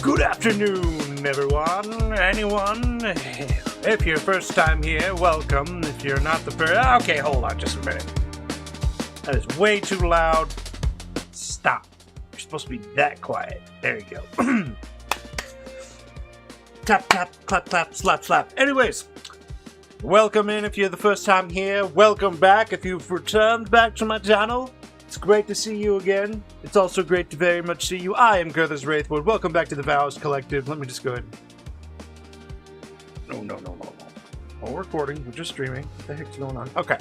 Good afternoon, everyone, anyone. If you're first time here, welcome. If you're not the first... Okay, hold on just a minute. That is way too loud. Stop. You're supposed to be that quiet. There you go. Tap, tap, clap, clap, slap, slap. Anyways, welcome in if you're the first time here. Welcome back if you've returned back to my channel. It's great to see you again. It's also great to very much see you. I am Gerthus Wraithwood. Welcome back to the Vowists Collective. Let me just go ahead. No. We're recording. We're just streaming. What the heck's going on? Okay.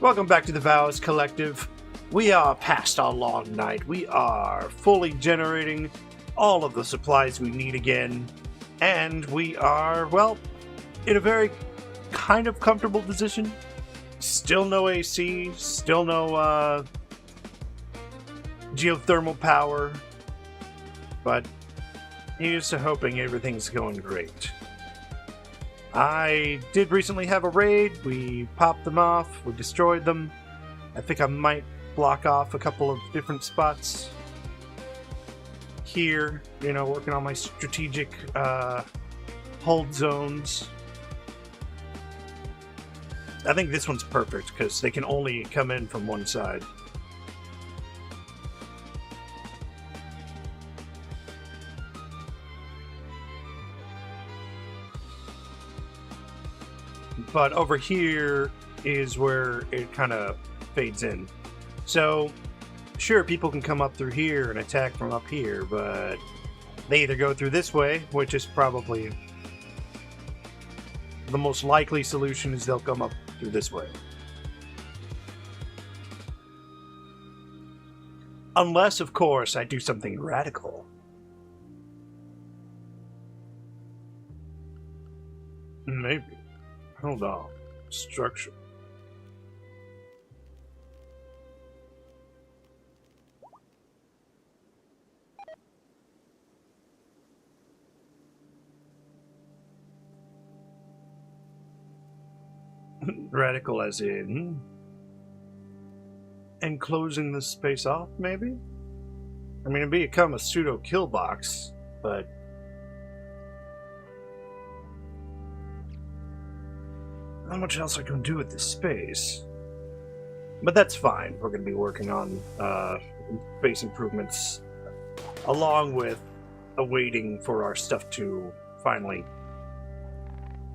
Welcome back to the Vowists Collective. We are past our long night. We are fully generating all of the supplies we need again. And we are, well, in a very kind of comfortable position. Still no AC, still no geothermal power, but here's to hoping everything's going great. I did recently have a raid. We popped them off, we destroyed them. I think I might block off a couple of different spots here, you know, working on my strategic hold zones. I think this one's perfect, because they can only come in from one side. But over here is where it kind of fades in. So, sure, people can come up through here and attack from up here, but they either go through this way, which is probably the most likely solution, is they'll come up through this way. Unless, of course, I do something radical. Maybe. Hold on. Structure. Radical as in enclosing this space off, maybe? I mean, it'd become a pseudo kill box, but not much else I can do with this space. But that's fine. We're going to be working on space improvements along with awaiting for our stuff to finally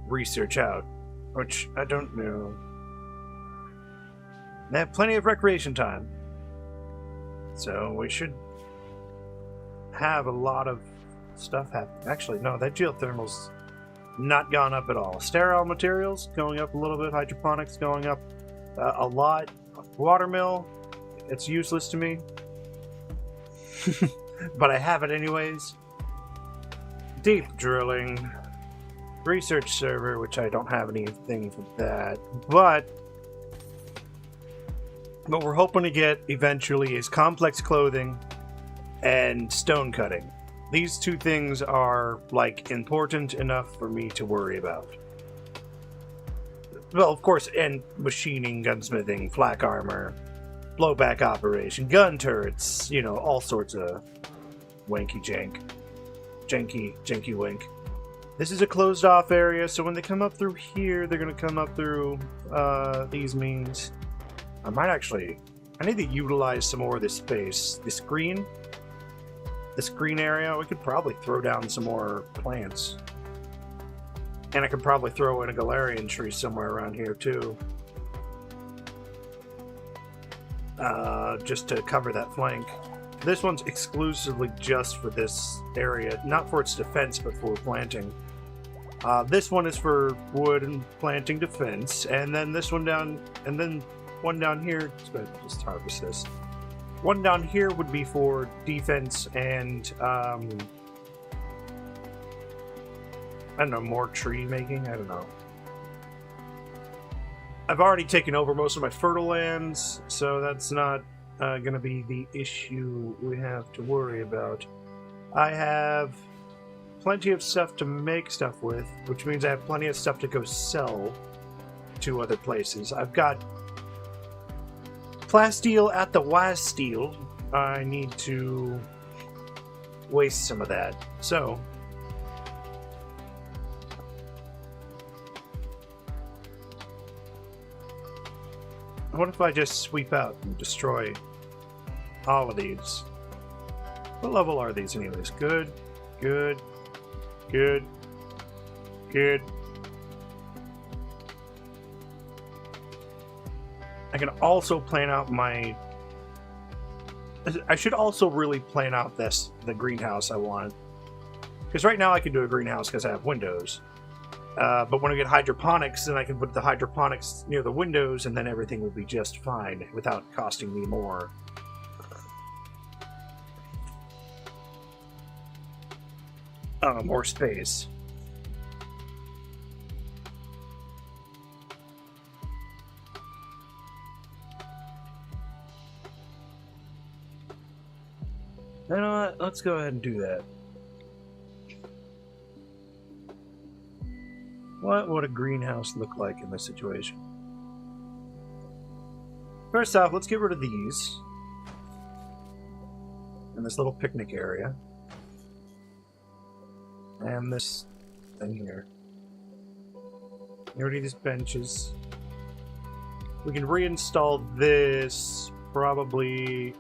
research out. Which, I don't know. They have plenty of recreation time. So, we should have a lot of stuff happen. Actually, no, that geothermal's not gone up at all. Sterile materials going up a little bit. Hydroponics going up a lot. Watermill, it's useless to me. But I have it anyways. Deep drilling. Research server, which I don't have anything for that, but what we're hoping to get eventually is complex clothing and stone cutting. These two things are, like, important enough for me to worry about. Well, of course, and machining, gunsmithing, flak armor, blowback operation, gun turrets, you know, all sorts of wanky jank. Janky wink. This is a closed off area, so when they come up through here, they're going to come up through these means. I need to utilize some more of this space. This green area, we could probably throw down some more plants. And I could probably throw in a Galarian tree somewhere around here too. Just to cover that flank. This one's exclusively just for this area, not for its defense, but for planting. This one is for wood and planting defense, and then this one down, and then one down here. Just harvest this. One down here would be for defense and I don't know, more tree making. I don't know. I've already taken over most of my fertile lands, so that's not going to be the issue we have to worry about. I have plenty of stuff to make stuff with, which means I have plenty of stuff to go sell to other places. I've got plasteel at the Wasteel. I need to waste some of that. So what if I just sweep out and destroy all of these? What level are these anyways? Good, good, good, good. I can also plan out my... I should also really plan out the greenhouse I want. Because right now I can do a greenhouse because I have windows. But when I get hydroponics, then I can put the hydroponics near the windows, and then everything will be just fine without costing me more. More space. You know what? Let's go ahead and do that. What would a greenhouse look like in this situation? First off, let's get rid of these. And this little picnic area. And this thing here. Get rid of these benches. We can reinstall this probably...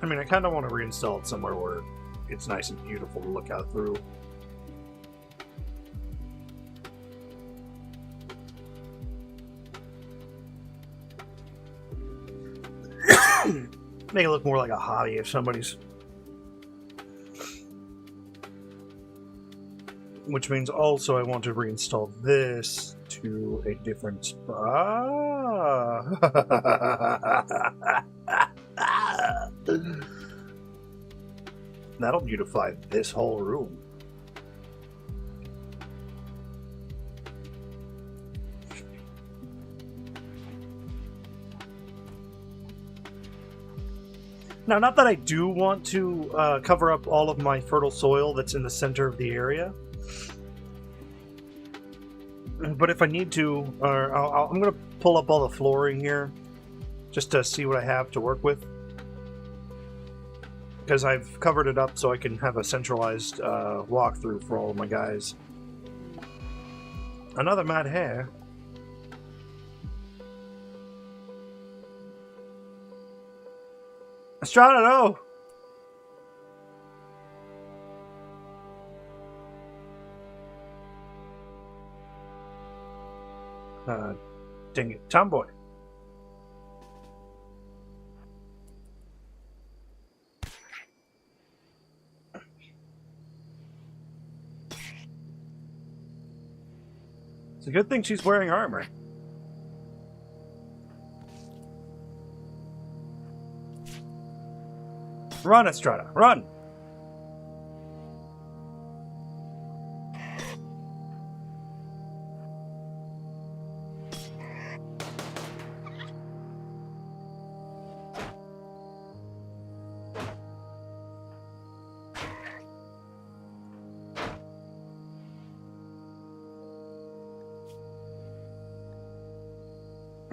I mean, I kind of want to reinstall it somewhere where it's nice and beautiful to look out through. Make it look more like a hobby if somebody's... Which means also I want to reinstall this to a different spot. That'll beautify this whole room. Now, not that I do want to cover up all of my fertile soil that's in the center of the area, but if I need to, I'm going to pull up all the flooring here just to see what I have to work with. Because I've covered it up so I can have a centralized walkthrough for all of my guys. Another mad hare. Estrada, no! Dang it, Tomboy. It's a good thing she's wearing armor. Run, Estrada, run!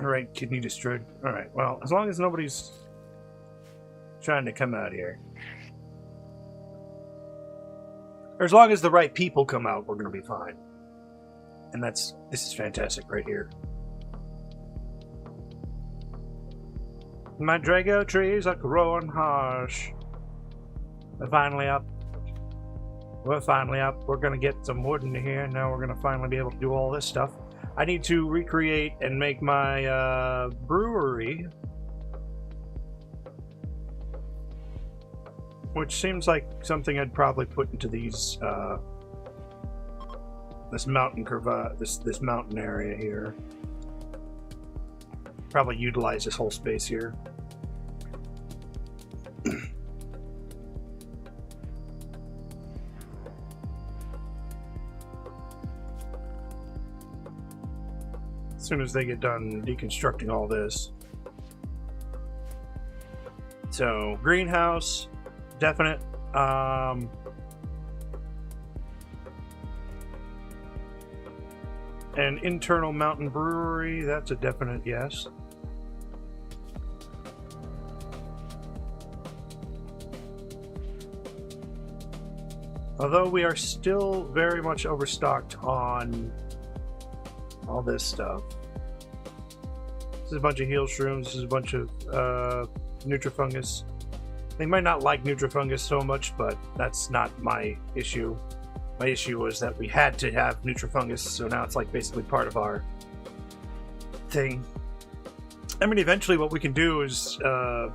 Alright, kidney destroyed. Alright, well, as long as nobody's trying to come out here. Or as long as the right people come out, we're going to be fine. And this is fantastic right here. My Drago trees are growing harsh. They're finally up. We're finally up. We're going to get some wood into here. Now we're going to finally be able to do all this stuff. I need to recreate and make my brewery. Which seems like something I'd probably put into these, this mountain this mountain area here. Probably utilize this whole space here. As soon as they get done deconstructing all this. So, greenhouse. definite. An internal mountain brewery, that's a definite yes. Although we are still very much overstocked on all this stuff. This is a bunch of heal shrooms, this is a bunch of nutrifungus. They might not like nutrifungus so much, but that's not my issue. My issue was that we had to have nutrifungus, so now it's like basically part of our thing. I mean, eventually what we can do is I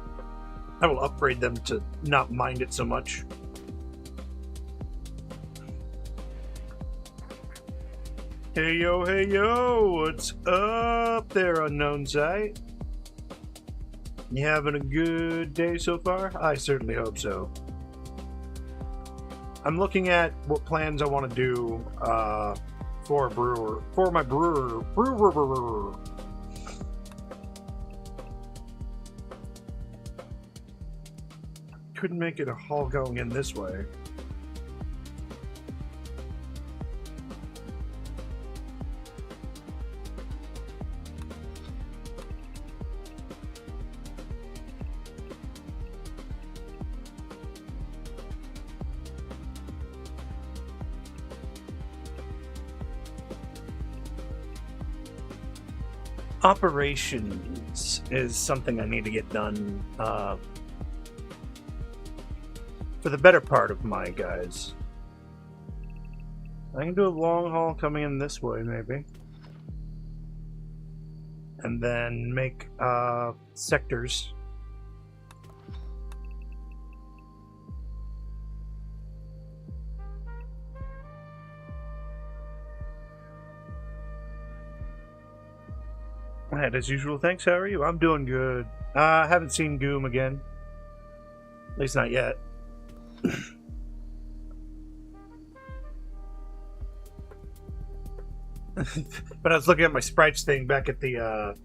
will upgrade them to not mind it so much. Hey yo, what's up there, unknown sight? You having a good day so far? I certainly hope so. I'm looking at what plans I want to do for my brewer. Couldn't make it a haul going in this way. Operations is something I need to get done for the better part of my guys. I can do a long haul coming in this way, maybe. And then make sectors. Alright, as usual, thanks. How are you? I'm doing good. I haven't seen Goom again. At least not yet. But I was looking at my sprites thing back at the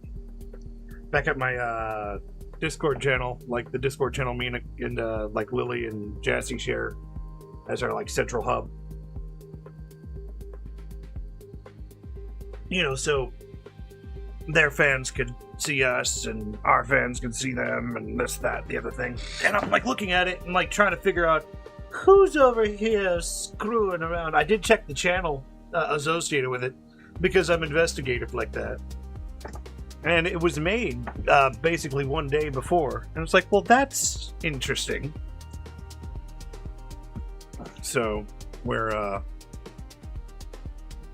back at my Discord channel, like the Discord channel me and like Lily and Jassy share as our like central hub. You know, so their fans could see us and our fans could see them and this, that, the other thing. And I'm like looking at it and like trying to figure out who's over here screwing around. I did check the channel associated with it because I'm investigative like that. And it was made basically one day before. And it's like, well, that's interesting. So we're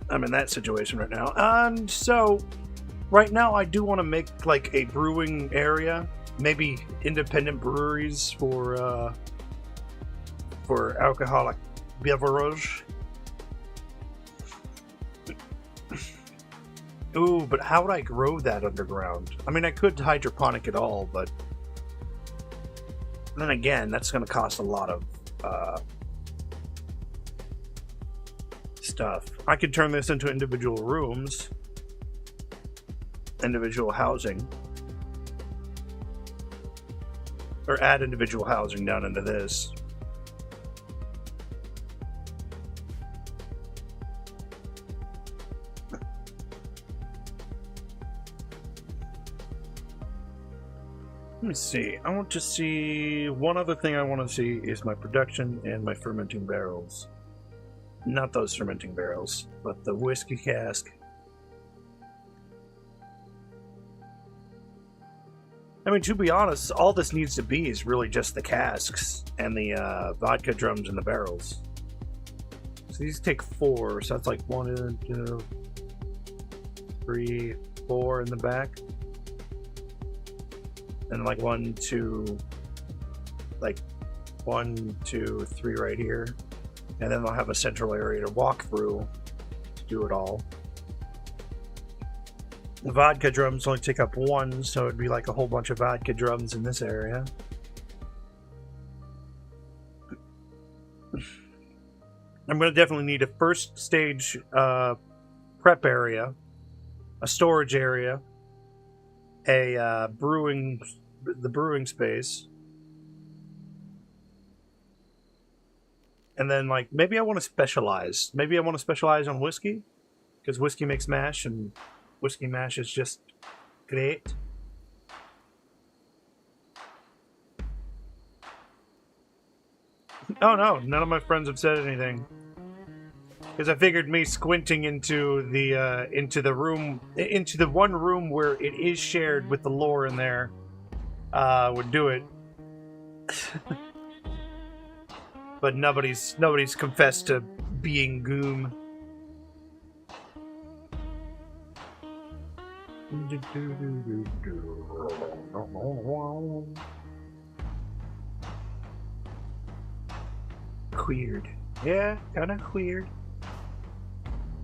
I'm in that situation right now. And so right now, I do want to make like a brewing area, maybe independent breweries for alcoholic beverage. Ooh, but how would I grow that underground? I mean, I could hydroponic it all, but then again, that's going to cost a lot of stuff. I could turn this into individual rooms. Individual housing, or add individual housing down into this. Let me see. I want to see one other thing. I want to see is my production and my fermenting barrels. Not those fermenting barrels, but the whiskey cask. I mean, to be honest, all this needs to be is really just the casks and the vodka drums and the barrels. So these take 4, so that's like 1, 2, 3, 4 in the back. And like 1, 2, like 1, 2, 3 right here. And then they'll have a central area to walk through to do it all. The vodka drums only take up 1, so it'd be like a whole bunch of vodka drums in this area. I'm going to definitely need a first stage prep area, a storage area, the brewing space, And then, like, maybe I want to specialize. Maybe I want to specialize on whiskey, because whiskey makes mash, and whiskey mash is just great. Oh no, none of my friends have said anything. Because I figured me squinting into the room, into the one room where it is shared with the lore in there, would do it. But nobody's confessed to being Goom. Queered. Yeah, kind of queered.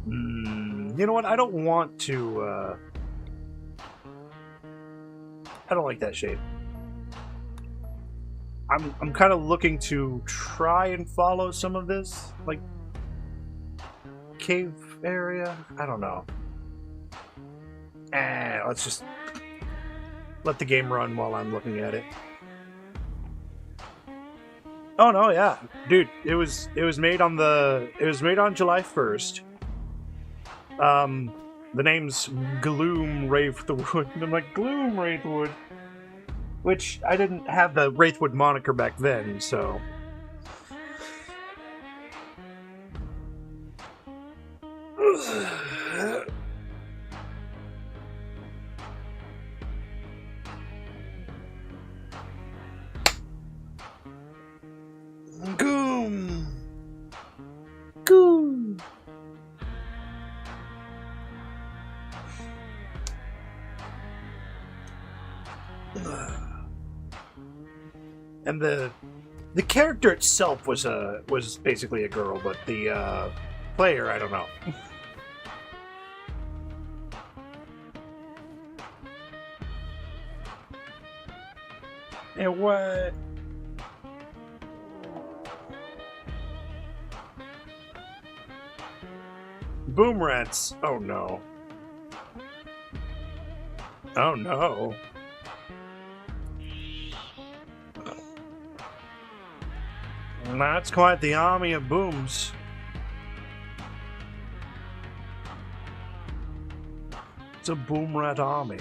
You know what? I don't want to, I don't like that shape. I'm kind of looking to try and follow some of this, like, cave area. I don't know. Let's just let the game run while I'm looking at it. Oh no, yeah, dude, it was made on July 1st. The name's Gloom Wraithwood, and I'm like, Gloom Wraithwood, which I didn't have the Wraithwood moniker back then, so. Goom! Goom! And the character itself was basically a girl, but the player, I don't know. And what? Boom rats! Oh no! Oh no! That's quite the army of booms. It's a boom rat army.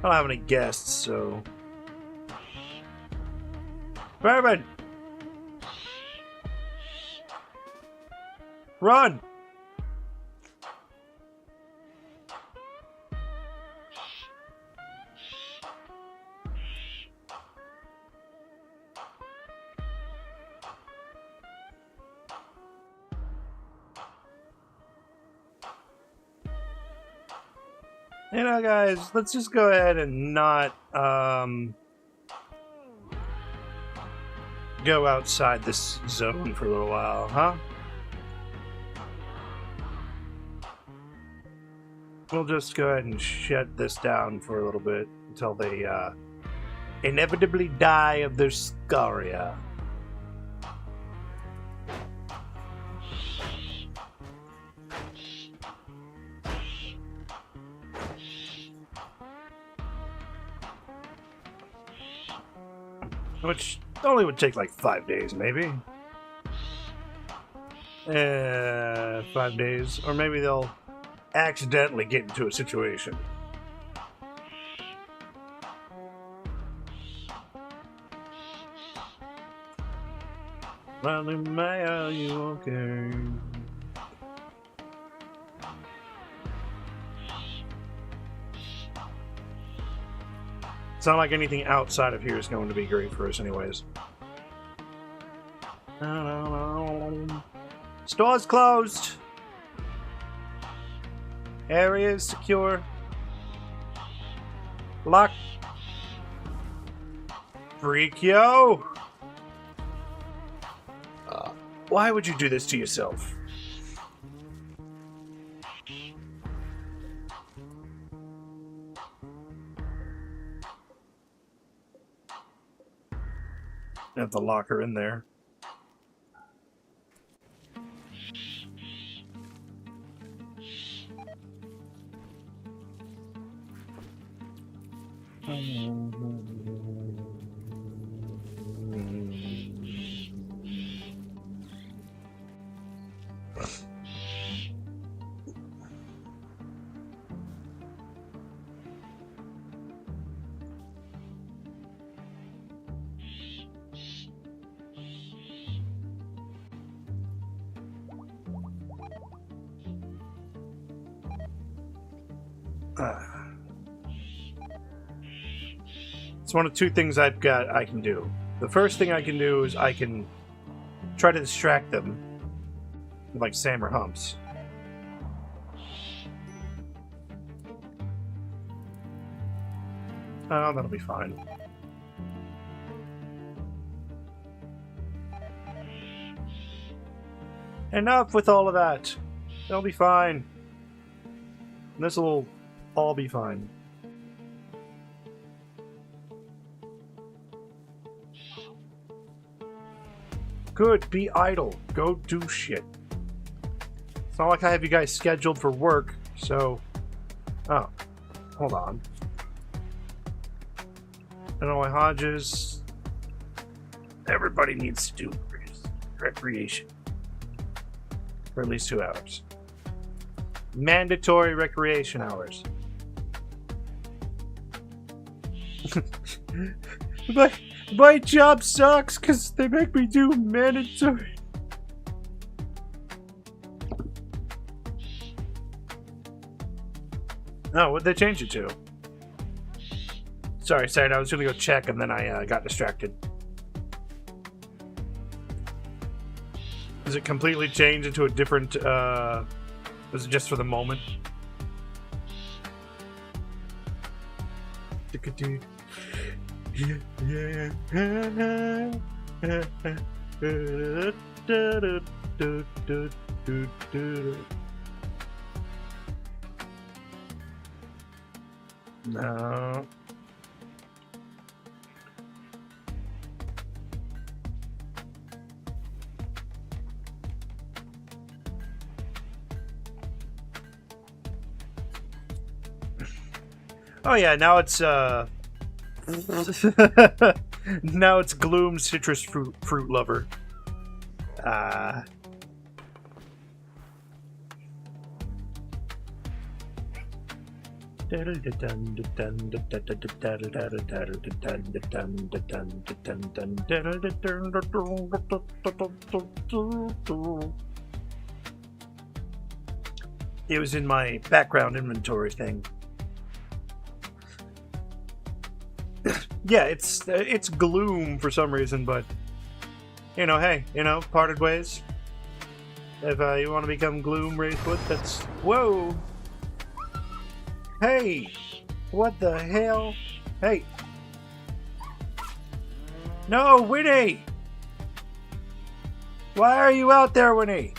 I don't have any guests, so. Bourbon! Run! You know, guys, let's just go ahead and not, go outside this zone for a little while, huh? We'll just go ahead and shut this down for a little bit until they, inevitably die of their scoria. Which only would take like 5 days, maybe. 5 days. Or maybe they'll accidentally get into a situation. Well, Maaay, are you okay? It's not like anything outside of here is going to be great for us anyways. Store's closed. Area is secure. Lock. Freakio! Why would you do this to yourself? Have the locker in there. It's one of two things I can do. The first thing I can do is I can try to distract them with, like, Sam or Humps. Oh, that'll be fine. Enough with all of that. They'll be fine. This will all be fine. Good, be idle. Go do shit. It's not like I have you guys scheduled for work, so... Oh, hold on. Illinois Hodges. Everybody needs to do recreation. For at least 2 hours. Mandatory recreation hours. My job sucks because they make me do mandatory. Oh, what'd they change it to? Sorry, I was gonna go check and then I got distracted. Does it completely change into a different, was it just for the moment? No. Oh yeah, now it's now it's Gloom Citrus Fruit Lover. It was in my background inventory thing. Yeah, it's Gloom for some reason, but you know, hey, you know, parted ways. If you want to become Gloom Wraithwood, that's whoa. Hey, what the hell? Hey, no, Winnie. Why are you out there, Winnie?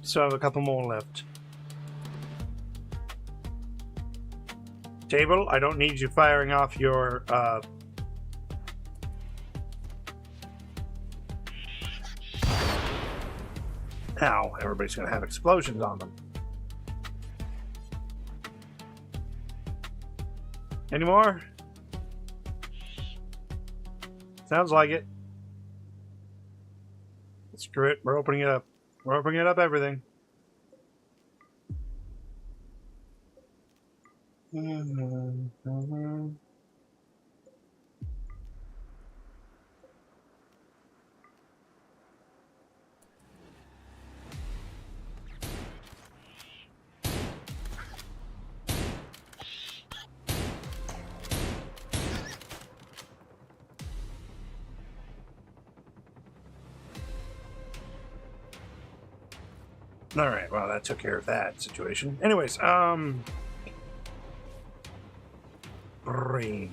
So I have a couple more left. Table, I don't need you firing off your Ow, everybody's gonna have explosions on them. Any more? Sounds like it. Screw it, we're opening it up. We're opening it up everything. All right, well, that took care of that situation. Anyways, rainfall.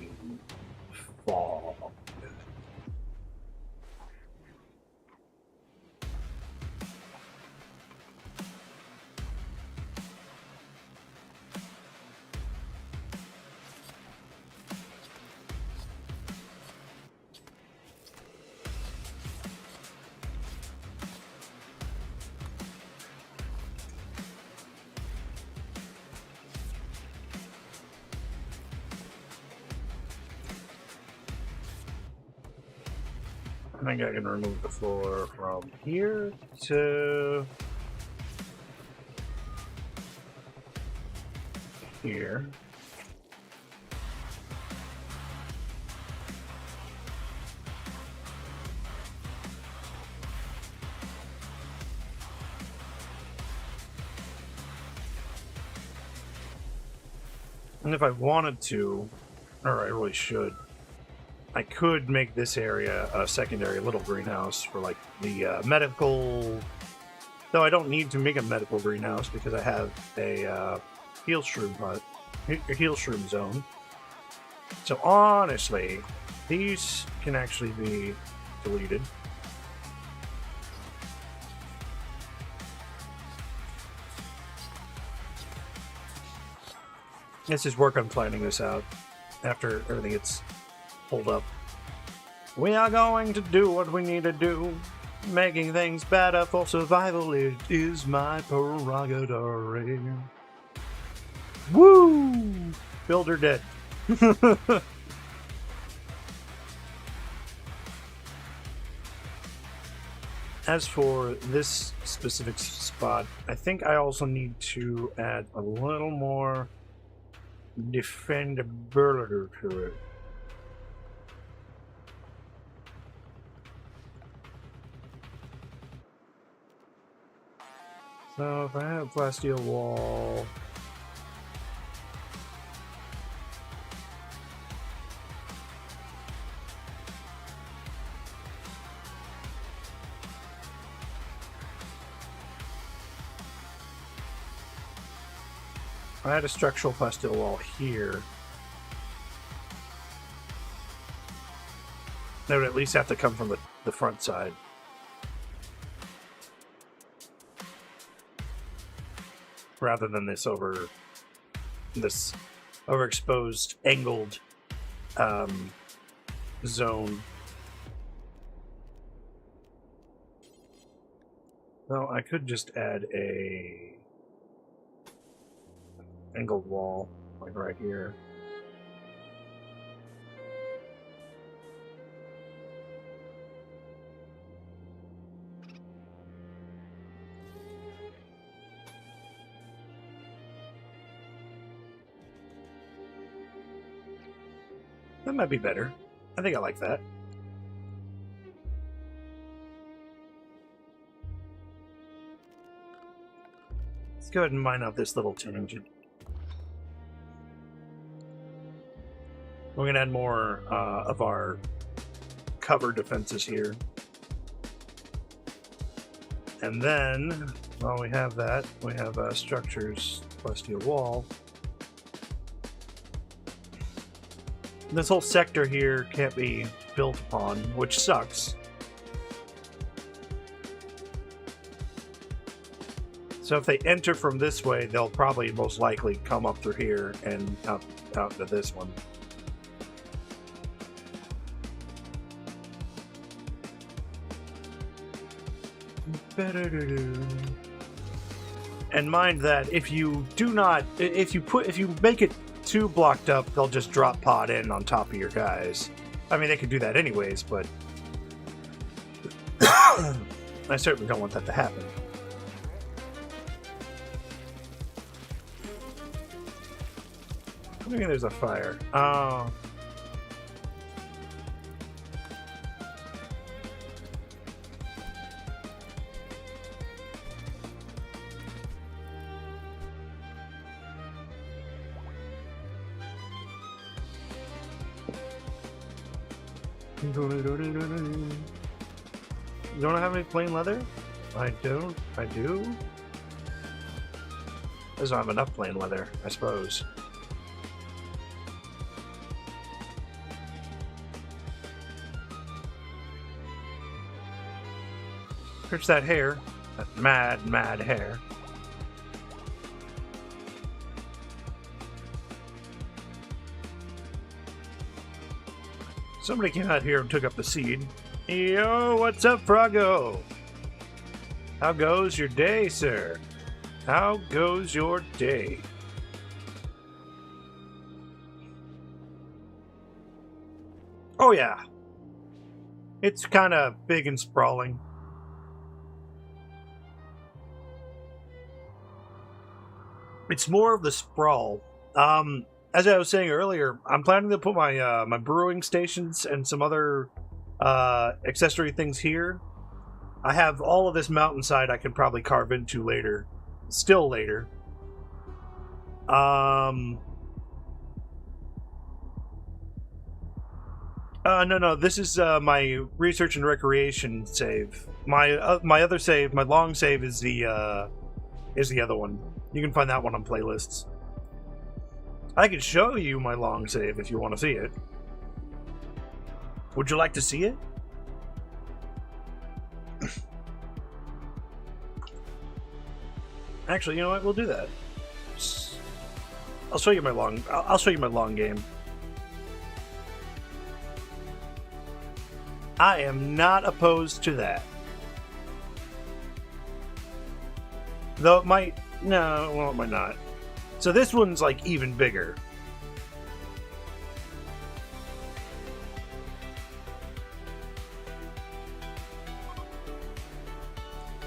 I think I can remove the floor from here to here. And if I wanted to, or I really should, I could make this area a secondary little greenhouse for like the medical. Though I don't need to make a medical greenhouse because I have a heal shroom hut, heal shroom zone. So honestly, these can actually be deleted. Let's just work on planning this out after everything gets pulled up. We are going to do what we need to do. Making things better for survival, it is my prerogative. Woo! Builder dead. As for this specific spot, I think I also need to add a little more defendability to it. So if I have a plasteel wall, I had a structural plasteel wall here. They would at least have to come from the front side. Rather than this overexposed, angled zone. So I could just add a angled wall, like right here. That might be better. I think I like that. Let's go ahead and mine out this little tangent. We're going to add more of our cover defenses here. And then, while we have that, we have structures plus steel wall. This whole sector here can't be built upon, which sucks. So if they enter from this way, they'll probably most likely come up through here and out to this one. And mind that if you make it too blocked up, they'll just drop pod in on top of your guys. I mean, they could do that anyways, but I certainly don't want that to happen. I think there's a fire. Oh. You don't have any plain leather? I don't. I do. Doesn't have enough plain leather, I suppose. Here's that hair. That mad, mad hair. Somebody came out here and took up the seed. Yo, what's up, Froggo? How goes your day, sir? How goes your day? Oh yeah. It's kind of big and sprawling. It's more of the sprawl. As I was saying earlier, I'm planning to put my my brewing stations and some other accessory things here. I have all of this mountainside I can probably carve into later. Still later. No, this is my research and recreation save. My other save, my long save is the other one. You can find that one on playlists. I can show you my long save if you want to see it. Would you like to see it? Actually, you know what? We'll do that. I'll show you my long. I'll show you my long game. I am not opposed to that. Though it might. No, well, it might not. So this one's like even bigger.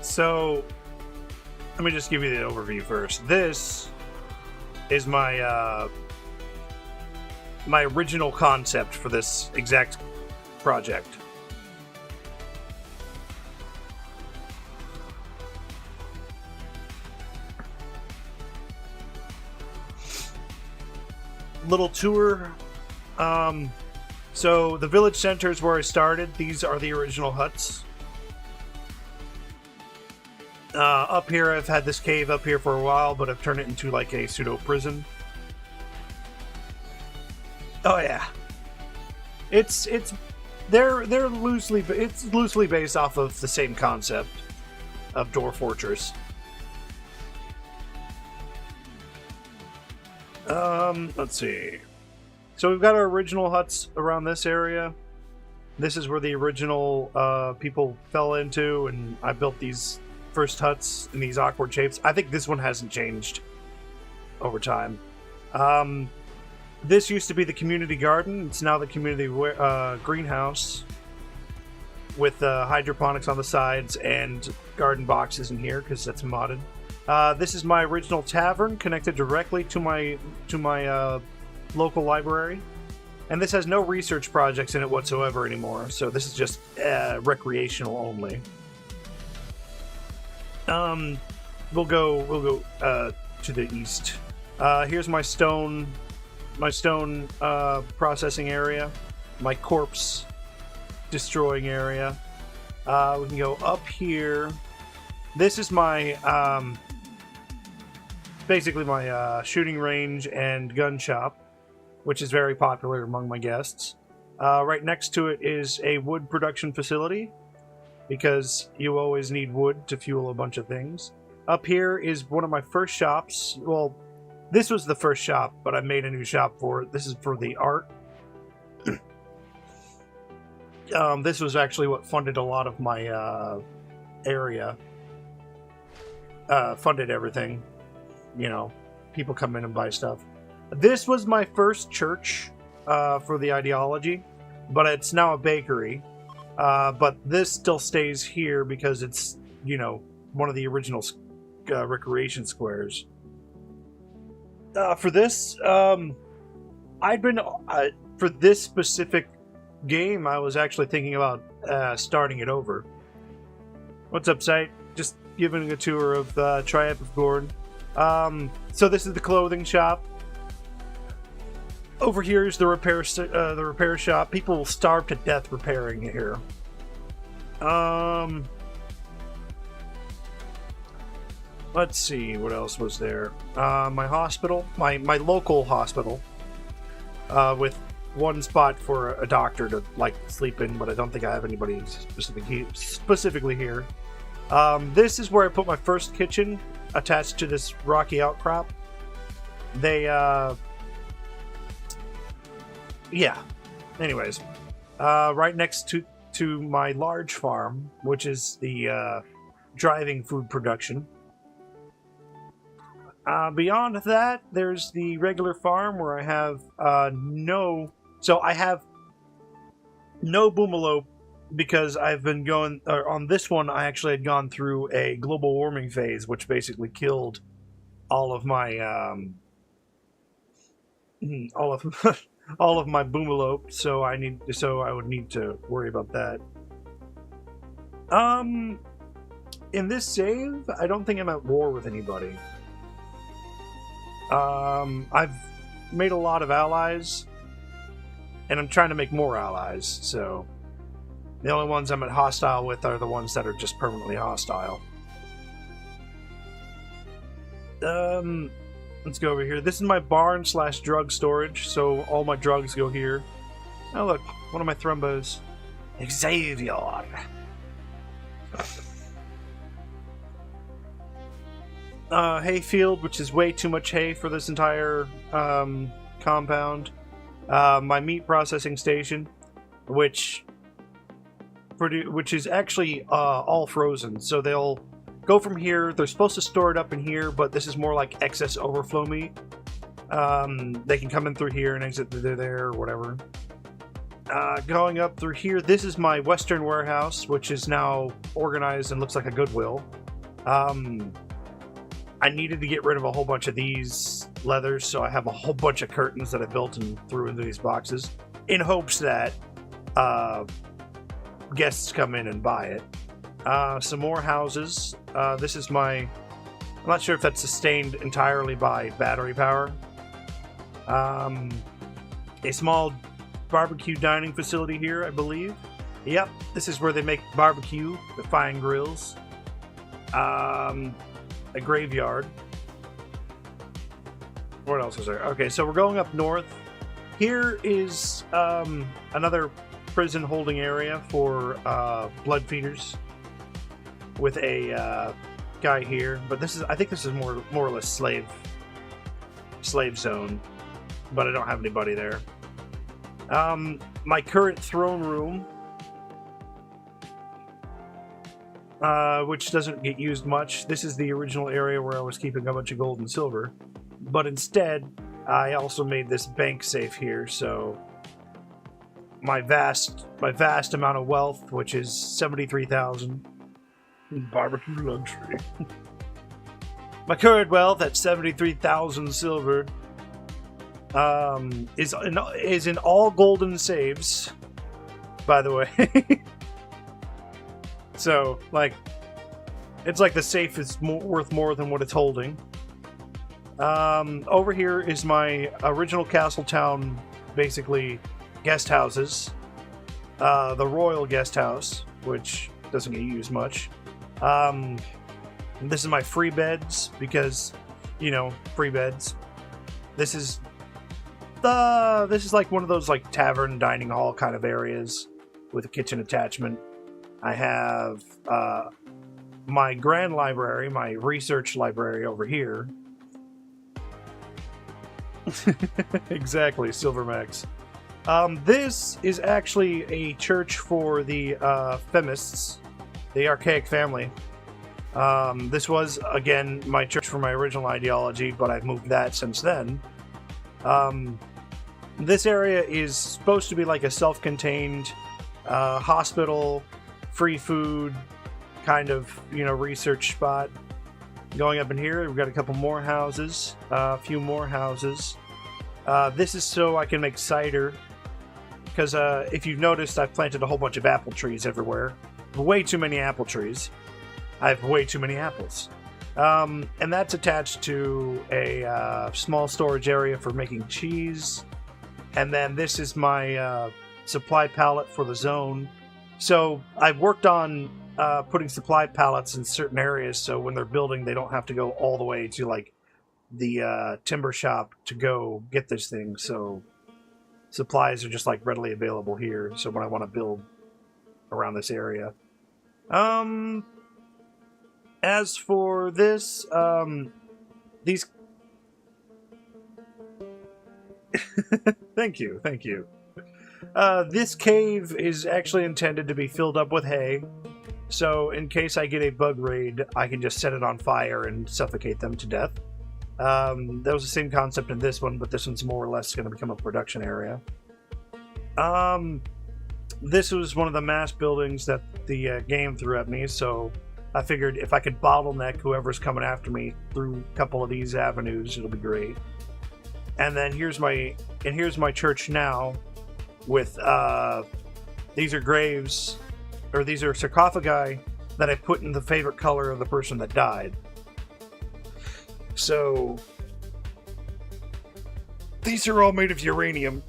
So let me just give you the overview first. This is my my original concept for this exact project. Little tour. So the village center is where I started. These are the original huts. Up here, I've had this cave up here for a while, but I've turned it into like a pseudo prison. Oh yeah, they're loosely based off of the same concept of Dwarf Fortress. Let's see. So we've got our original huts around this area. This is where the original people fell into, and I built these first huts in these awkward shapes. I think this one hasn't changed over time. This used to be the community garden. It's now the community greenhouse with hydroponics on the sides and garden boxes in here because that's modded. This is my original tavern connected directly to my local library, and this has no research projects in it whatsoever anymore. So this is just recreational only. We'll go to the east. Here's my stone processing area, my corpse destroying area. We can go up here. This is my basically my shooting range and gun shop, which is very popular among my guests. Right next to it is a wood production facility, because you always need wood to fuel a bunch of things. Up here is one of my first shops. Well, this was the first shop, but I made a new shop for it. This is for the art. This was actually what funded a lot of my area. Funded everything. You know, people come in and buy stuff. This was my first church for the ideology, but it's now a bakery. But this still stays here because it's, you know, one of the original recreation squares. For this, I'd been for this specific game, I was actually thinking about starting it over. What's up, Sight? Just giving a tour of Triumph of Gorn. So this is the clothing shop. Over here is the repair shop. People will starve to death repairing here. let's see, what else was there? My hospital, my local hospital, with one spot for a doctor to like sleep in, but I don't think I have anybody specifically here. This is where I put my first kitchen, attached to this rocky outcrop. They, yeah. Anyways, right next to my large farm, which is the driving food production. Beyond that, there's the regular farm where I have I have no boomallow because I've been going on this one. I actually had gone through a global warming phase, which basically killed all of my all of my boomallow. So I would need to worry about that. In this save, I don't think I'm at war with anybody. I've made a lot of allies, and I'm trying to make more allies, so the only ones I'm at hostile with are the ones that are just permanently hostile. Let's go over here. This is my barn / drug storage, so all my drugs go here. Oh look, one of my thrombos. Xavier! Hayfield, which is way too much hay for this entire compound. My meat processing station, which is actually all frozen. So they'll go from here. They're supposed to store it up in here, but this is more like excess overflow meat. They can come in through here and exit through there or whatever. Going up through here, this is my western warehouse, which is now organized and looks like a Goodwill. I needed to get rid of a whole bunch of these leathers, so I have a whole bunch of curtains that I built and threw into these boxes in hopes that guests come in and buy it. Some more houses. This is I'm not sure if that's sustained entirely by battery power. A small barbecue dining facility here, I believe. Yep, this is where they make barbecue, the fine grills. A graveyard. What else is there? Okay, so we're going up north. Here is another prison holding area for blood feeders with a guy here. But I think this is more or less slave zone. But I don't have anybody there. My current throne room, which doesn't get used much. This is the original area where I was keeping a bunch of gold and silver. But instead, I also made this bank safe here, so my vast amount of wealth, which is 73,000 barbecue luxury. My current wealth at 73,000 silver is in all golden saves, by the way. So, like, it's like the safe is worth more than what it's holding. Over here is my original castle town, basically, guest houses. The royal guest house, which doesn't get used much. This is my free beds, because, free beds. This is like one of those, like, tavern, dining hall kind of areas with a kitchen attachment. I have my grand library, my research library over here. Exactly, Silvermax. This is actually a church for the Femists, the archaic family. This was, again, my church for my original ideology, but I've moved that since then. This area is supposed to be like a self-contained hospital, free food, kind of, research spot. Going up in here, we've got a couple more houses, a few more houses. This is so I can make cider, because if you've noticed, I've planted a whole bunch of apple trees everywhere. Way too many apple trees. I have way too many apples. And that's attached to a small storage area for making cheese. And then this is my supply pallet for the zone. So I've worked on putting supply pallets in certain areas, so when they're building, they don't have to go all the way to like the timber shop to go get this thing. So supplies are just like readily available here. So when I want to build around this area, as for this, these. Thank you. This cave is actually intended to be filled up with hay, so in case I get a bug raid, I can just set it on fire and suffocate them to death. That was the same concept in this one, but this one's more or less going to become a production area. This was one of the mass buildings that the game threw at me, so I figured if I could bottleneck whoever's coming after me through a couple of these avenues, it'll be great. And then here's my church now, with these are graves, or these are sarcophagi that I put in the favorite color of the person that died. So these are all made of uranium.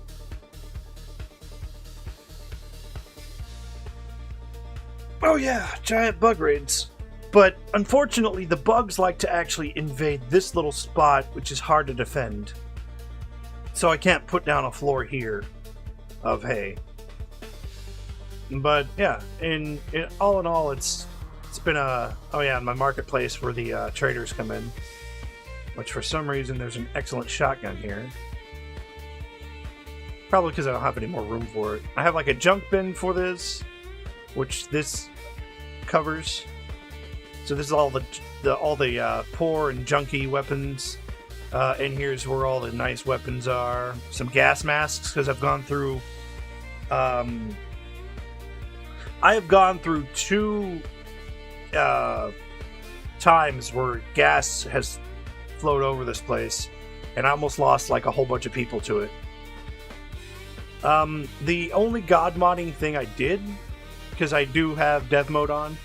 Oh yeah, giant bug raids. But unfortunately, the bugs like to actually invade this little spot, which is hard to defend. So I can't put down a floor here of hay. But yeah, all in all, it's been a... Oh yeah, in my marketplace where the traders come in. Which for some reason there's an excellent shotgun here. Probably because I don't have any more room for it. I have like a junk bin for this, which this covers. So this is all the poor and junky weapons. And here's where all the nice weapons are. Some gas masks, because I've gone through... I have gone through 2 times where gas has flowed over this place, and I almost lost like a whole bunch of people to it. The only god modding thing I did, because I do have dev mode on,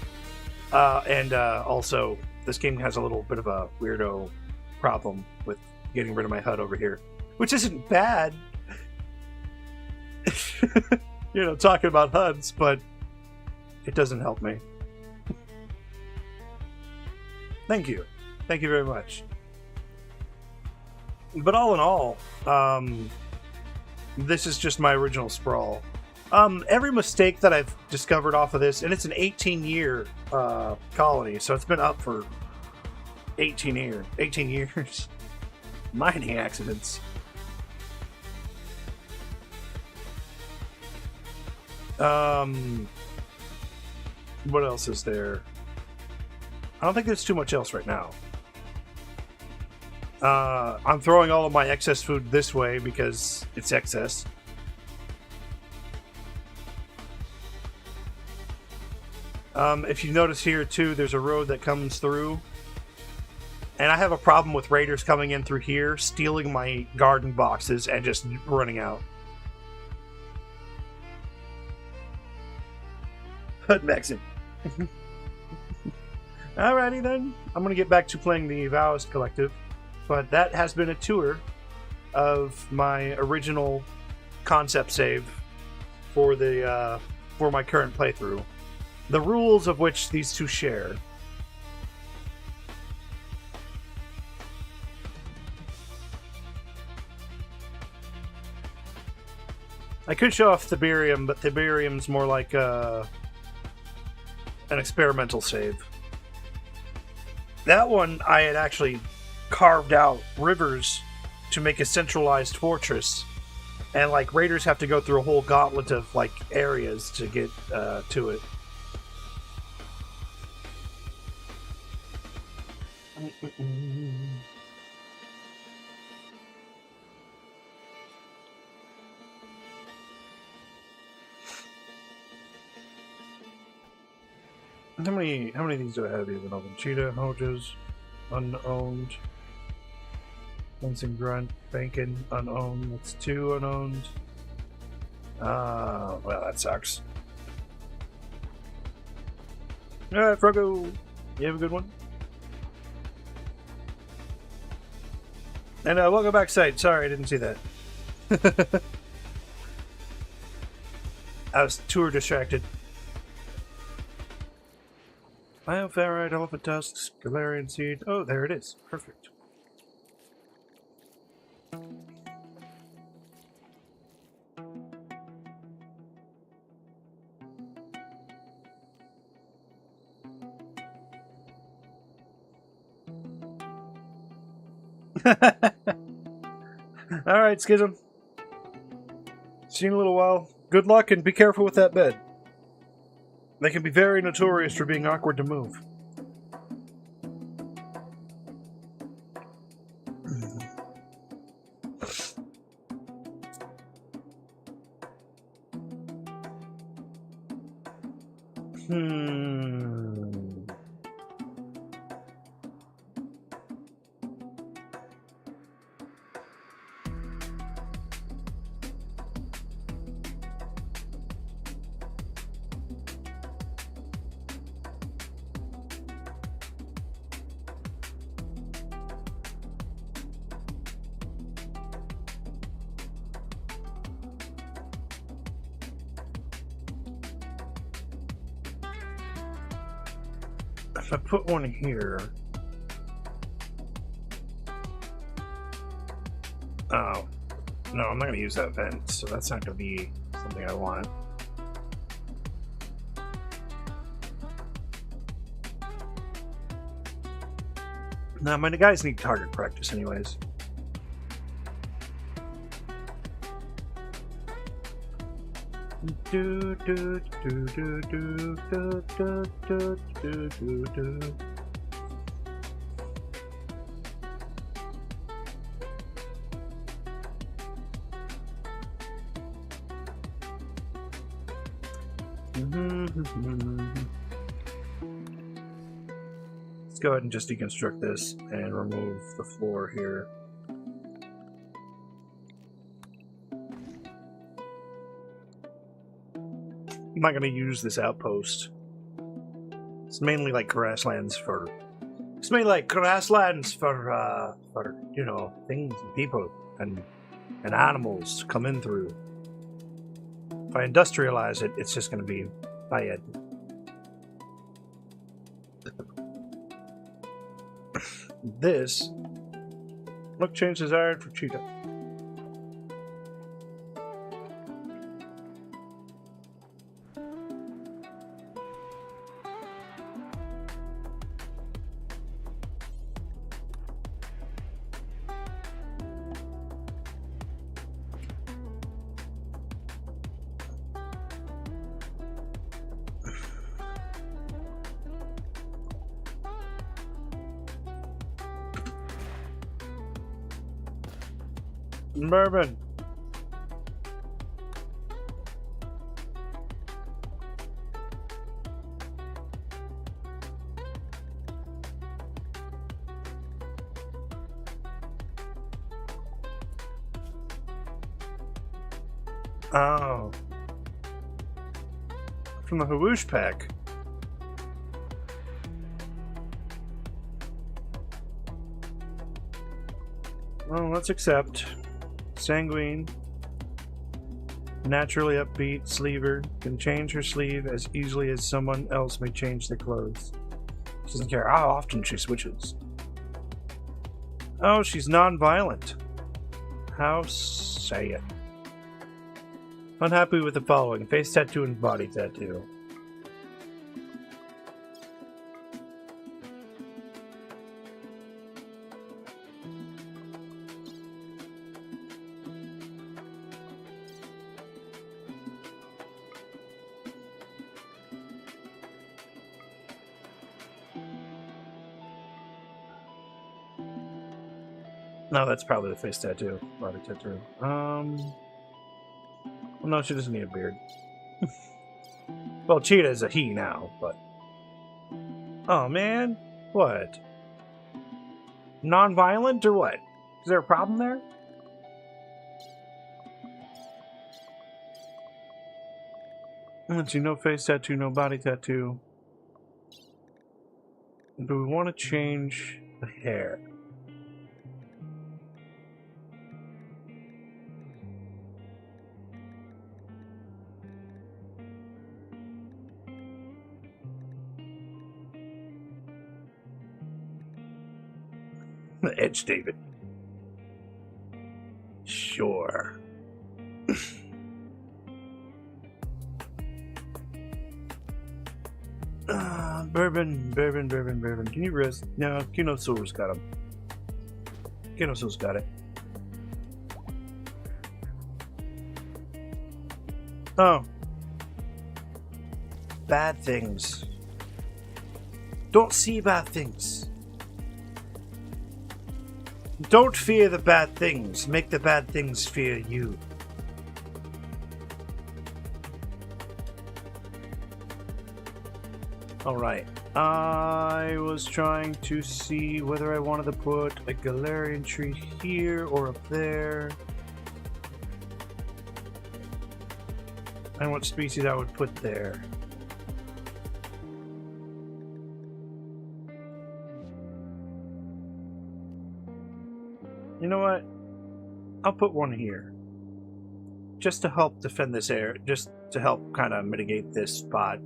and also this game has a little bit of a weirdo problem with getting rid of my HUD over here, which isn't bad. You know, talking about HUDs, but it doesn't help me. Thank you very much. But all in all, this is just my original sprawl. Every mistake that I've discovered off of this, and it's an 18-year colony, so it's been up for 18 years. Mining accidents. What else is there? I don't think there's too much else right now. I'm throwing all of my excess food this way because it's excess. If you notice here too, there's a road that comes through. And I have a problem with raiders coming in through here, stealing my garden boxes and just running out. Hood maxing. Alrighty then. I'm going to get back to playing the Vowists Collective. But that has been a tour of my original concept save for the for my current playthrough. The rules of which these two share. I could show off Thiberium, but Thiberium's more like an experimental save. That one I had actually carved out rivers to make a centralized fortress, and like raiders have to go through a whole gauntlet of like areas to get to it. How many of these do I have even open? Cheetah, Hojas, unowned. Fencing Grunt, Bacon, unowned. That's 2 unowned. Well, that sucks. Alright, Frogo, you have a good one. And welcome back, Sight. Sorry, I didn't see that. I was tour distracted. Bioferrite, elephant tusks, Galarian seed. Oh, there it is. Perfect. Alright, Schism. See you in a little while. Good luck and be careful with that bed. They can be very notorious for being awkward to move. If I put one here... Oh. No, I'm not going to use that vent, so that's not going to be something I want. Nah, my guys need target practice anyways. Do do do do do do do do do do do. Let's go ahead and just deconstruct this and remove the floor here. I'm not going to use this outpost. It's mainly like grasslands for... It's mainly like grasslands for you know, things and people and animals to come in through. If I industrialize it, it's just going to be bad. This... Look, change desired for cheetah. Bourbon. Oh. From the Hawoosh pack. Well, let's accept. Sanguine, naturally upbeat, sleever, can change her sleeve as easily as someone else may change their clothes. She doesn't care how often she switches. Oh, she's non-violent. How say it? Unhappy with the following: face tattoo and body tattoo. No, that's probably the face tattoo. Body tattoo. Well, no, she doesn't need a beard. Well, Cheetah is a he now, but... Oh, man. What? Non-violent or what? Is there a problem there? Let's see, no face tattoo, no body tattoo. Do we want to change the hair? Edge David. Sure. Bourbon. Can you rest? No, Kino Silver's got him. Kino Silver's got it. Oh. Bad things. Don't see bad things. Don't fear the bad things. Make the bad things fear you. Alright. I was trying to see whether I wanted to put a Galarian tree here or up there. And what species I would put there. You know what? I'll put one here. Just to help defend this area. Just to help kind of mitigate this spot.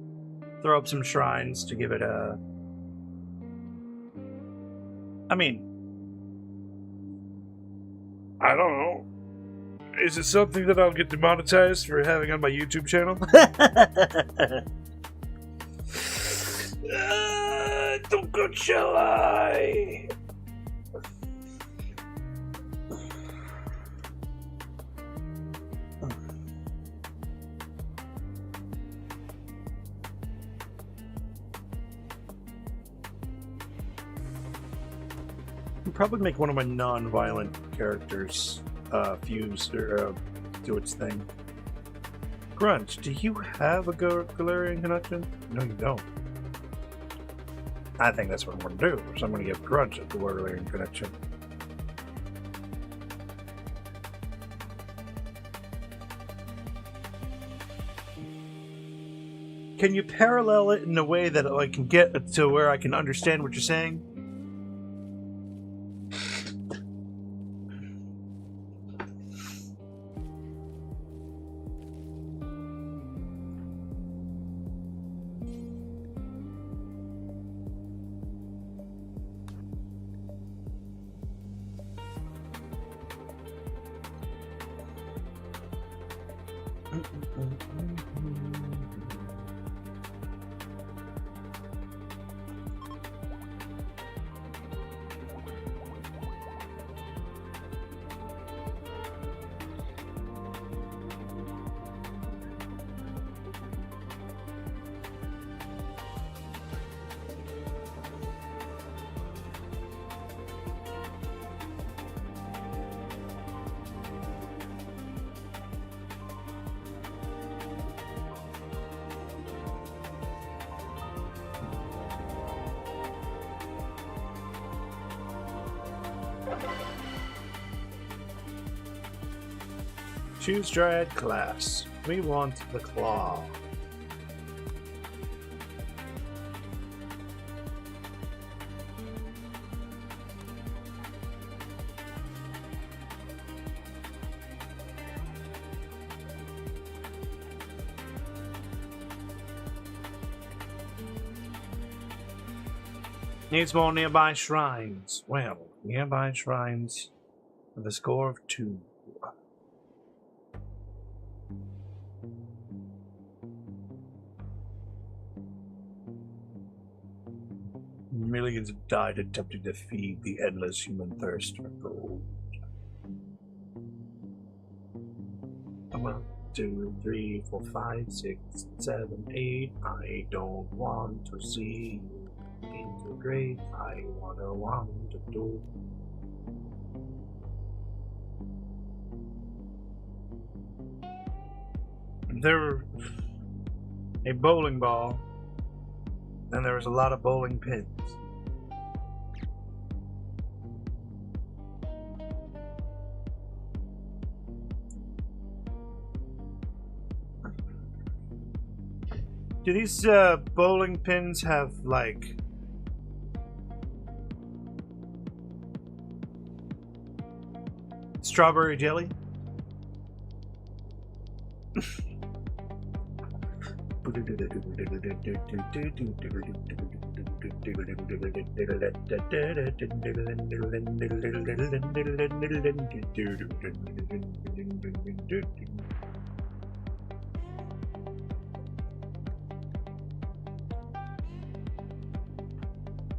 Throw up some shrines to give it a... I mean... I don't know. Is it something that I'll get demonetized for having on my YouTube channel? Don't go shall I? I'll probably make one of my non-violent characters fuse or do its thing. Grunch, do you have a Galarian connection? No, you don't. I think that's what I'm going to do. So I'm going to give Grunch a Galarian connection. Can you parallel it in a way that I can get to where I can understand what you're saying? Choose Dryad class. We want the Claw. Needs more nearby shrines. Well, nearby shrines with a score of 2. Millions have died attempting to feed the endless human thirst for gold. 1, 2, 3, 4, 5, 6, 7, 8. I don't want to see you integrate. I want to do. There were a bowling ball, and there was a lot of bowling pins. Do these bowling pins have, like, strawberry jelly?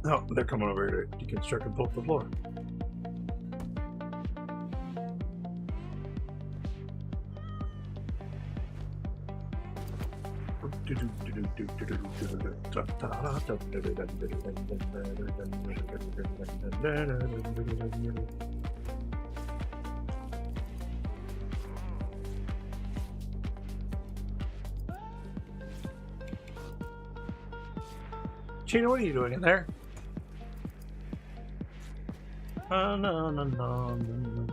Oh, they're coming over here to deconstruct and pull up the floor. Chino, what are you doing in there? No, no, no, no.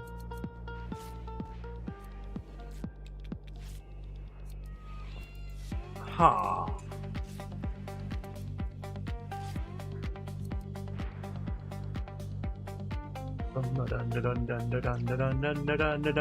Ha. Oh no no no no no no no no no.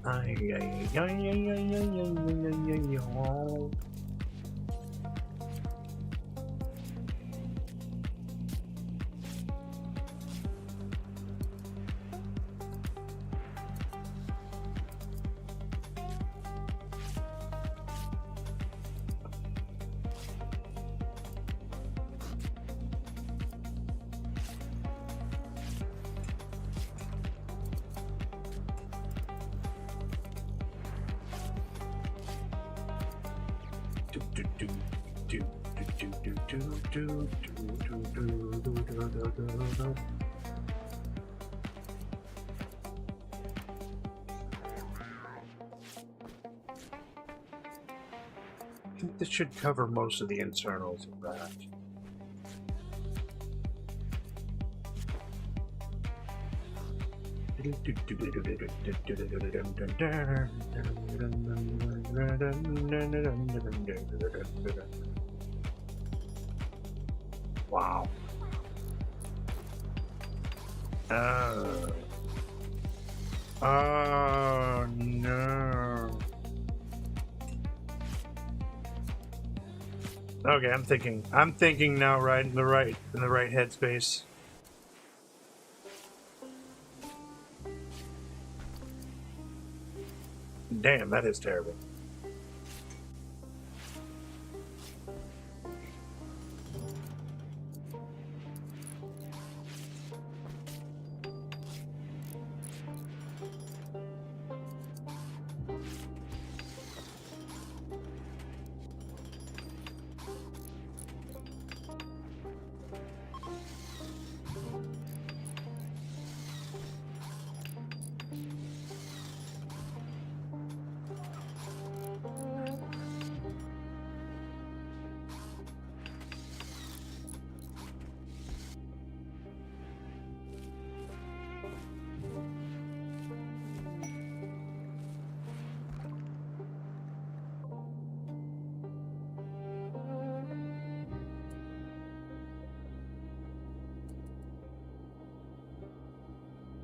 Ay ay ay ay ay ay ay ay ay. I think this should cover most of the internals of that. Wow. Oh no. Okay, I'm thinking now right in the right headspace. Damn, that is terrible.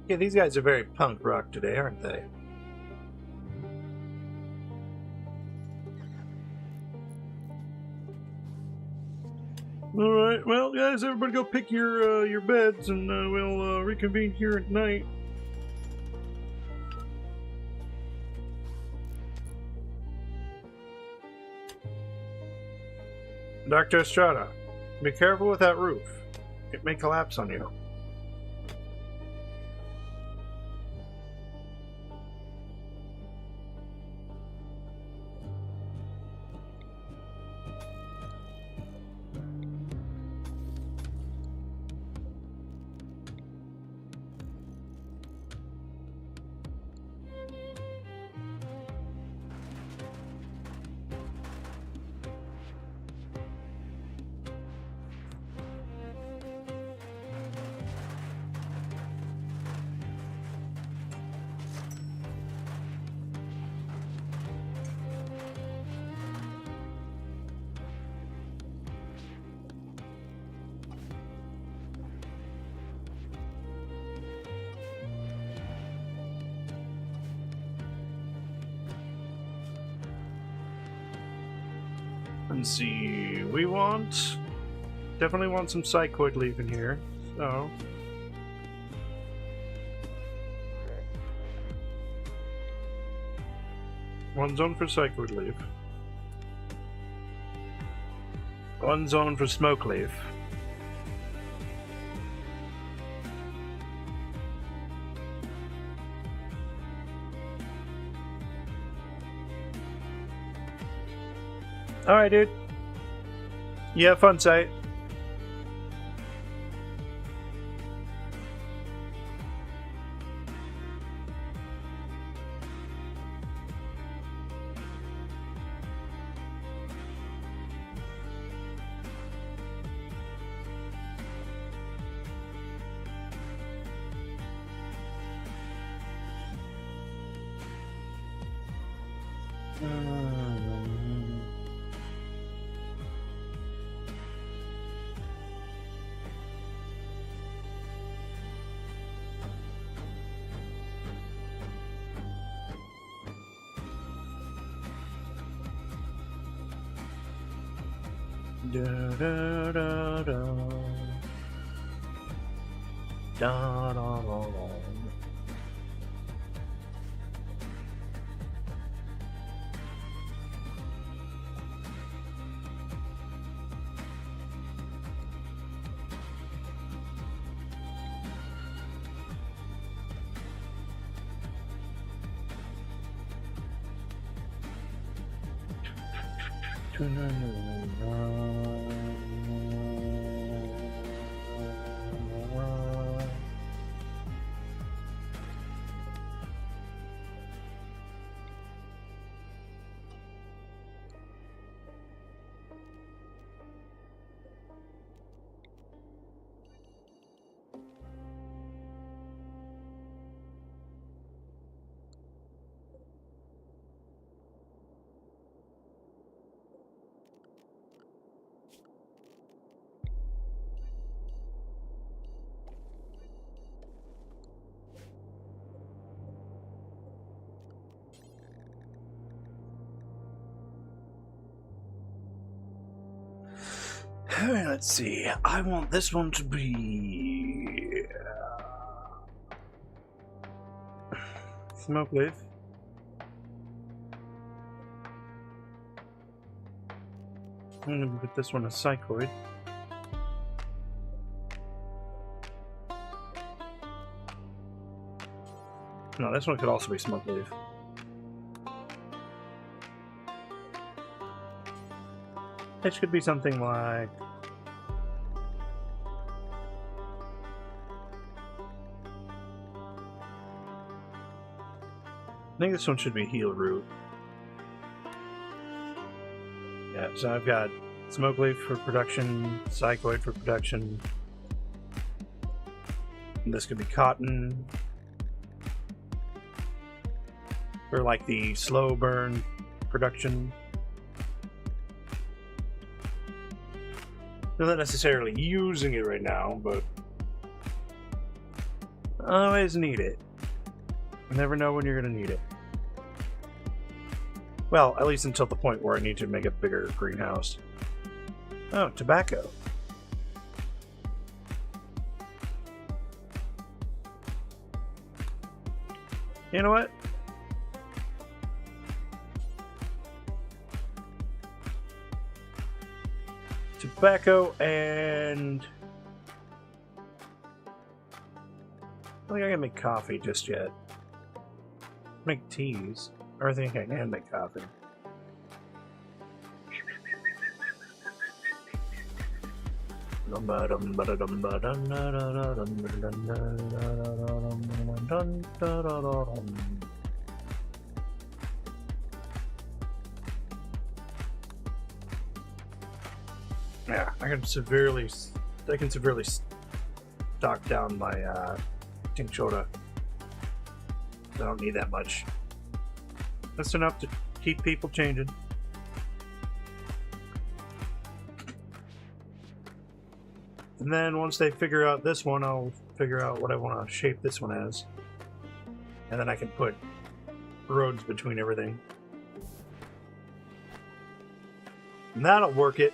Yeah, these guys are very punk rock today, aren't they? All right, well, guys, everybody go pick your beds, and we'll reconvene here at night. Dr. Estrada, be careful with that roof. It may collapse on you. Let's see. We want... Definitely want some psychoid leaf in here. So... One zone for psychoid leaf. One zone for smoke leaf. Alright, dude. You have fun, sight. Da da da da. Da da da da. Let's see. I want this one to be smoke leaf. I'm gonna put this one a psychoid. No, this one could also be smoke leaf. It could be something like I think this one should be heal root. Yeah, so I've got smoke leaf for production, psychoid for production. And this could be cotton for like the slow burn production. I'm not necessarily using it right now, but always need it. You never know when you're going to need it. Well, at least until the point where I need to make a bigger greenhouse. Oh, tobacco. You know what? Tobacco and... I don't think I can make coffee just yet. Make teas. Or I think I can make coffee. Yeah, I can severely stock down my tinctura. I don't need that much. That's enough to keep people changing. And then once they figure out this one, I'll figure out what I want to shape this one as. And then I can put roads between everything. And that'll work it.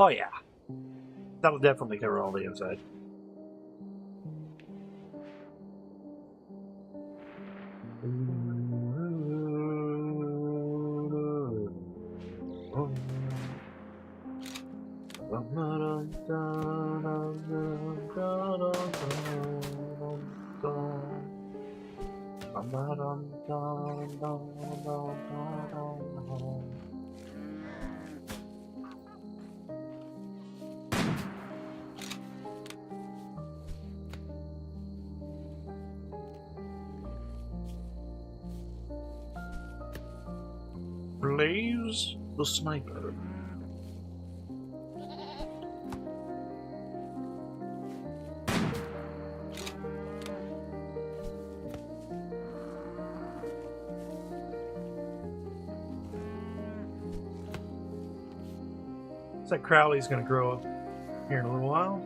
Oh yeah, that'll definitely cover all the inside. Blaze the sniper. Looks like Crowley's gonna grow up here in a little while.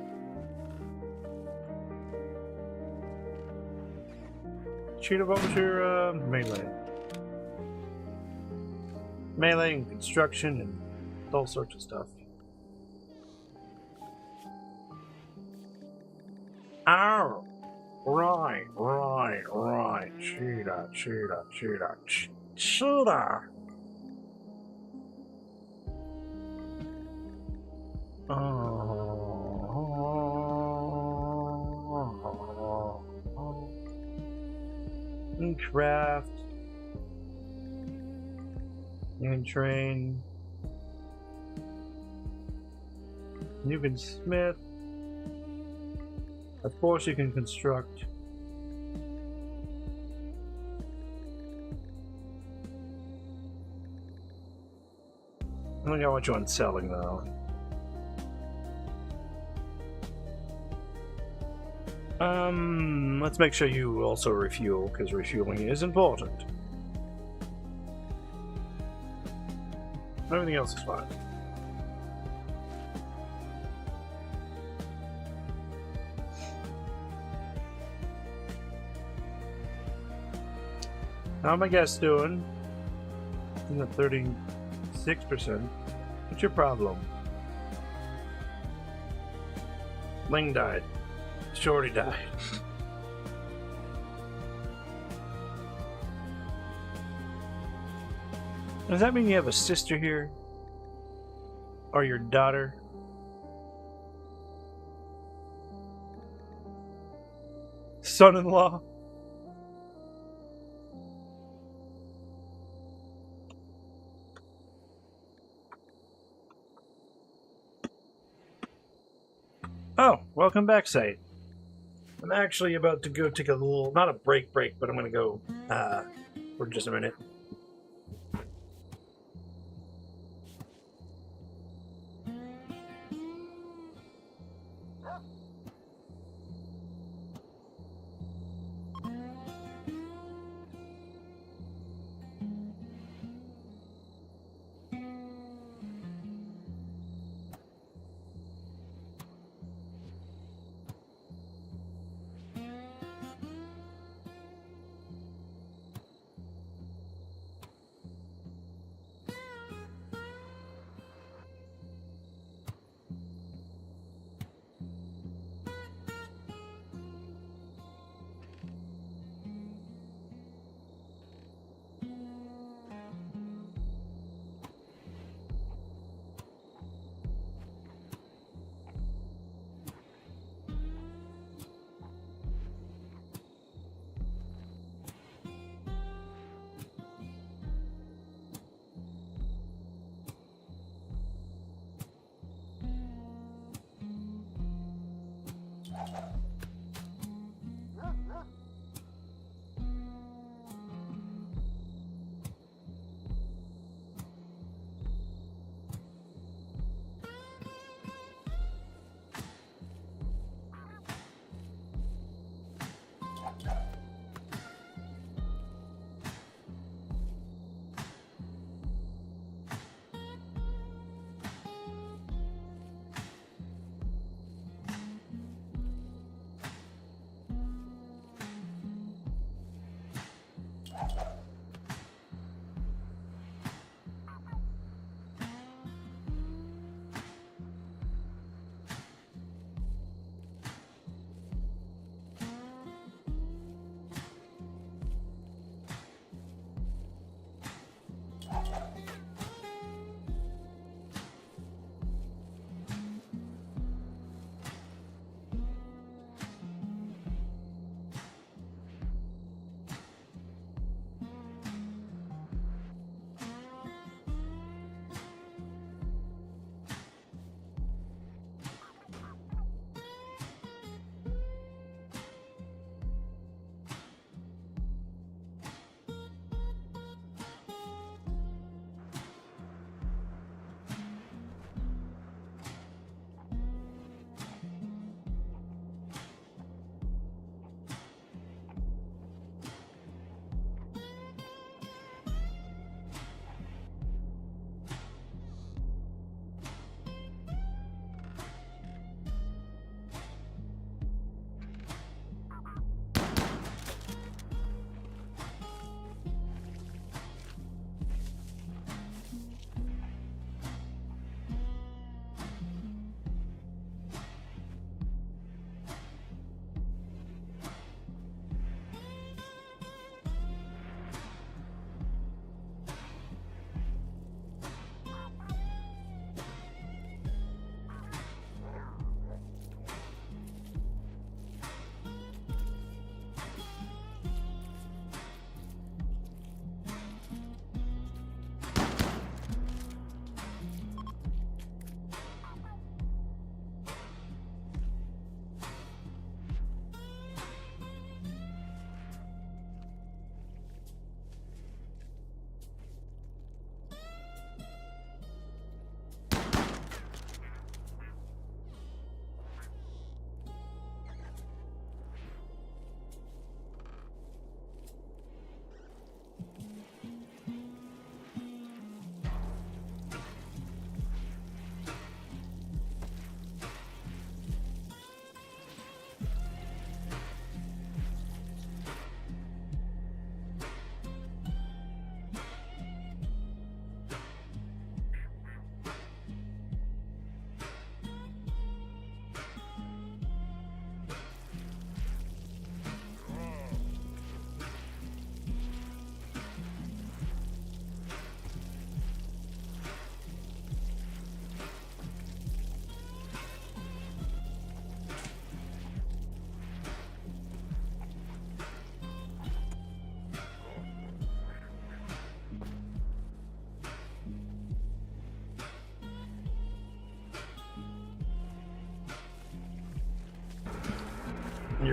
Cheetah, what was your melee? Melee and construction and all sorts of stuff. Oh, right. Cheetah. And craft. You can train. You can smith. Of course you can construct. I don't know what you want selling though. Let's make sure you also refuel, because refueling is important. Everything else is fine. How my guests doing? I'm at 36%. What's your problem? Ling died. Shorty died. Does that mean you have a sister here? Or your daughter? Son-in-law? Oh, welcome back, Said. I'm actually about to go take a little, not a break, but I'm going to go for just a minute.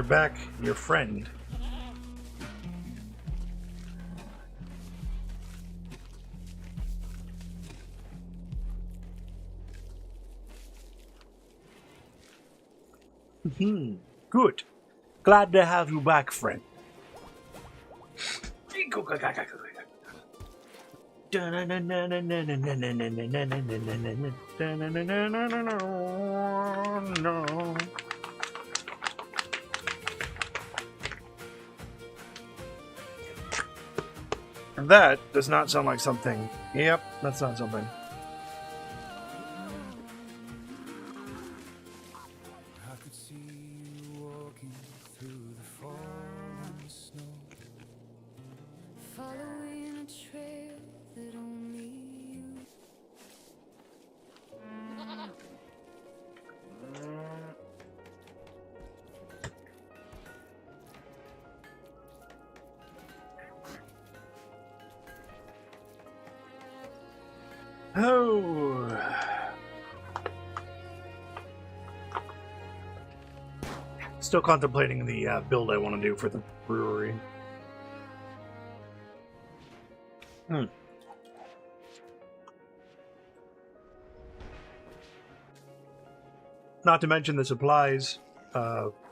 You're back, your friend. Good. Glad to have you back, friend. That does not sound like something. Yep, that's not something. I could see you walking through the falling snow, following a trail that only you. Oh. Still contemplating the build I want to do for the brewery. Not to mention the supplies,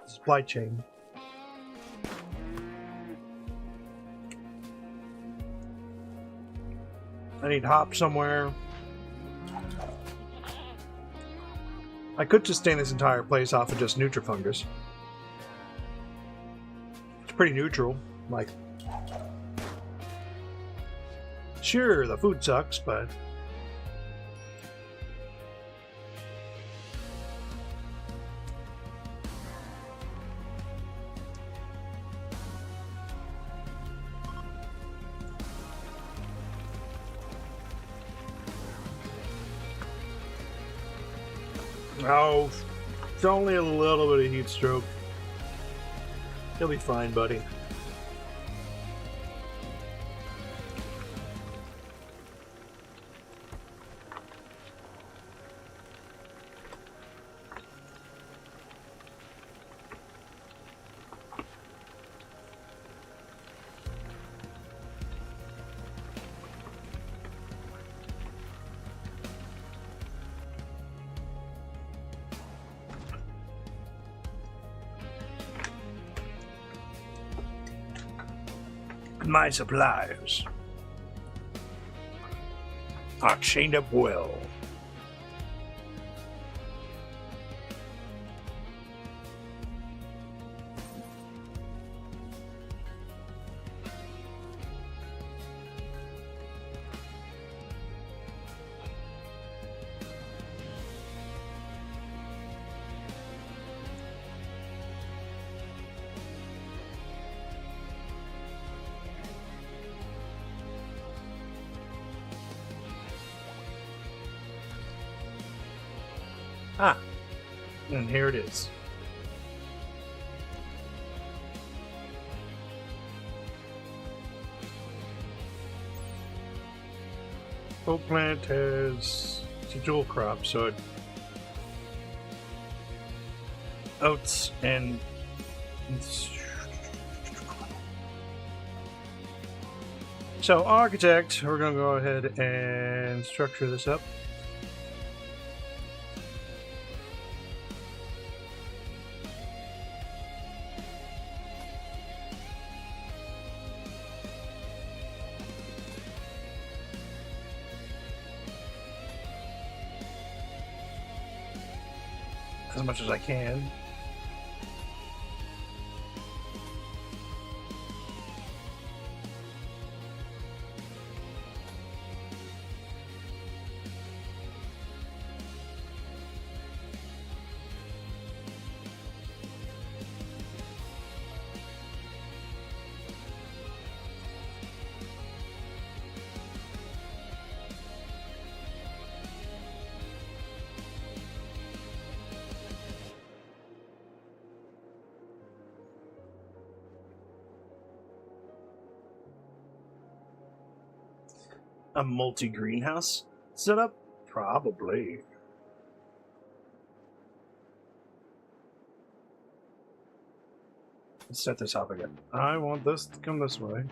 supply chain. I need hop somewhere. I could sustain this entire place off of just Nutrifungus. It's pretty neutral. Like, sure, the food sucks, but oh, it's only a little bit of heat stroke. You'll be fine, buddy. My supplies are chained up well. Ah, and here it is. Oak plant has it's a dual crop, so it oats and so architect, we're gonna go ahead and structure this up. As much as I can. A multi-greenhouse setup? Probably. Let's set this up again. I want this to come this way.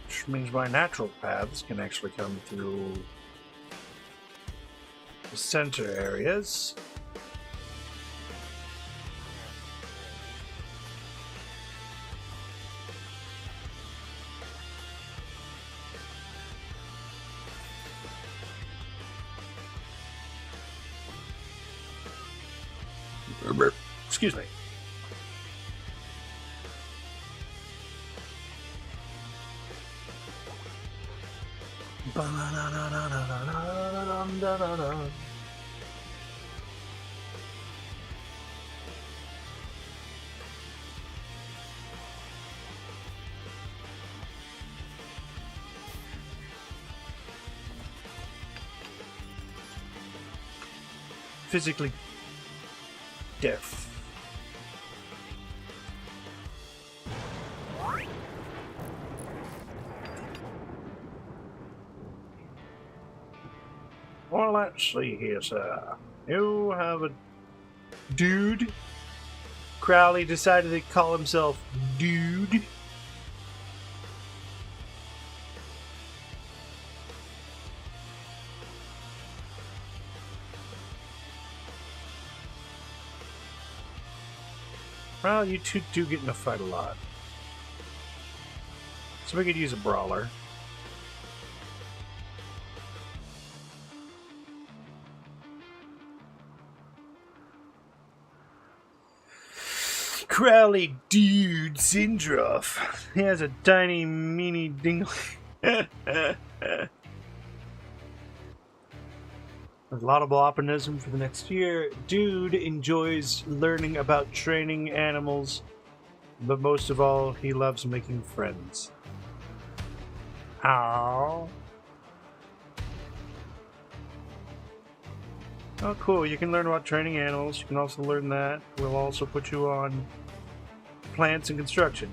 Which means my natural paths can actually come through the center areas. Excuse me. Physically deaf. Well, let's see here, sir. You have a dude. Crowley decided to call himself Dude. Well, you two do get in a fight a lot. So we could use a brawler. Crowley Dude Sindroff. He has a tiny mini dingle. With laudable optimism for the next year, Dude enjoys learning about training animals, but most of all, he loves making friends. Ow. Oh, cool. You can learn about training animals. You can also learn that. We'll also put you on plants and construction.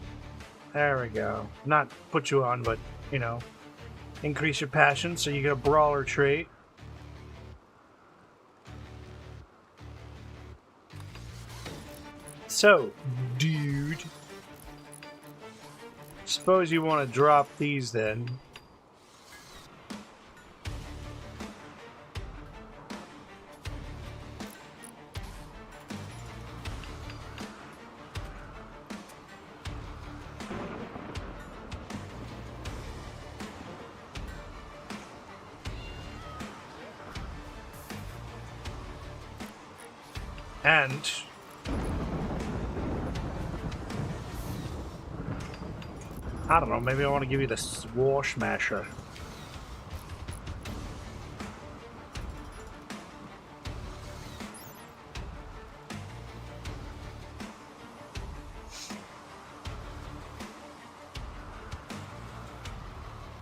There we go. Not put you on, but, you know, increase your passion so you get a brawler trait. So, Dude, suppose you want to drop these then. And I don't know, maybe I want to give you the War Smasher.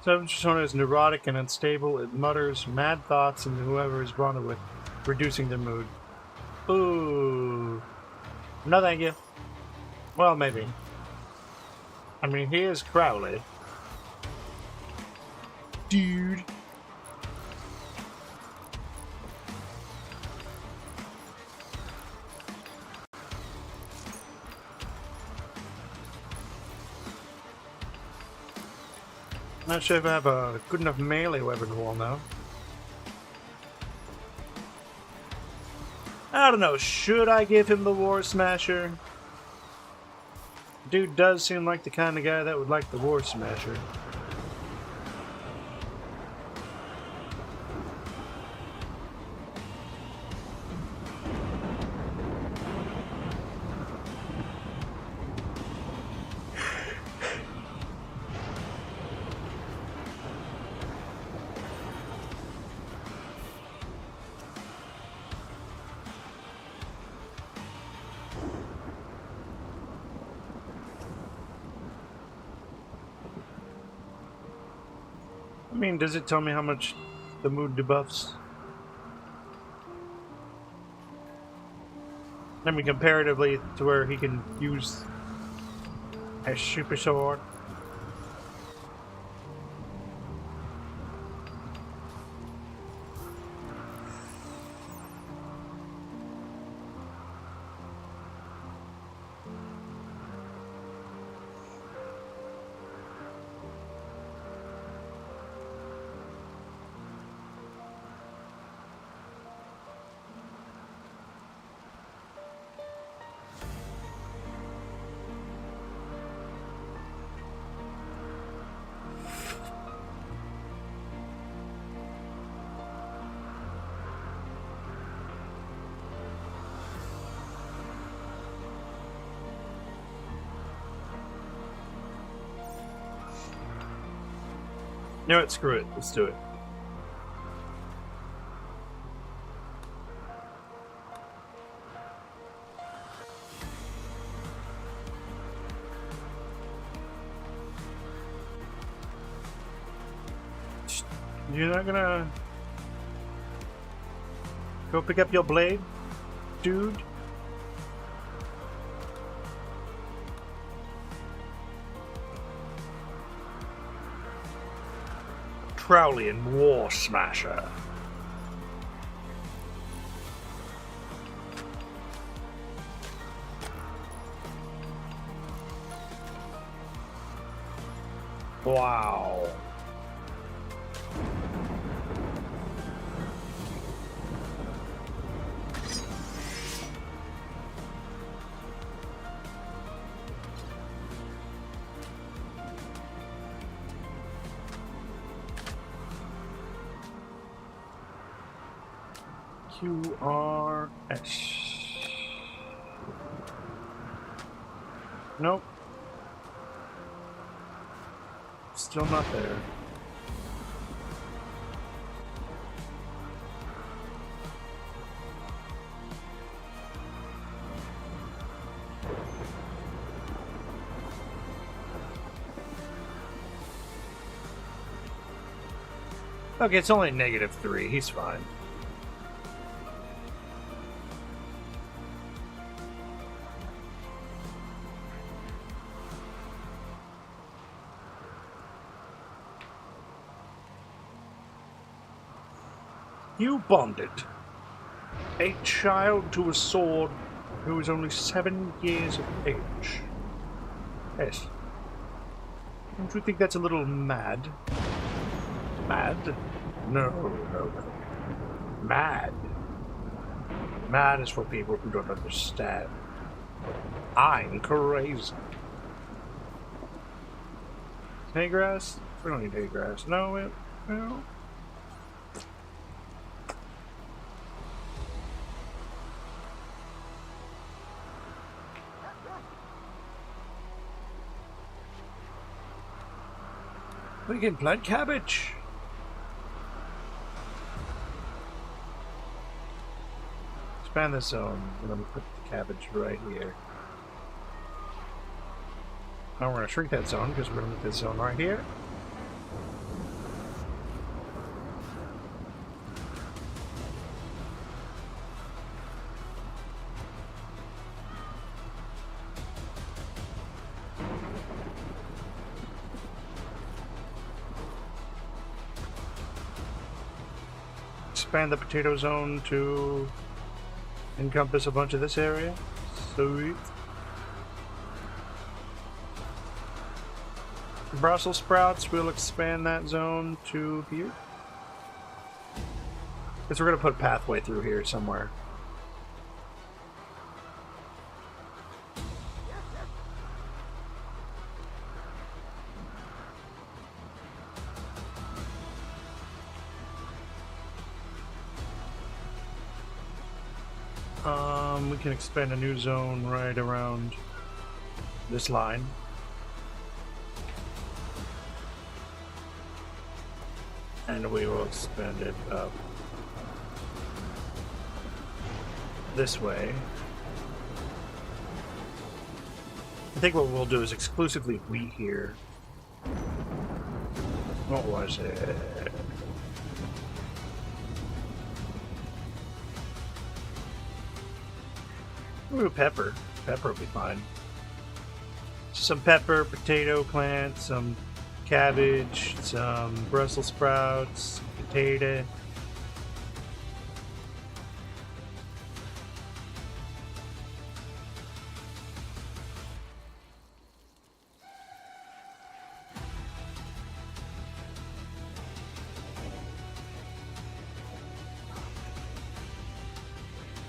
Seven persona is neurotic and unstable. It mutters mad thoughts into whoever is bonded with, reducing their mood. Ooh. No, thank you. Well, maybe. I mean, he is Crowley. Dude. Not sure if I have a good enough melee weapon for him, though. I don't know, should I give him the War Smasher? Dude does seem like the kind of guy that would like the War Smasher. I mean, does it tell me how much the mood debuffs? I mean, comparatively to where he can use a super sword. You know what? Screw it. Let's do it. You're not gonna go pick up your blade, dude? Crowley and War Smasher. Wow. QRS. Nope. Still not there. Okay, it's only -3. He's fine. You bonded a child to a sword who was only 7 years of age. Yes. Don't you think that's a little mad? Mad? No, no, no. Mad. Mad is for people who don't understand. I'm crazy. Hay grass? We don't need hay grass. No, no. We can plant cabbage. Expand this zone. And then we put the cabbage right here. Now we're going to shrink that zone because we're going to put this zone right here. Expand the potato zone to encompass a bunch of this area. Sweet. Brussels sprouts, we'll expand that zone to here. Because we're going to put a pathway through here somewhere. We can expand a new zone right around this line. And we will expand it up this way. I think what we'll do is exclusively wheat here. What was it? Ooh, pepper. Pepper will be fine. Some pepper, potato plant, some cabbage, some Brussels sprouts, potato.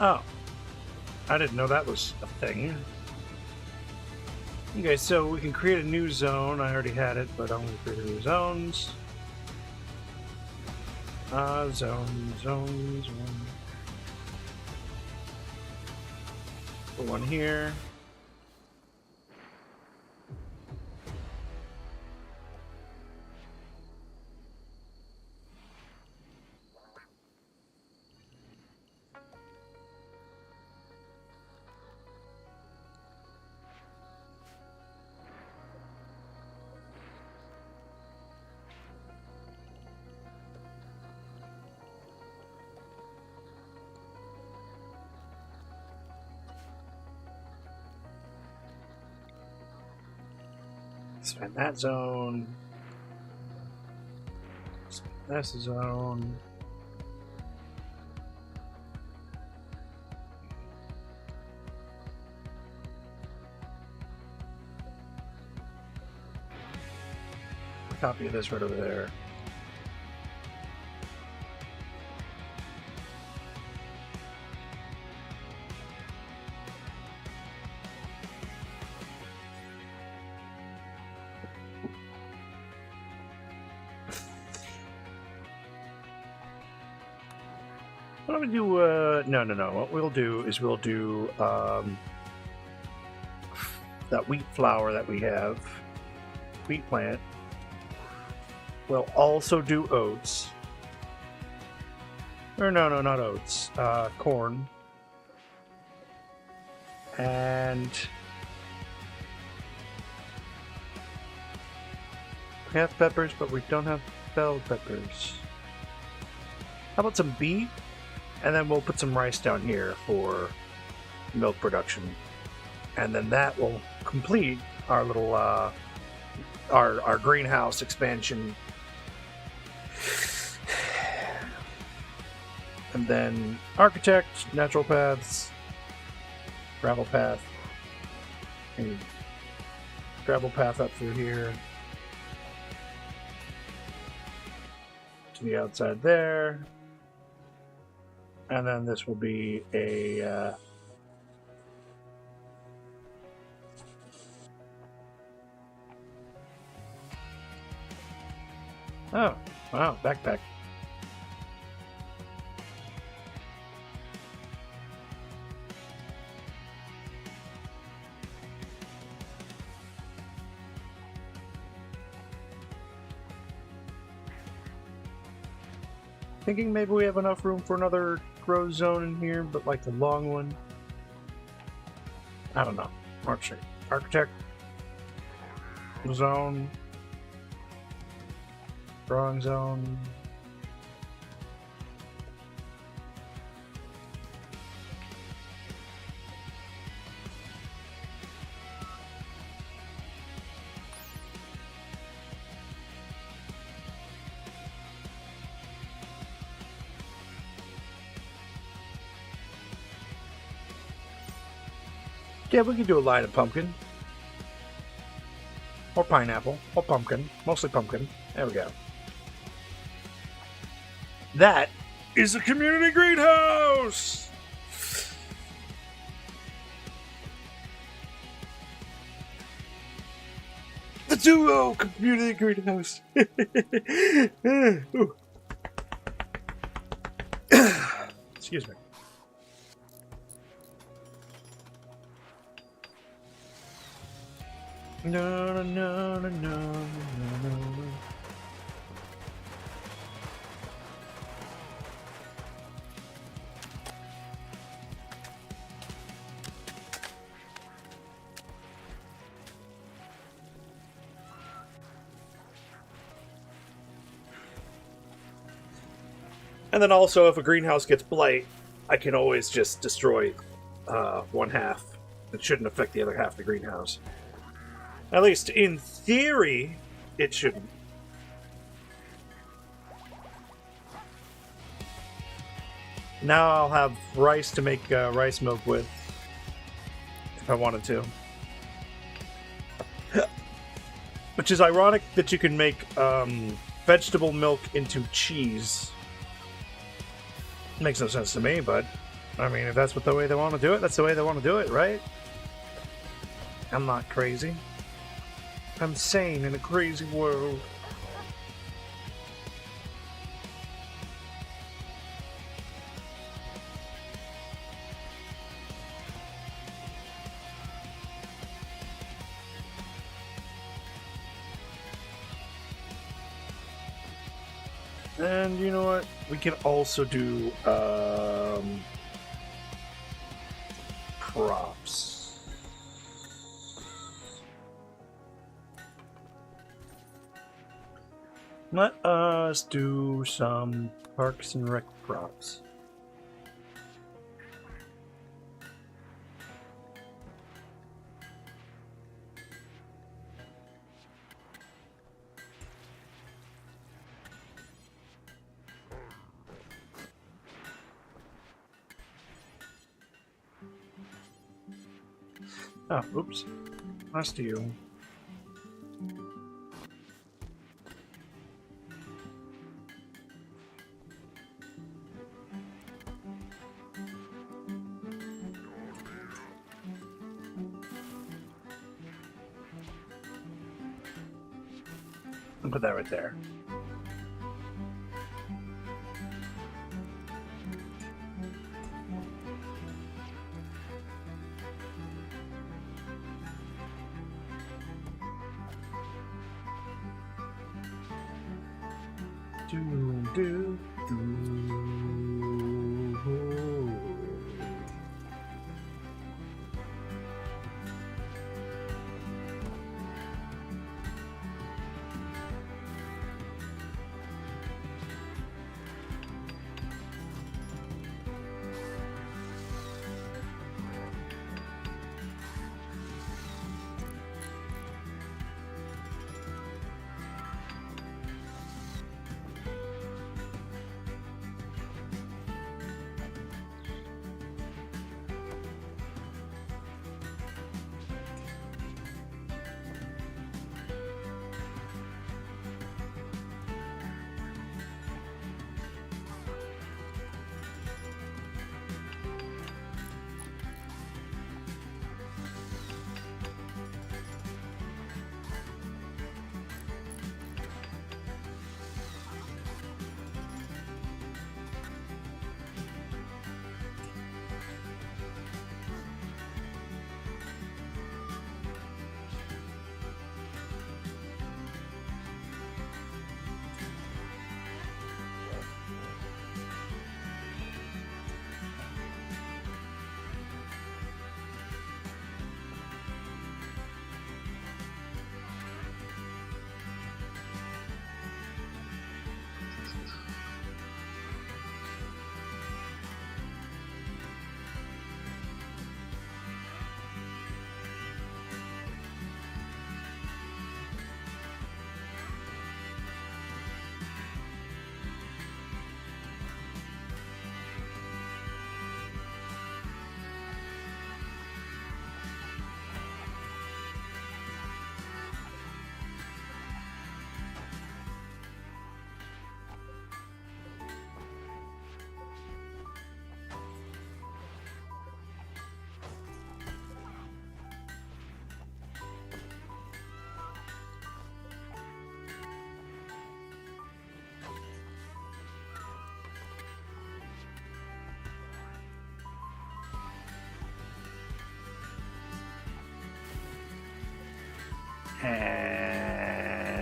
Oh. I didn't know that was a thing. Okay, so we can create a new zone. I already had it, but I'm going to create new zones. Zone. Put one here. Expand that zone. Expand this zone. A copy of this right over there. What do we do? No. What we'll do is we'll do that wheat flour that we have, wheat plant. We'll also do oats. Or no, not oats. Corn. And we have peppers, but we don't have bell peppers. How about some beef? And then we'll put some rice down here for milk production. And then that will complete our little, our greenhouse expansion. And then architect, natural paths, gravel path. And gravel path up through here. To the outside there. And then this will be a oh, wow, backpack. Thinking maybe we have enough room for another grow zone in here, but like the long one. I don't know. Architect zone. Growing zone. Yeah, we could do a line of pumpkin. Or pineapple. Or pumpkin. Mostly pumpkin. There we go. That is a community greenhouse! The duo community greenhouse! Excuse me. No, no, no, no, no, no, no. And then also, if a greenhouse gets blight, I can always just destroy one half. It shouldn't affect the other half of the greenhouse. At least in theory, it shouldn't. Now I'll have rice to make rice milk with, if I wanted to. Which is ironic that you can make vegetable milk into cheese. Makes no sense to me, but I mean, if that's the way they want to do it, that's the way they want to do it, right? I'm not crazy. I'm sane in a crazy world. And you know what? We can also do props. Let us do some Parks and Rec props. Oh, oops. Last to you. I'll put that right there. Do.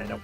Nope.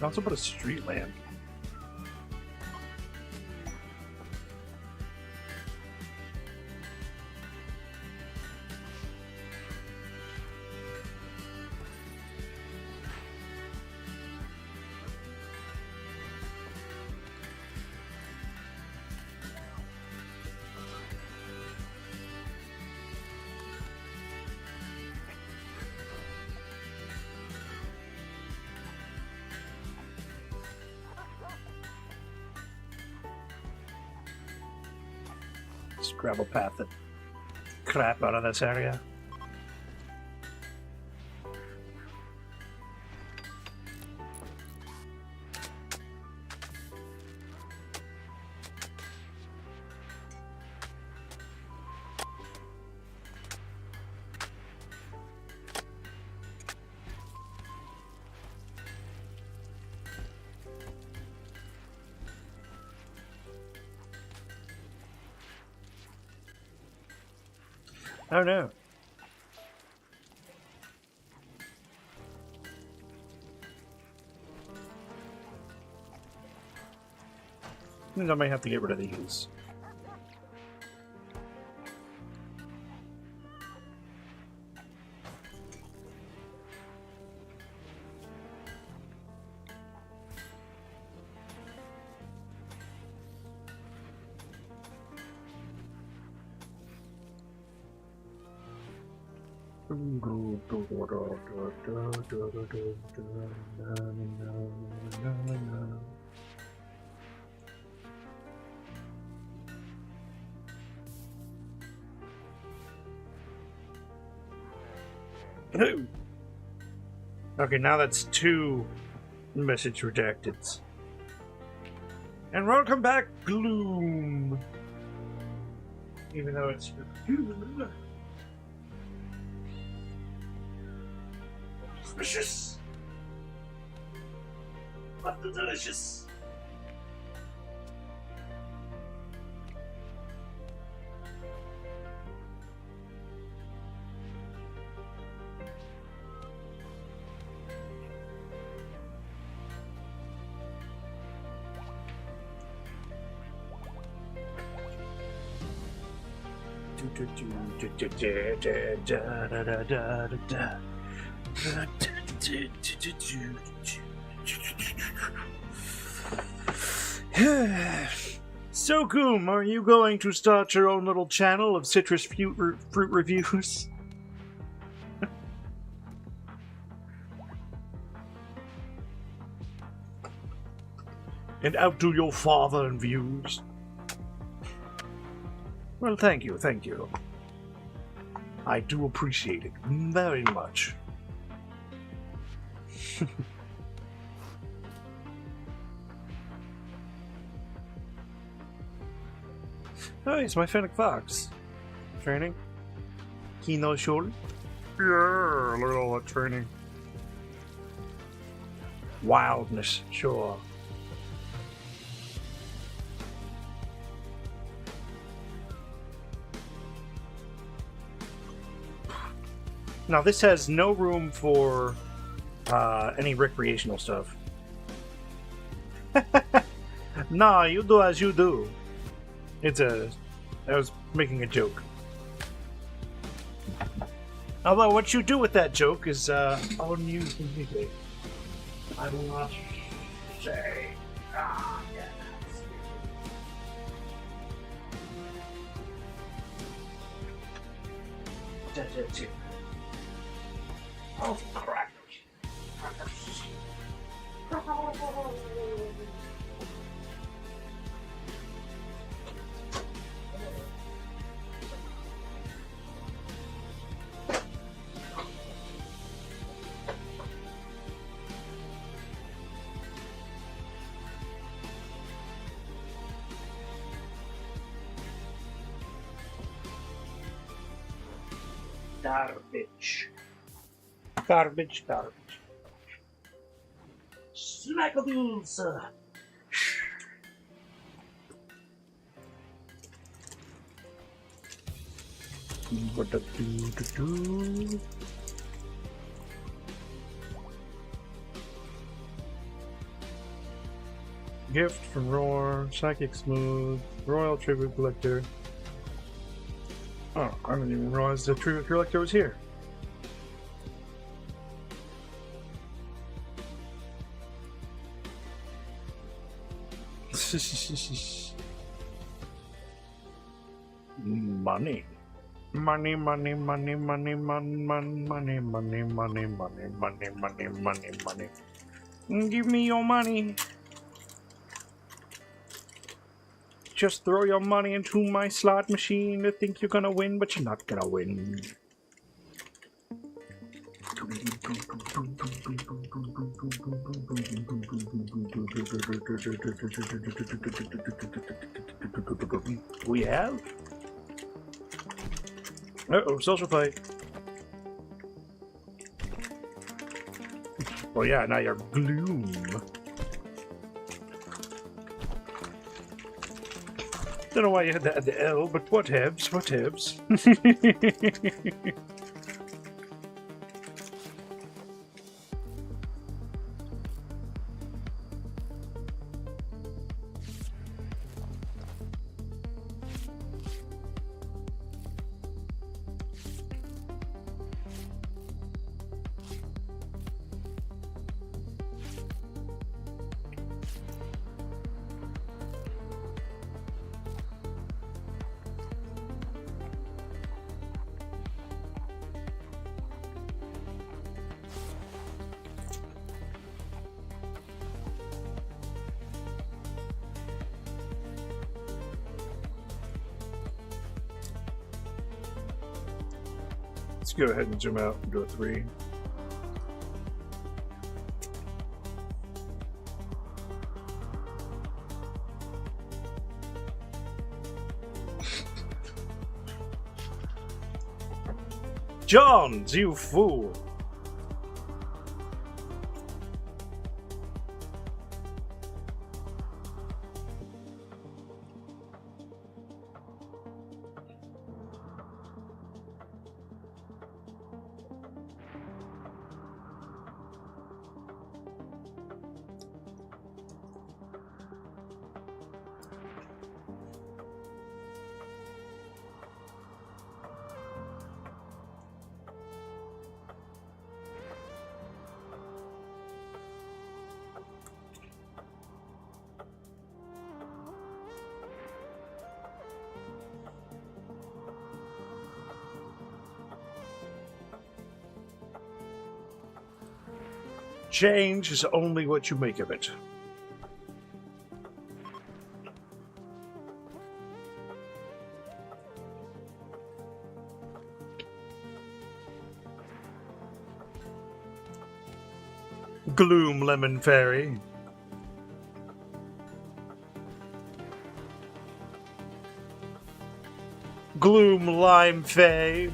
Also put a street lamp. Just gravel path the crap out of this area. Oh no. Means I might have to get rid of these. Okay, now that's 2 message redacted. And welcome back, Gloom. Even though it's delicious. What the delicious. So, Goom, are you going to start your own little channel of citrus fruit reviews? And outdo your father in views? Well, thank you, thank you. I do appreciate it very much. Oh, it's my Fennec Fox. Training? Kino shoulder? Yeah, look at all that training. Wildness, sure. Now this has no room for any recreational stuff. Nah, you do as you do. I was making a joke. Although what you do with that joke is on you completely. I will not say. Ah, yes. Oh, crackers. Garbage. Garbage, garbage. Smackadoodles! What the do? Gift from Roar, Psychic Smooth, Royal Tribute Collector. Oh, I didn't even realize the Tribute Collector was here. Money. Money, money, money, money, money, money, money, money, money, money, money, money, money, money. Give me your money. Just throw your money into my slot machine to think you're gonna win, but you're not gonna win. We have? Uh-oh, social fight. Oh yeah, now you're gloom. Don't know why you had to add the L, but whatevs, whatevs. Let's go ahead and zoom out and do a 3. Johns, you fool! Change is only what you make of it. Gloom Lemon Fairy. Gloom Lime Fae.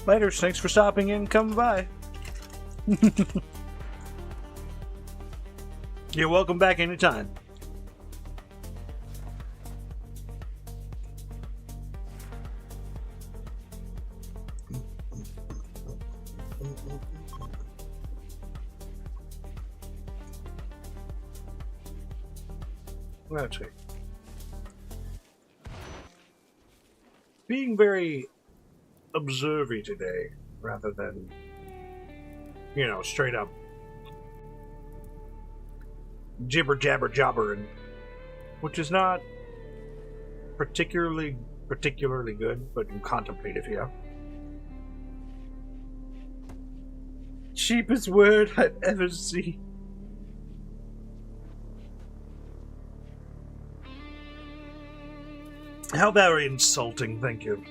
Later, thanks for stopping in. Come by. You're welcome back anytime. Let's see. Being very observy today, rather than, you know, straight up jibber jabber jobbering, which is not particularly good, but contemplative here. Cheapest word I've ever seen. How very insulting, thank you.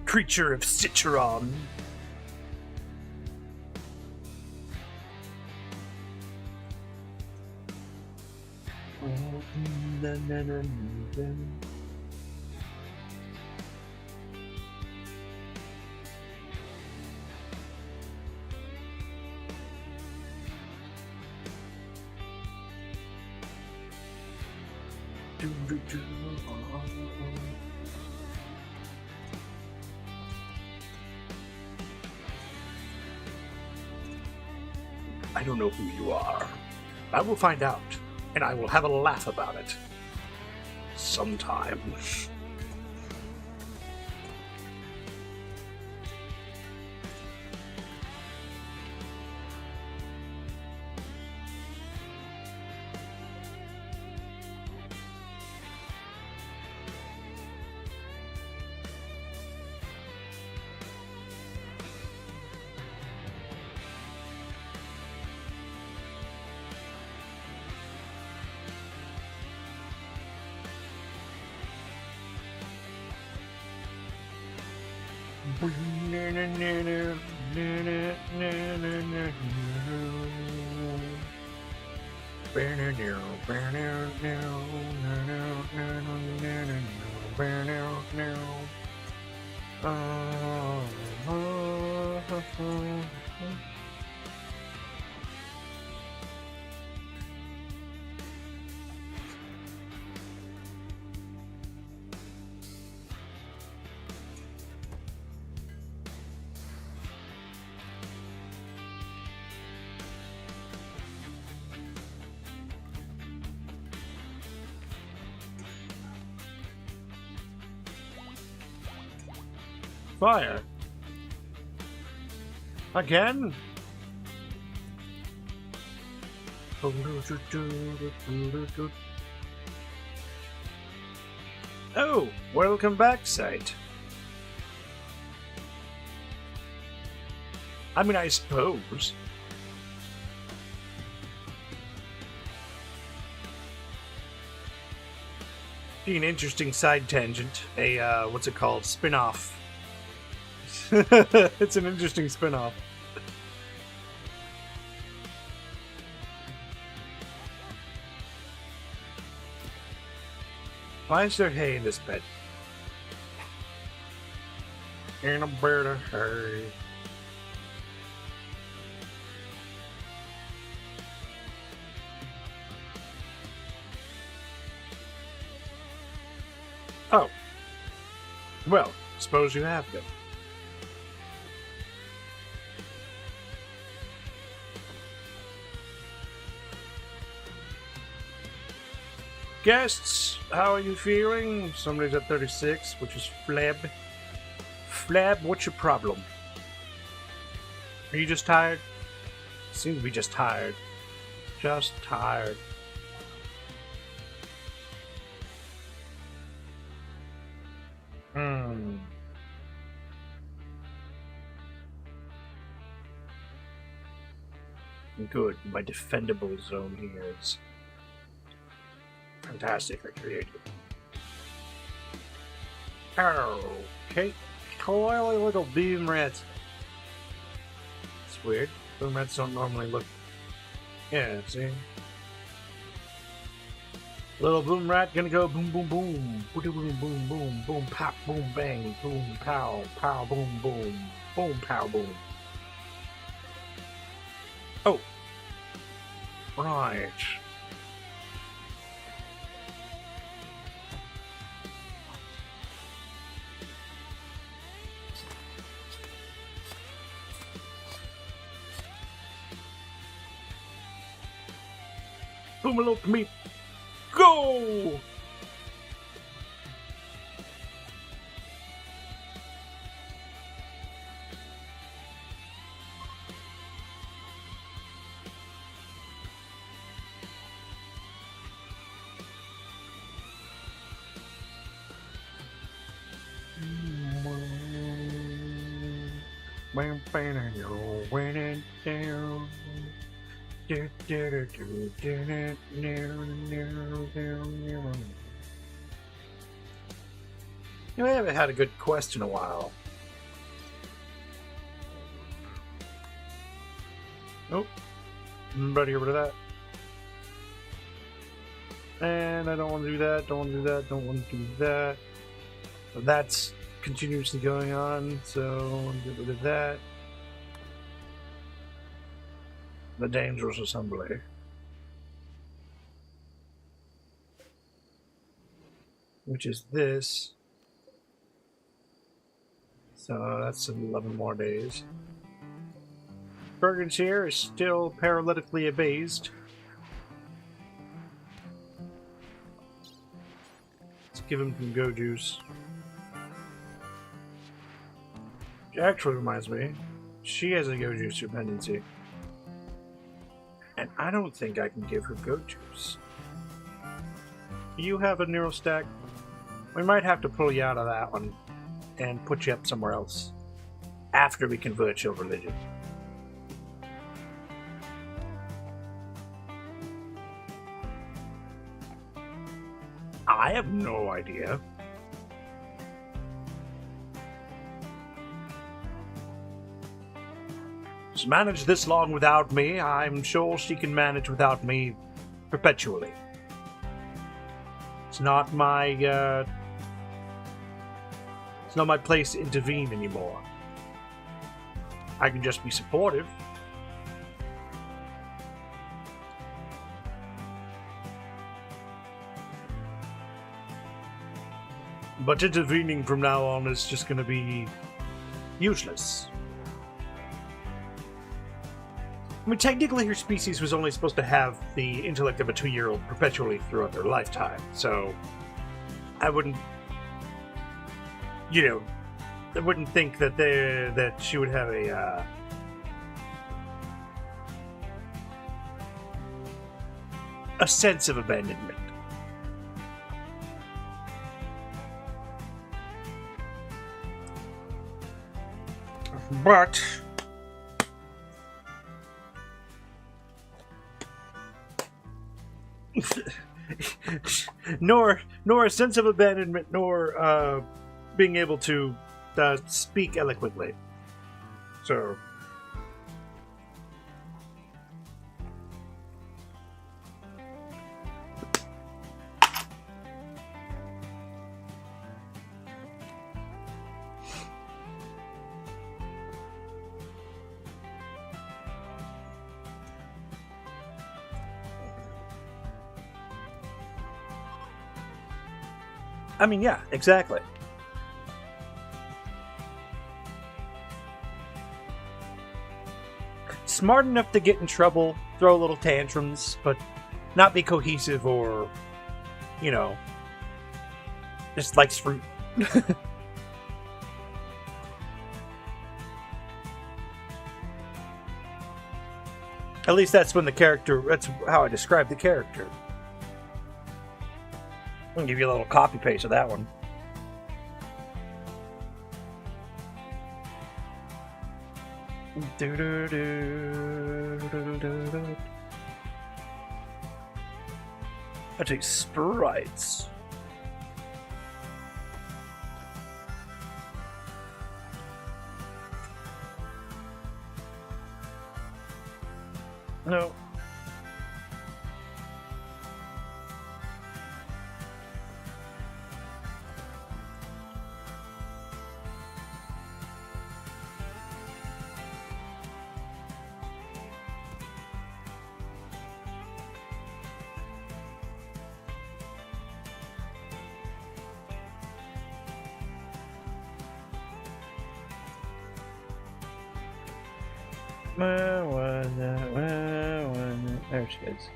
Creature of Citron. I don't know who you are. I will find out, and I will have a laugh about it. Sometime. Fire. Again? Oh, welcome back, Sight. I mean, I suppose. Be an interesting side tangent. A, what's it called? Spin-off. It's an interesting spin-off. Why is there hay in this bed? In a bird of hay. Oh. Well, suppose you have them. Guests, how are you feeling? Somebody's at 36, which is Flab. Flab, what's your problem? Are you just tired? Seems to be just tired. Just tired. Good. My defendable zone here is fantastically created. Okay. Coily little beam rats. It's weird. Boom rats don't normally look. Yeah, see? Little boom rat gonna go boom boom boom. Boom boom boom boom boom pop boom bang boom pow pow boom boom boom pow boom. Oh. Right. Boom a little meat. Go! Winning down. You know, I haven't had a good quest in a while. Nope. I'm about to get rid of that. And I don't want to do that, don't want to do that, don't want to do that. So that's continuously going on, so get rid of that. The dangerous assembly. Which is this. So that's 11 more days. Bergen's here is still paralytically abased. Let's give him some go juice. Which actually reminds me, she has a go juice dependency. And I don't think I can give her go juice. You have a neural stack. We might have to pull you out of that one and put you up somewhere else after we convert your religion. I have no idea. She's managed this long without me. I'm sure she can manage without me perpetually. It's not my place to intervene anymore. I can just be supportive. But intervening from now on is just going to be useless. I mean, technically her species was only supposed to have the intellect of a 2-year-old perpetually throughout their lifetime, so I wouldn't, I wouldn't think that she would have a sense of abandonment. But nor a sense of abandonment, nor being able to speak eloquently. So I mean, yeah, exactly. Smart enough to get in trouble, throw little tantrums, but not be cohesive or, just likes fruit. At least that's that's how I describe the character. I'll give you a little copy paste of that one. I take sprites. No. There she is.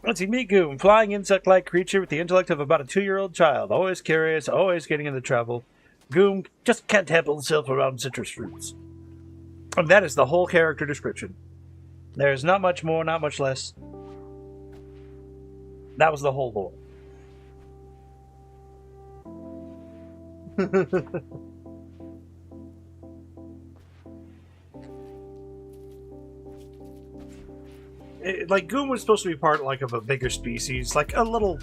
Let's see, meet Goom, flying insect-like creature with the intellect of about a 2-year-old child. Always curious, always getting into trouble. Goom just can't handle himself around citrus fruits. And that is the whole character description. There's not much more, not much less. That was the whole lore. Like, Goom was supposed to be part, like, of a bigger species. Like, a little...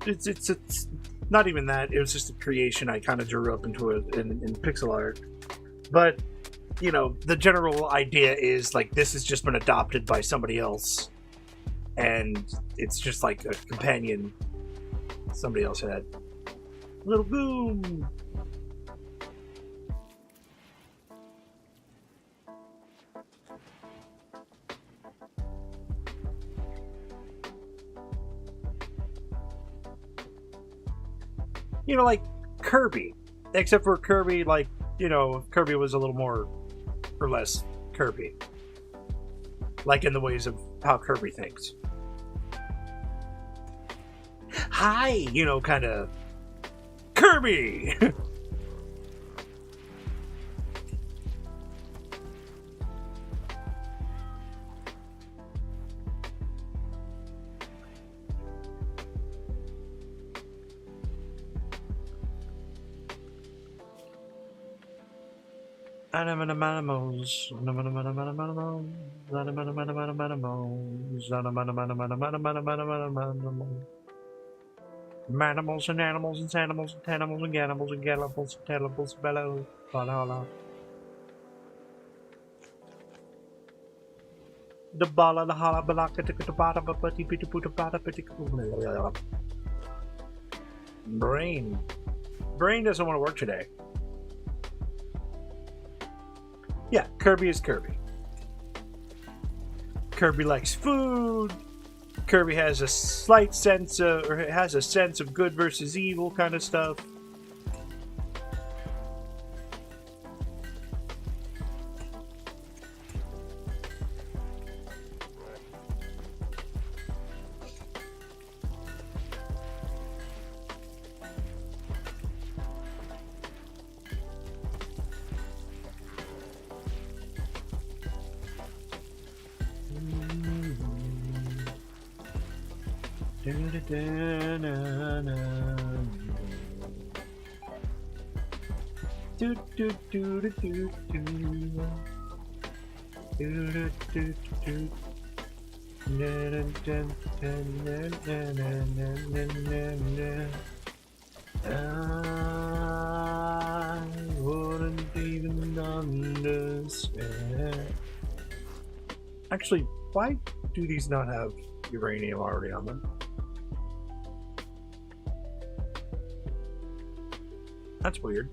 It's not even that. It was just a creation I kind of drew up into it in pixel art. But, you know, the general idea is, like, this has just been adopted by somebody else. And it's just, like, a companion somebody else had. Little Goom! You know, like Kirby. Except for Kirby, like, you know, Kirby was a little more or less Kirby. Like in the ways of how Kirby thinks. Hi! You know, kind of Kirby! Animals. Manimals and animals and animals and animals and animals and gallopals and telebles bellow. The bala the hala balaka to the bada pati pita puta bada pita. Brain. Brain doesn't want to work today. Yeah, Kirby is Kirby. Kirby likes food. Kirby has a slight sense of, or has a sense of good versus evil kind of stuff. I wouldn't even understand. Actually, why do these not have uranium already on them? That's weird.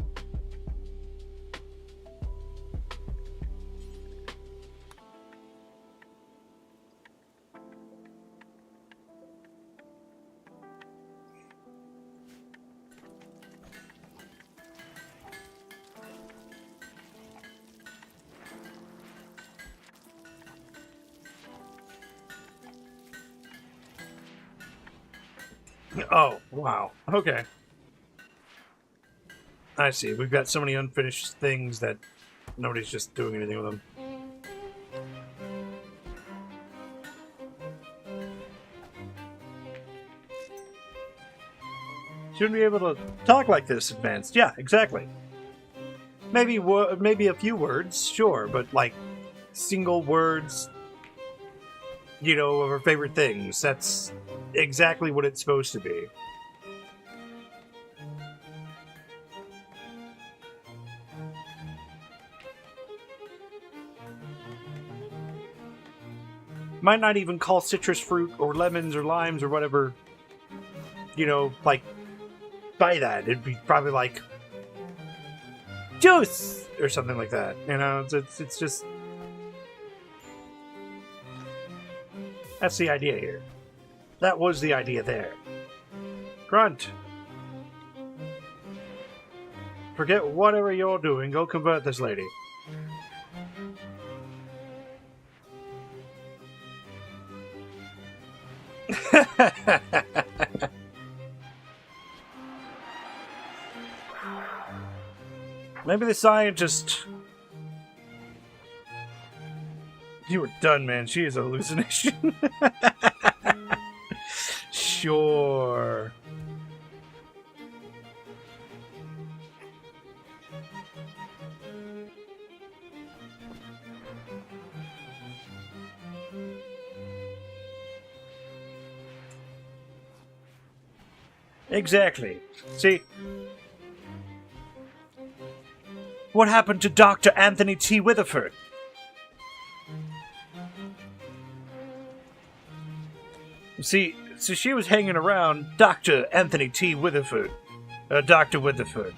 Oh, wow. Okay. I see. We've got so many unfinished things that nobody's just doing anything with them. Shouldn't be able to talk like this, Advanced. Yeah, exactly. Maybe a few words, sure, but like single words, you know, of our favorite things. That's exactly what it's supposed to be. Might not even call citrus fruit or lemons or limes or whatever, you know, like, by that. It'd be probably like juice or something like that. You know, it's just... That's the idea here. That was the idea there. Grunt. Forget whatever you're doing. Go convert this lady. Maybe the scientist... You were done, man. She is a hallucination. Sure. Exactly. See? What happened to Dr. Anthony T. Witherford? See, so she was hanging around Dr. Anthony T. Witherford. Dr. Witherford.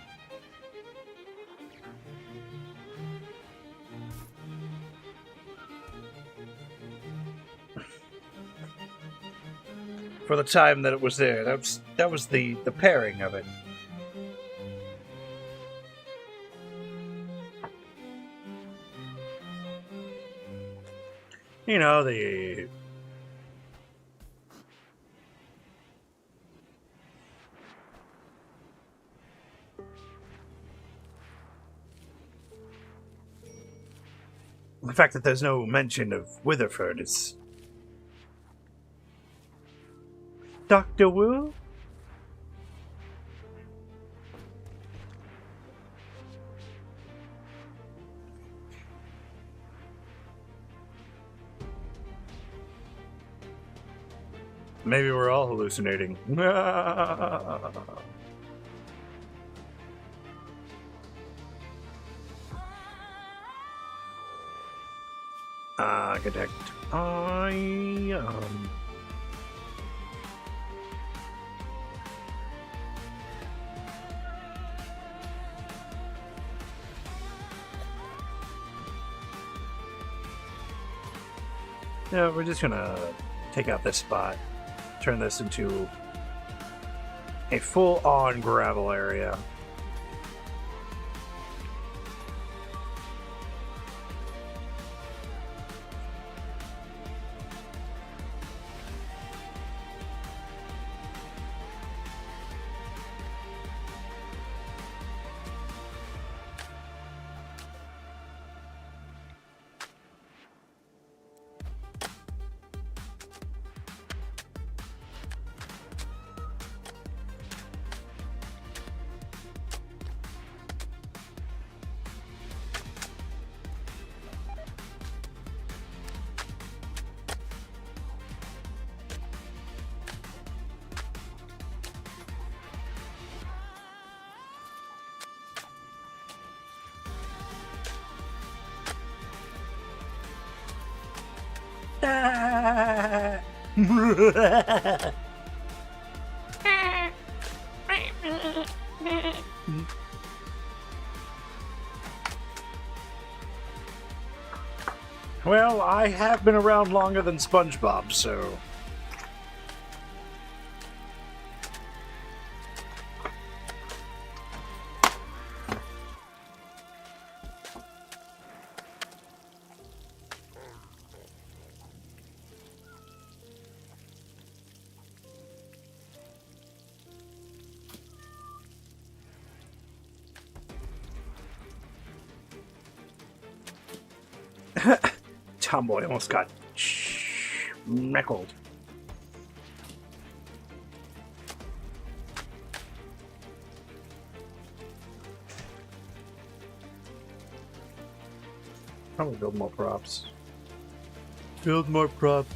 For the time that it was there. That was the pairing of it. You know, the fact that there's no mention of Witherford is... Dr. Wu? Maybe we're all hallucinating. Architect. Yeah, we're just gonna take out this spot, turn this into a full-on gravel area. Well, I have been around longer than SpongeBob, so... Tomboy almost got schmeckled. Probably build more props. Build more props.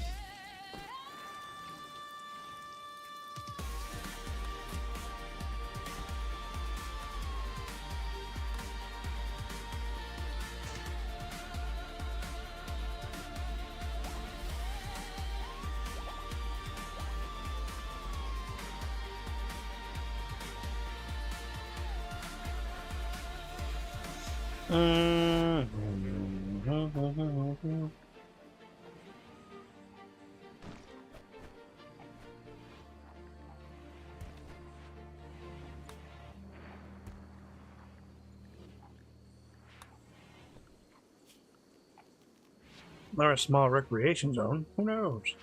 Or a small recreation zone. Who knows?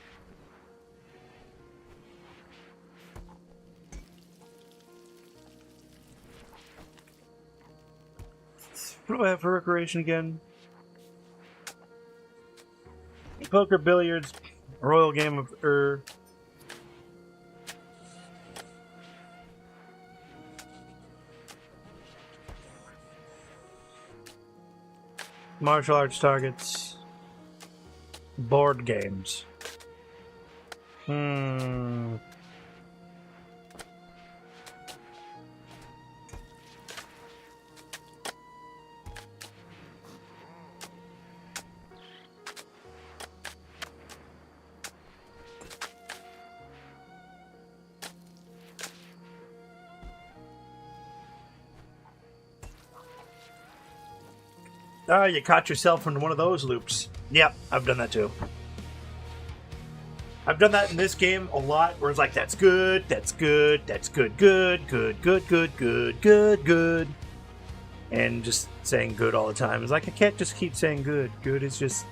What do I have for recreation again? Poker, billiards, royal game of martial arts targets, board games. Ah, you caught yourself in one of those loops. Yep, I've done that too. I've done that in this game a lot, where it's like, that's good, that's good, that's good, good, good, good, good, good, good, good. And just saying good all the time. It's like, I can't just keep saying good. Good is just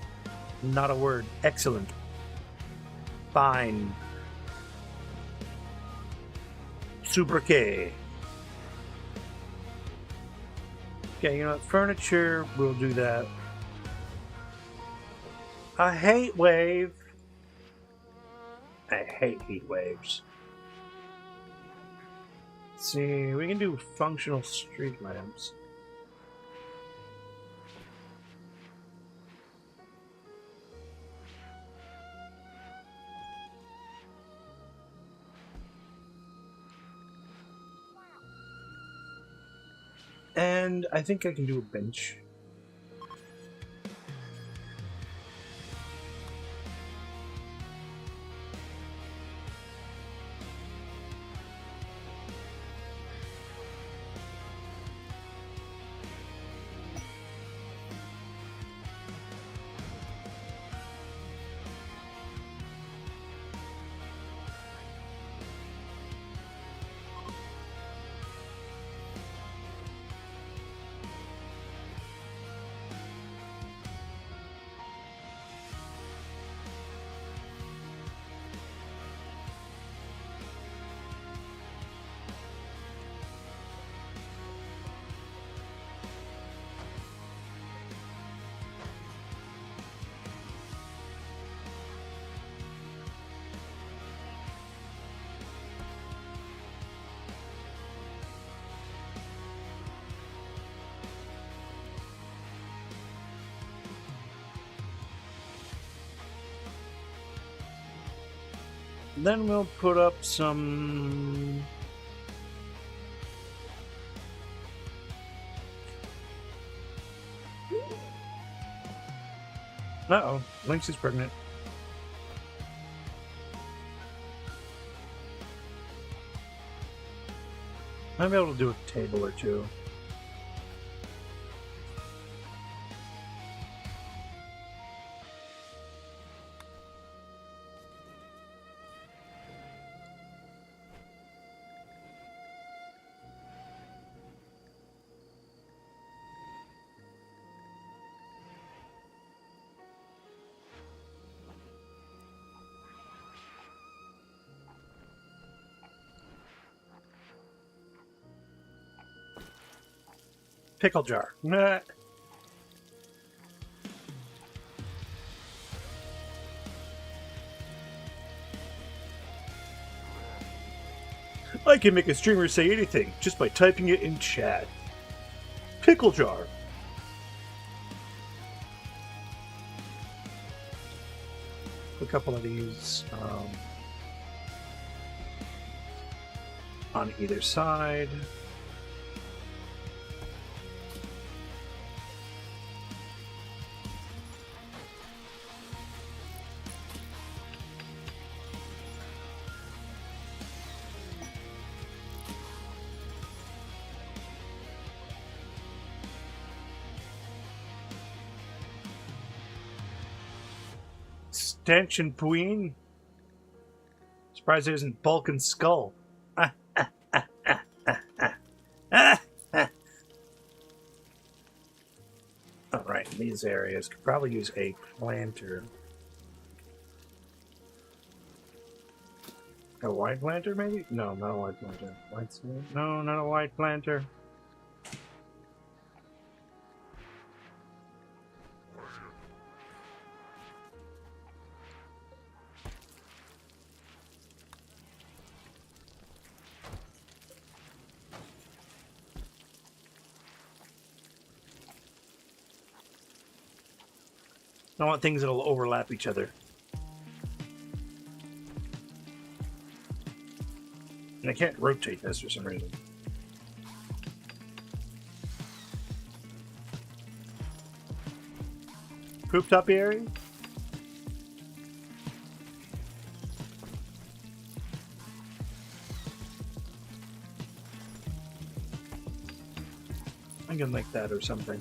not a word. Excellent. Fine. Super K. Okay, you know what? Furniture, we'll do that. I hate wave. I hate heat waves. Let's see, we can do functional street lamps. And I think I can do a bench. Then we'll put up some... Uh-oh, Lynx is pregnant. Might be able to do a table or two. Pickle jar. Nah. I can make a streamer say anything just by typing it in chat. Pickle jar. A couple of these on either side. Stanchion Pueen. Surprised there isn't Balkan Skull. Alright, these areas could probably use a planter. A white planter, maybe? No, not a white planter. White seed? No, not a white planter. I want things that'll overlap each other. And I can't rotate this for some reason. Cooped up area? I can like that or something.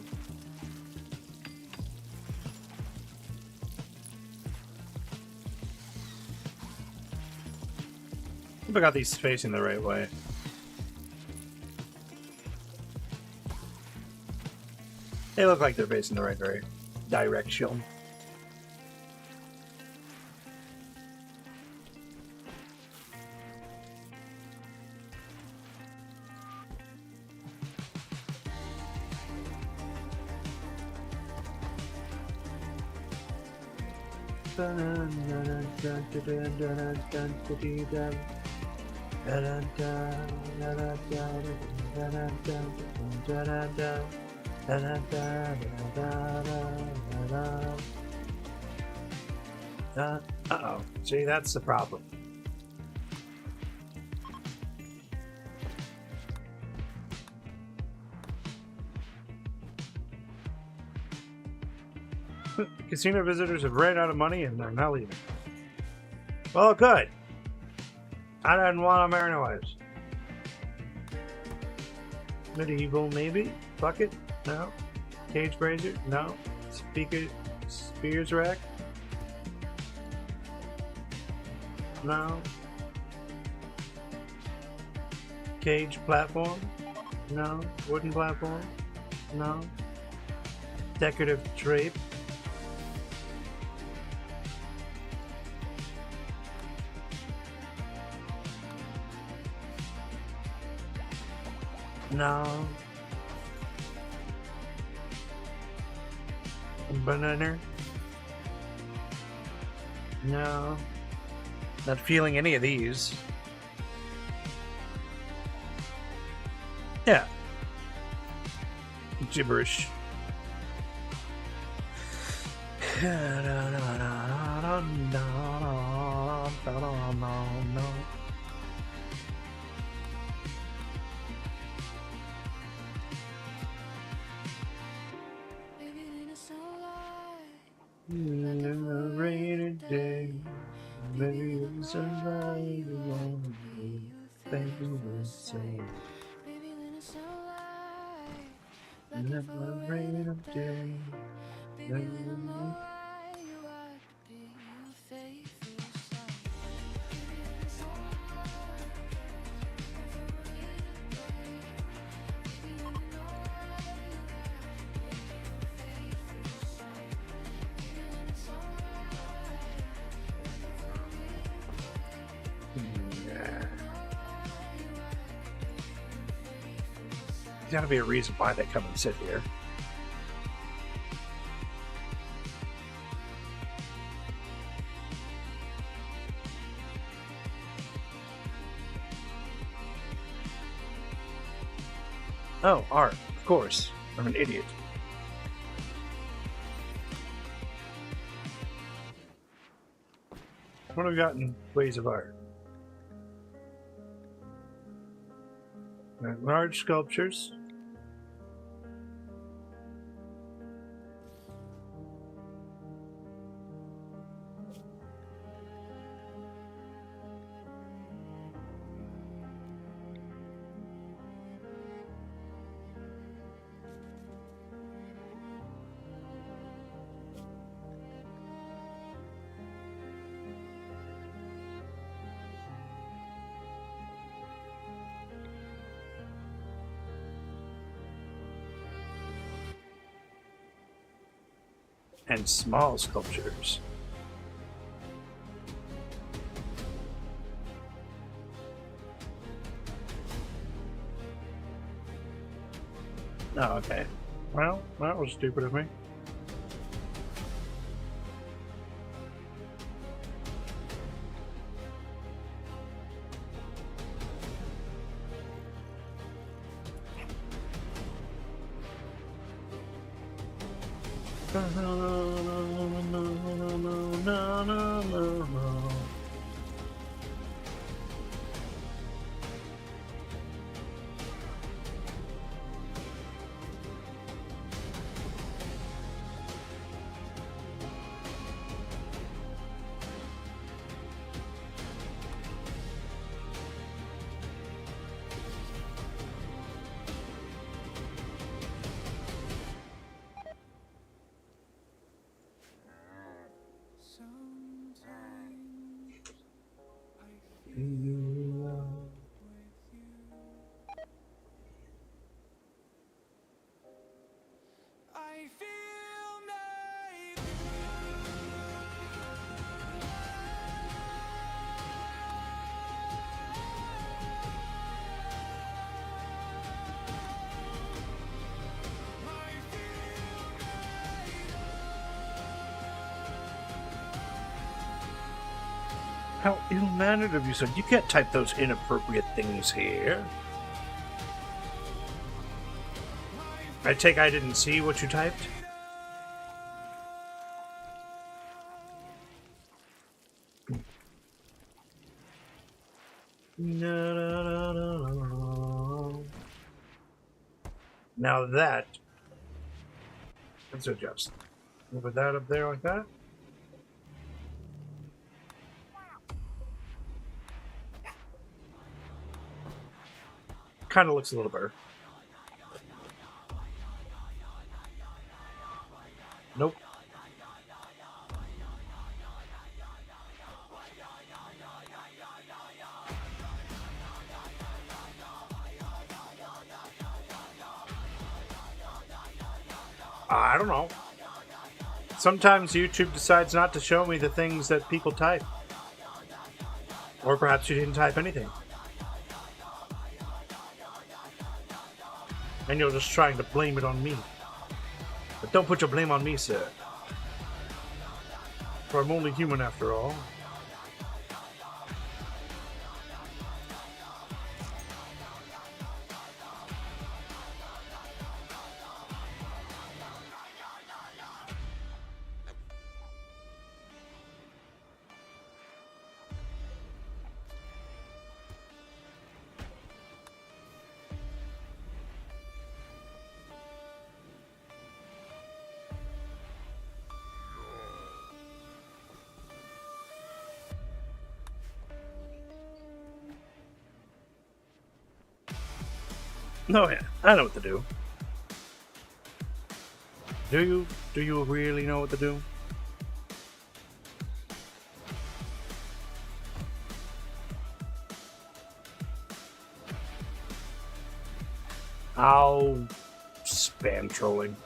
I got these facing the right way. They look like they're facing the right direction. Uh-oh. See, that's the problem. The casino visitors have ran out of money and they're not leaving. Well, good. I didn't want them anyways. Medieval, maybe? Bucket? No. Cage brazier? No. Spears rack? No. Cage platform? No. Wooden platform? No. Decorative drape? No. Banana? No. Not feeling any of these. Yeah. Gibberish. Rainy day, maybe it's a light along the way. Baby, we'll say, never rain of day, maybe we'll There's gotta be a reason why they come and sit here. Oh, art, of course. I'm an idiot. What have we got in ways of art? Large sculptures. and small sculptures. Oh, okay. Well, that was stupid of me. How ill-mannered of you, son. You can't type those inappropriate things here. I take I didn't see what you typed? Now that... let's adjust. Move that up there like that. Kind of looks a little better. Nope. I don't know. Sometimes YouTube decides not to show me the things that people type. Or perhaps you didn't type anything. And you're just trying to blame it on me. But don't put your blame on me, sir. For I'm only human after all. No, yeah, I know what to do. Do you? Do you really know what to do? I'll spam trolling.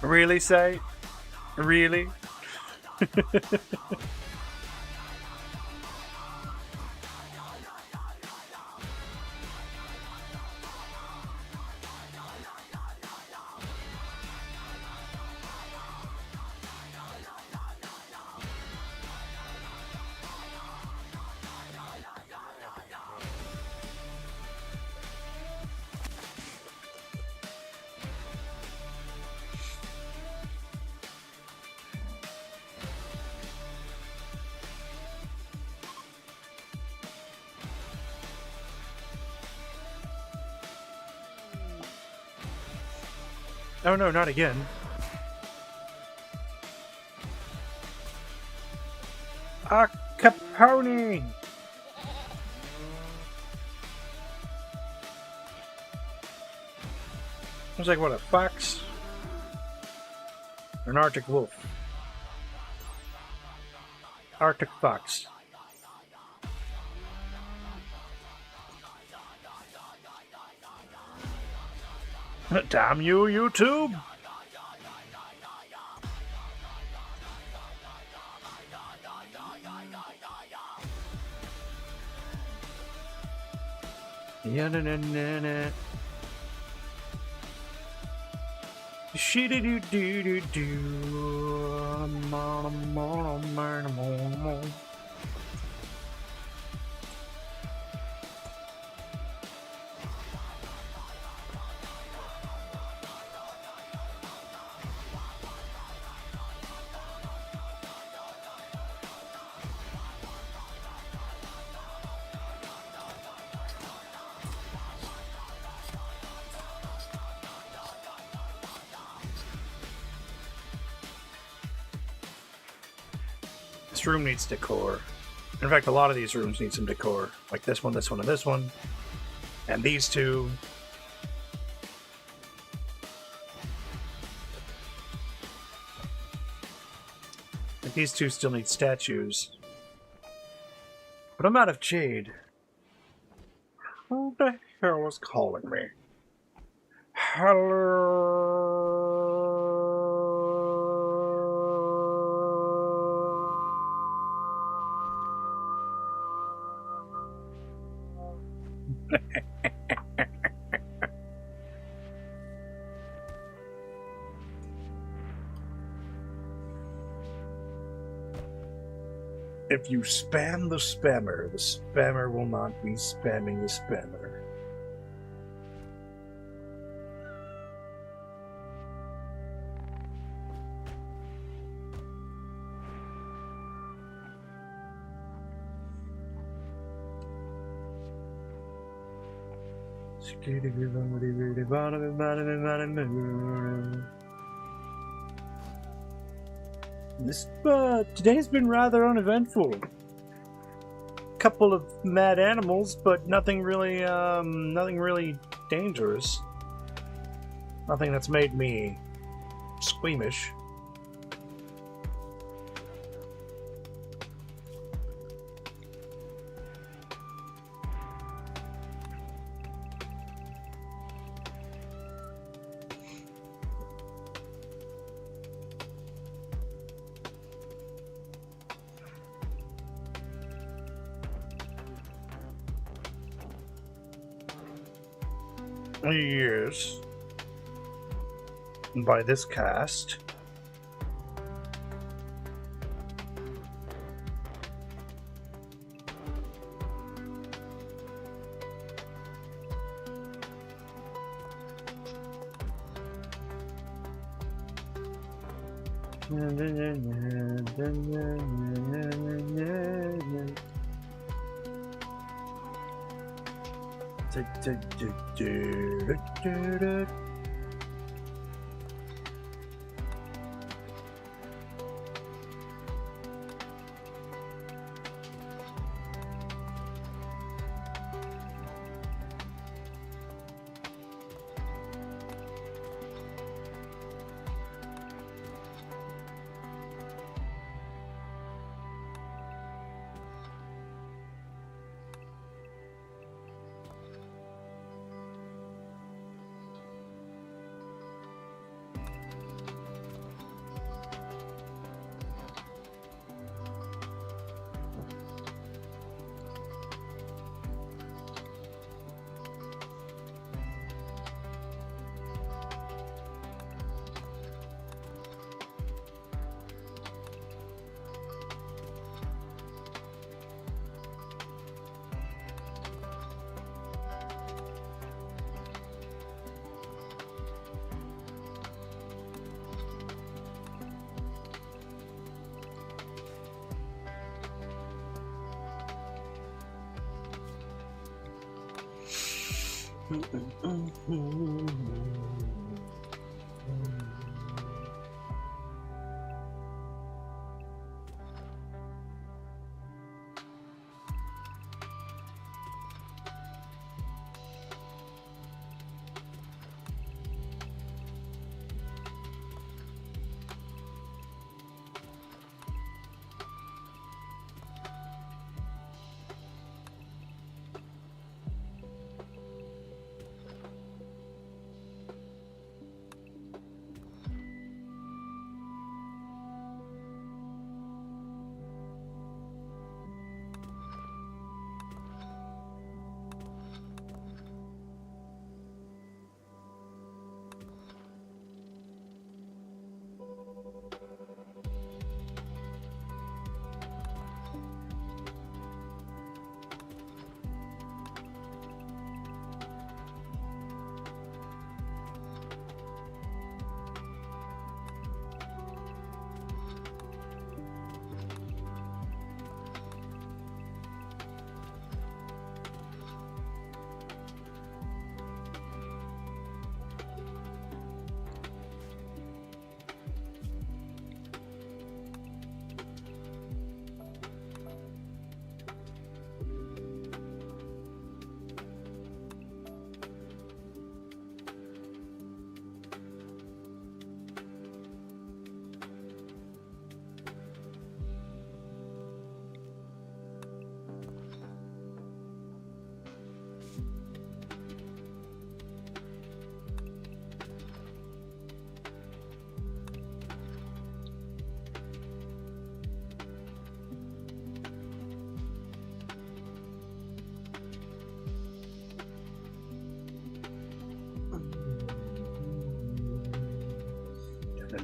Really, say? Really? Oh no, not again. Ah, Capone! It's like, what, a fox? An Arctic wolf. Arctic fox. Damn you, YouTube! Yeah, na na na na. Shitty do do do do. This room needs decor. In fact, a lot of these rooms need some decor. Like this one, this one, and this one. And these two. Like these two still need statues. But I'm out of jade. Who the hell is calling me? If you spam the spammer will not be spamming the spammer. Today's been rather uneventful. Couple of mad animals, but nothing really dangerous. Nothing that's made me squeamish. Yes. And by this cast.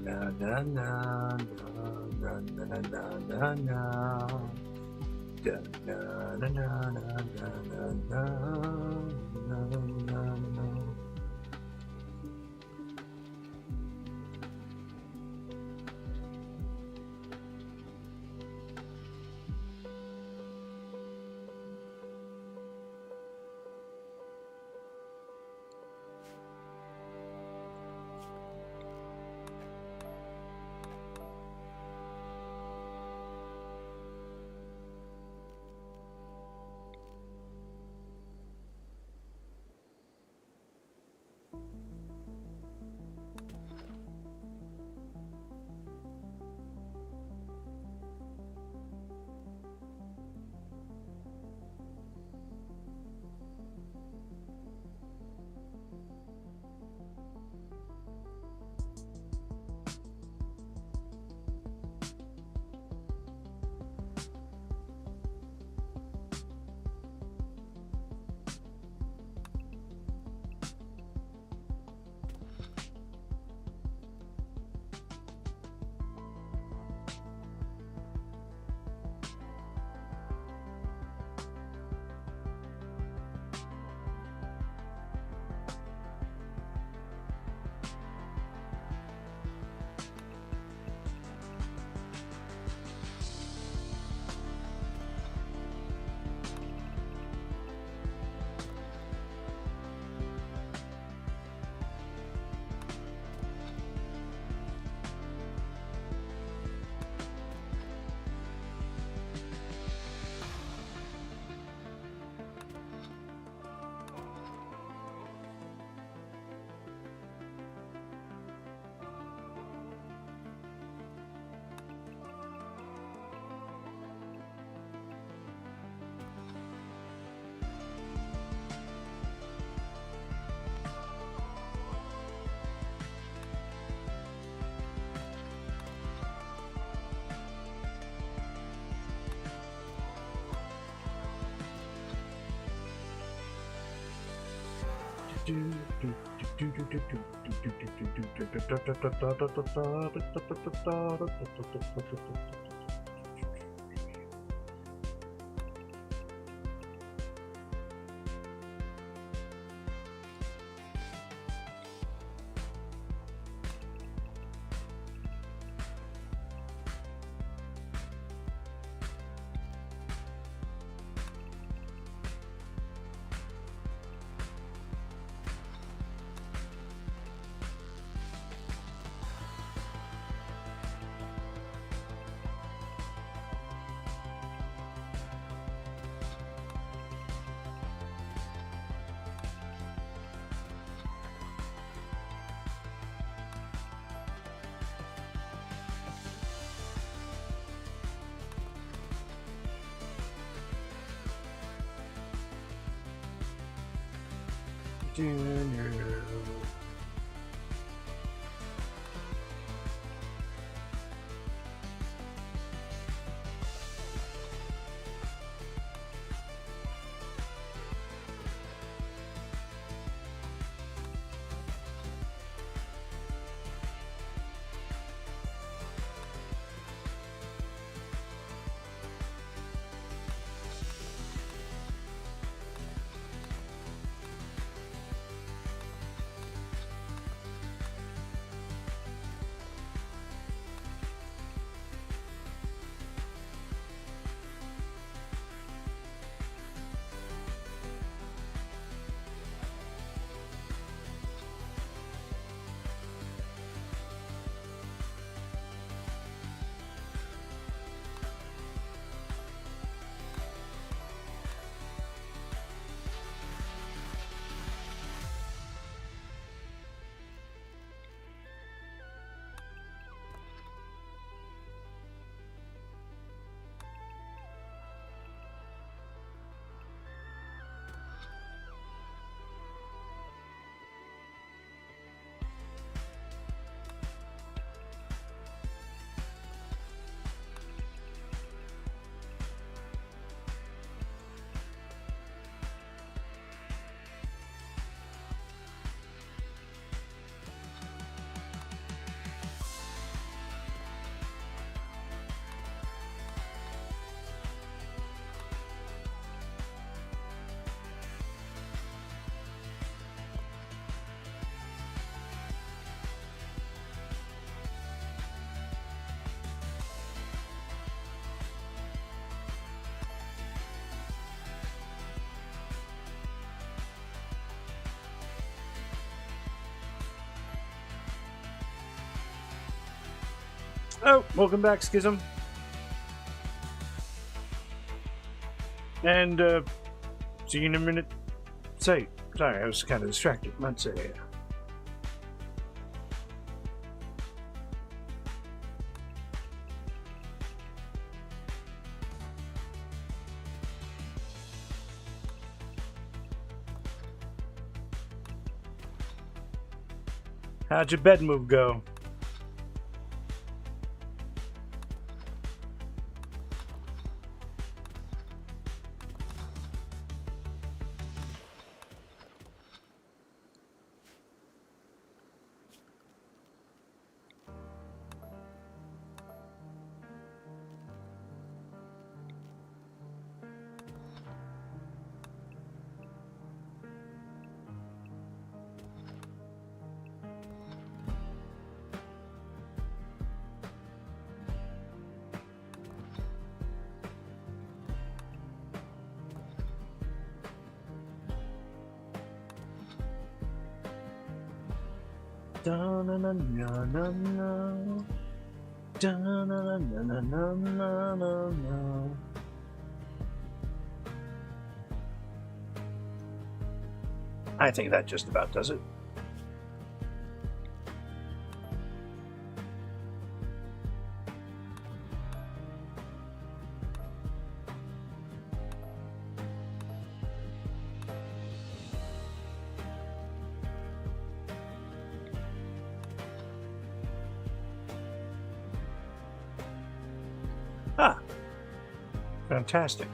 Na na na na na na na na na. Da, na na na na na na na na na. Oh, welcome back, Schism. And, see you in a minute. Sorry, I was kind of distracted. Let's say. How'd your bed move go? I think that just about does it. Ah, fantastic.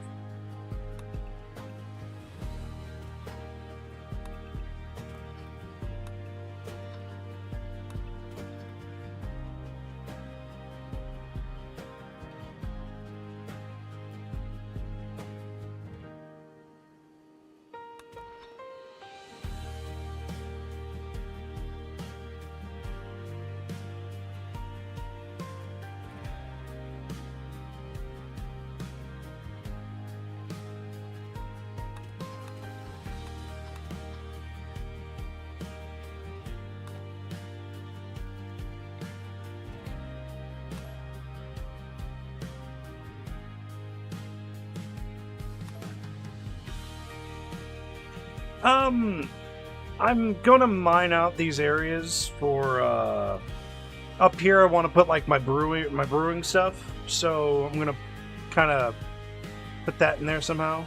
I'm gonna mine out these areas for, up here I want to put, like, my brewing stuff, so I'm gonna kind of put that in there somehow.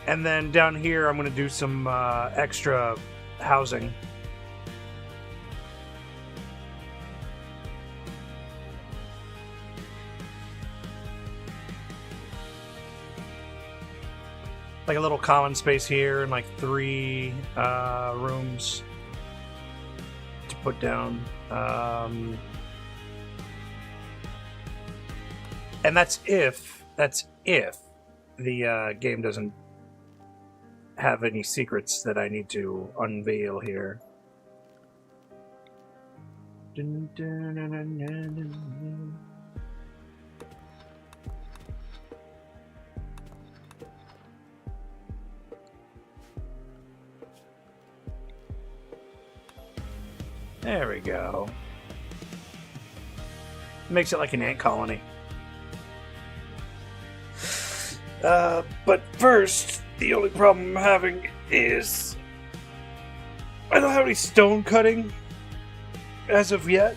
And then down here I'm gonna do some, extra housing. Like a little common space here and like 3 rooms to put down. And that's if the game doesn't have any secrets that I need to unveil here. Dun, dun, dun, dun, dun, dun. There we go. Makes it like an ant colony. But first, the only problem I'm having is I don't have any stone cutting as of yet.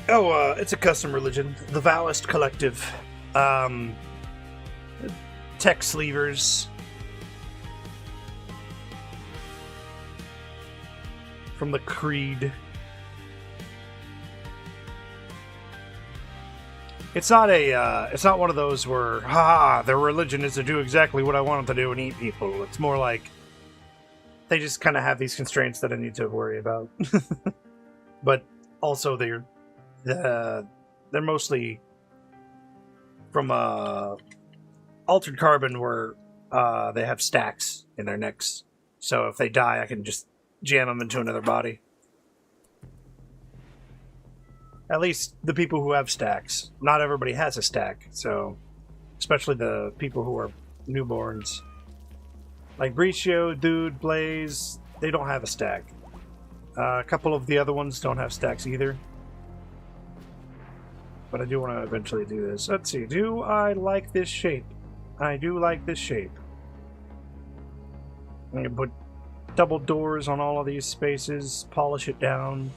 Oh, it's a custom religion, the Vowists Collective. Tech sleevers from the Creed. It's not one of those where, their religion is to do exactly what I want them to do and eat people. It's more like they just kind of have these constraints that I need to worry about. But also they're mostly from altered carbon where they have stacks in their necks. So if they die, I can just jam them into another body. At least the people who have stacks. Not everybody has a stack, so especially the people who are newborns. Like Bricio, Dude, Blaze, they don't have a stack. A couple of the other ones don't have stacks either. But I do want to eventually do this. Let's see, do I like this shape? I do like this shape. I'm going to put double doors on all of these spaces, polish it down.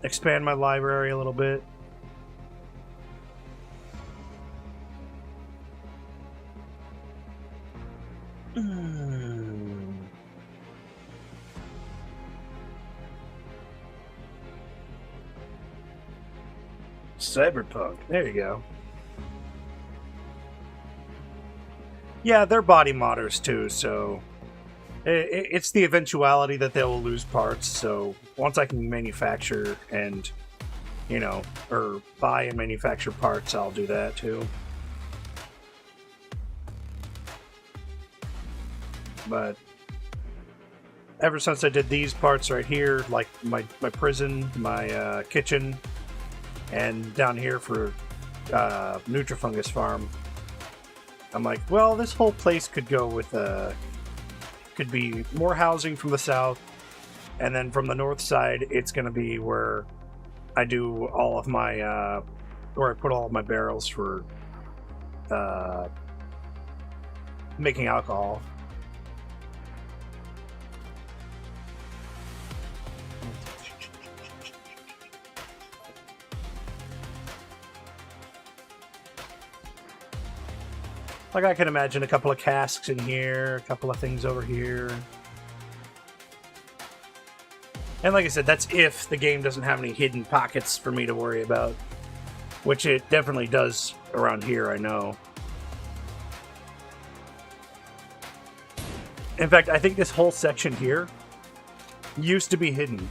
Expand my library a little bit. Cyberpunk. There you go. Yeah, they're body modders too, so it's the eventuality that they will lose parts. So once I can manufacture and, or buy and manufacture parts, I'll do that too. But ever since I did these parts right here, like my prison, my kitchen, and down here for Nutrifungus farm, I'm like, well, this whole place could go with could be more housing from the south, and then from the north side, it's going to be where I do all of my, where I put all of my barrels for making alcohol. Like, I can imagine a couple of casks in here, a couple of things over here. And like I said, that's if the game doesn't have any hidden pockets for me to worry about. Which it definitely does around here, I know. In fact, I think this whole section here used to be hidden.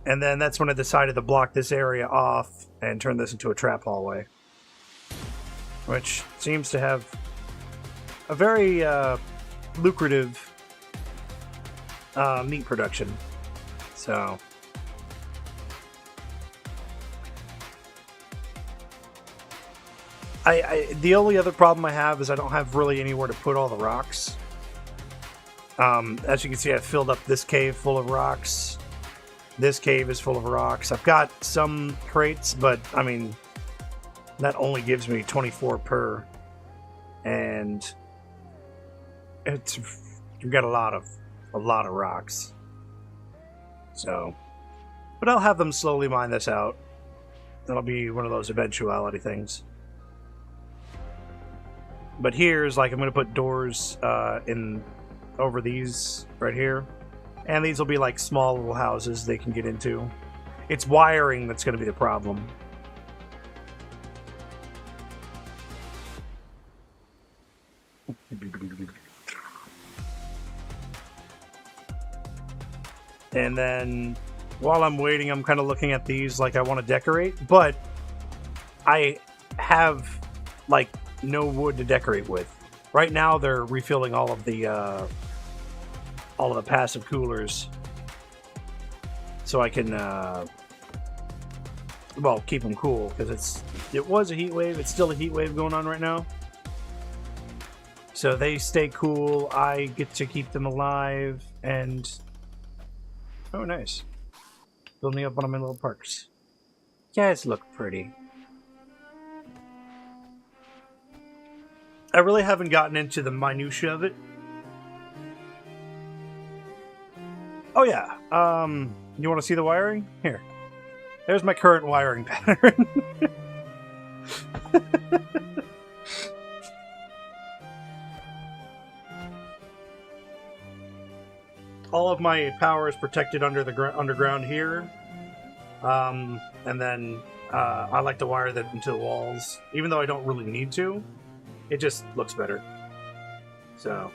And then that's when I decided to block this area off and turn this into a trap hallway. Which seems to have a very lucrative meat production. So the only other problem I have is I don't have really anywhere to put all the rocks. As you can see, I've filled up this cave full of rocks. This cave is full of rocks. I've got some crates, but I mean, that only gives me 24 per, and you've got a lot of rocks. So, but I'll have them slowly mine this out. That'll be one of those eventuality things. But here's like I'm going to put doors in over these right here. And these will be like small little houses they can get into. It's wiring that's going to be the problem. And then while I'm waiting, I'm kind of looking at these like I want to decorate, but I have like no wood to decorate with. Right now they're refilling all of the passive coolers so I can well, keep them cool, because it was a heat wave. It's still a heat wave going on right now. So they stay cool. I get to keep them alive, and oh, nice. Building up one of my little parks. You guys look pretty. I really haven't gotten into the minutia of it. Oh yeah. You want to see the wiring? Here. There's my current wiring pattern. All of my power is protected under the underground here. And then I like to wire that into the walls, even though I don't really need to. It just looks better. So.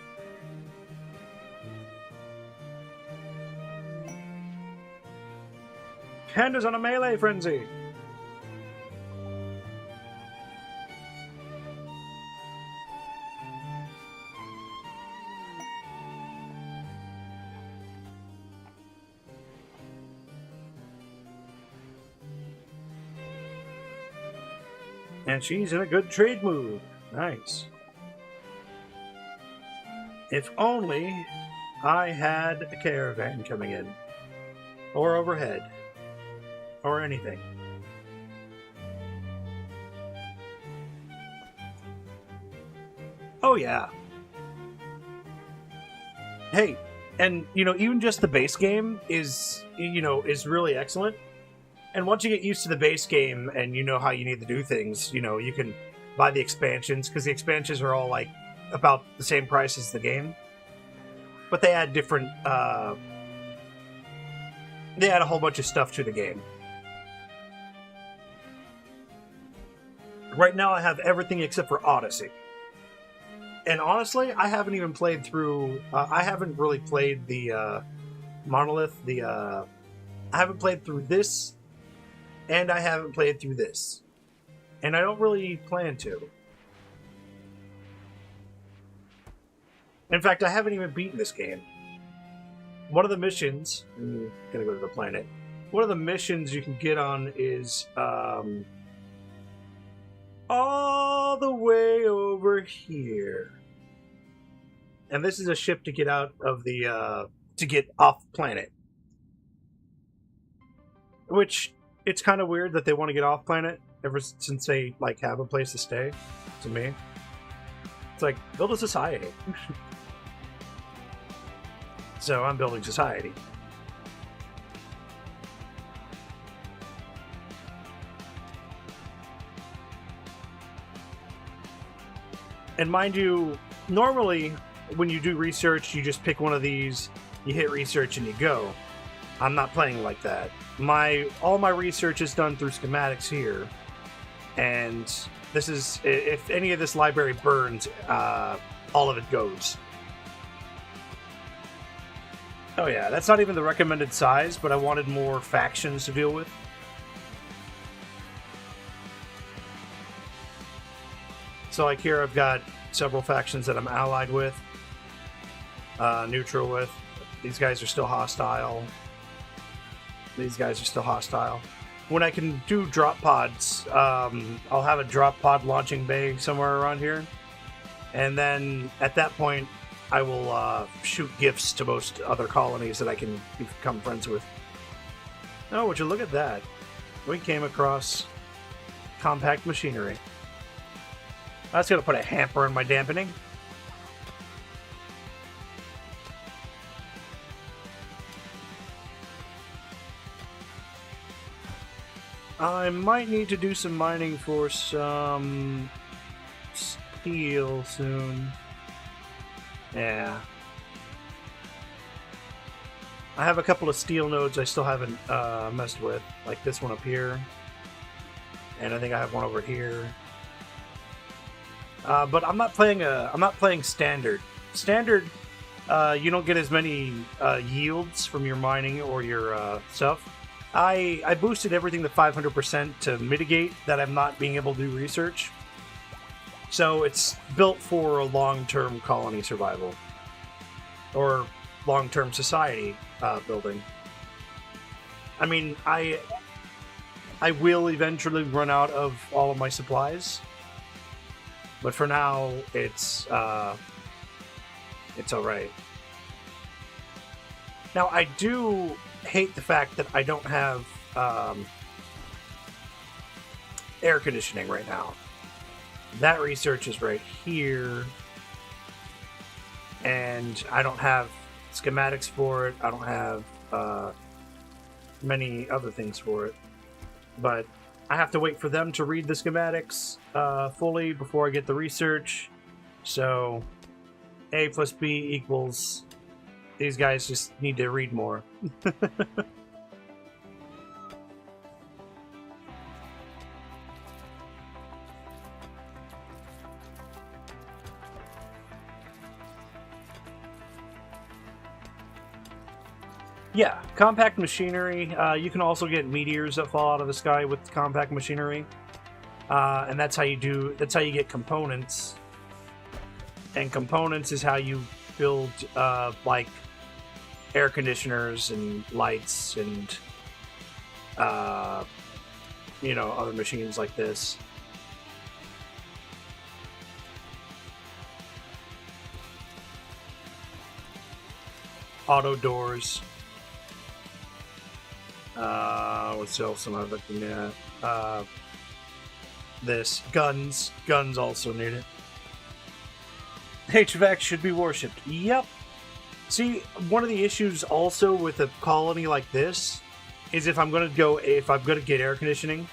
Panda's on a melee frenzy! And she's in a good trade mood. Nice. If only I had a caravan coming in. Or overhead. Or anything. Oh yeah. Hey, and even just the base game is really excellent. And once you get used to the base game and you know how you need to do things, you can buy the expansions, because the expansions are all like about the same price as the game. But they add different they add a whole bunch of stuff to the game. Right now I have everything except for Odyssey. And honestly, I haven't even played through... I haven't really played the Monolith. I haven't played through this, and I haven't played through this. And I don't really plan to. In fact, I haven't even beaten this game. One of the missions... I'm gonna go to the planet. One of the missions you can get on is... all the way over here. And this is a ship to get out of the, to get off planet. Which, it's kind of weird that they want to get off planet, ever since they, like, have a place to stay, to me. It's like, build a society. So, I'm building society. And mind you, normally when you do research, you just pick one of these, you hit research, and you go. I'm not playing like that. All my research is done through schematics here, and this is, if any of this library burns, all of it goes. Oh yeah, that's not even the recommended size, but I wanted more factions to deal with. So like here I've got several factions that I'm allied with, neutral with. These guys are still hostile. These guys are still hostile. When I can do drop pods, I'll have a drop pod launching bay somewhere around here. And then at that point, I will shoot gifts to most other colonies that I can become friends with. Oh, would you look at that? We came across compact machinery. That's going to put a hamper in my dampening. I might need to do some mining for some steel soon. Yeah. I have a couple of steel nodes I still haven't messed with, like this one up here, and I think I have one over here. But I'm not playing standard. Standard, you don't get as many yields from your mining or your stuff. I boosted everything to 500% to mitigate that I'm not being able to do research. So it's built for a long-term colony survival. Or long-term society building. I mean, I will eventually run out of all of my supplies. But for now, it's alright. Now, I do hate the fact that I don't have air conditioning right now. That research is right here. And I don't have schematics for it. I don't have many other things for it. But I have to wait for them to read the schematics fully before I get the research. So A plus B equals... These guys just need to read more. Yeah, compact machinery. You can also get meteors that fall out of the sky with compact machinery, and that's how you get components. And components is how you build like air conditioners and lights and other machines like this. Auto doors. What's else am I looking at? This. Guns. Guns also need it. HVAC should be worshipped. Yep. See, one of the issues also with a colony like this is if I'm gonna get air conditioning,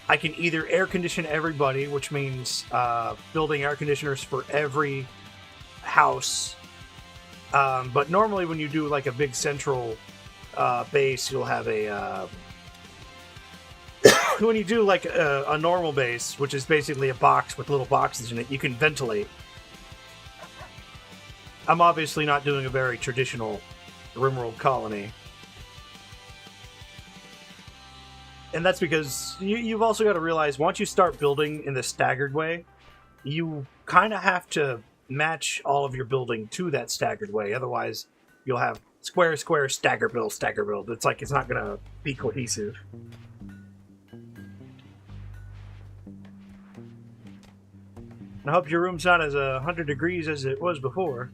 I can either air condition everybody, which means building air conditioners for every house. But normally when you do like a big central base, you'll have a when you do like a normal base, which is basically a box with little boxes in it, you can ventilate. I'm obviously not doing a very traditional Rimworld colony. And that's because you've also got to realize, once you start building in the staggered way, you kind of have to match all of your building to that staggered way. Otherwise, you'll have square, square, stagger build, stagger build. It's like it's not going to be cohesive. I hope your room's not as 100 degrees as it was before.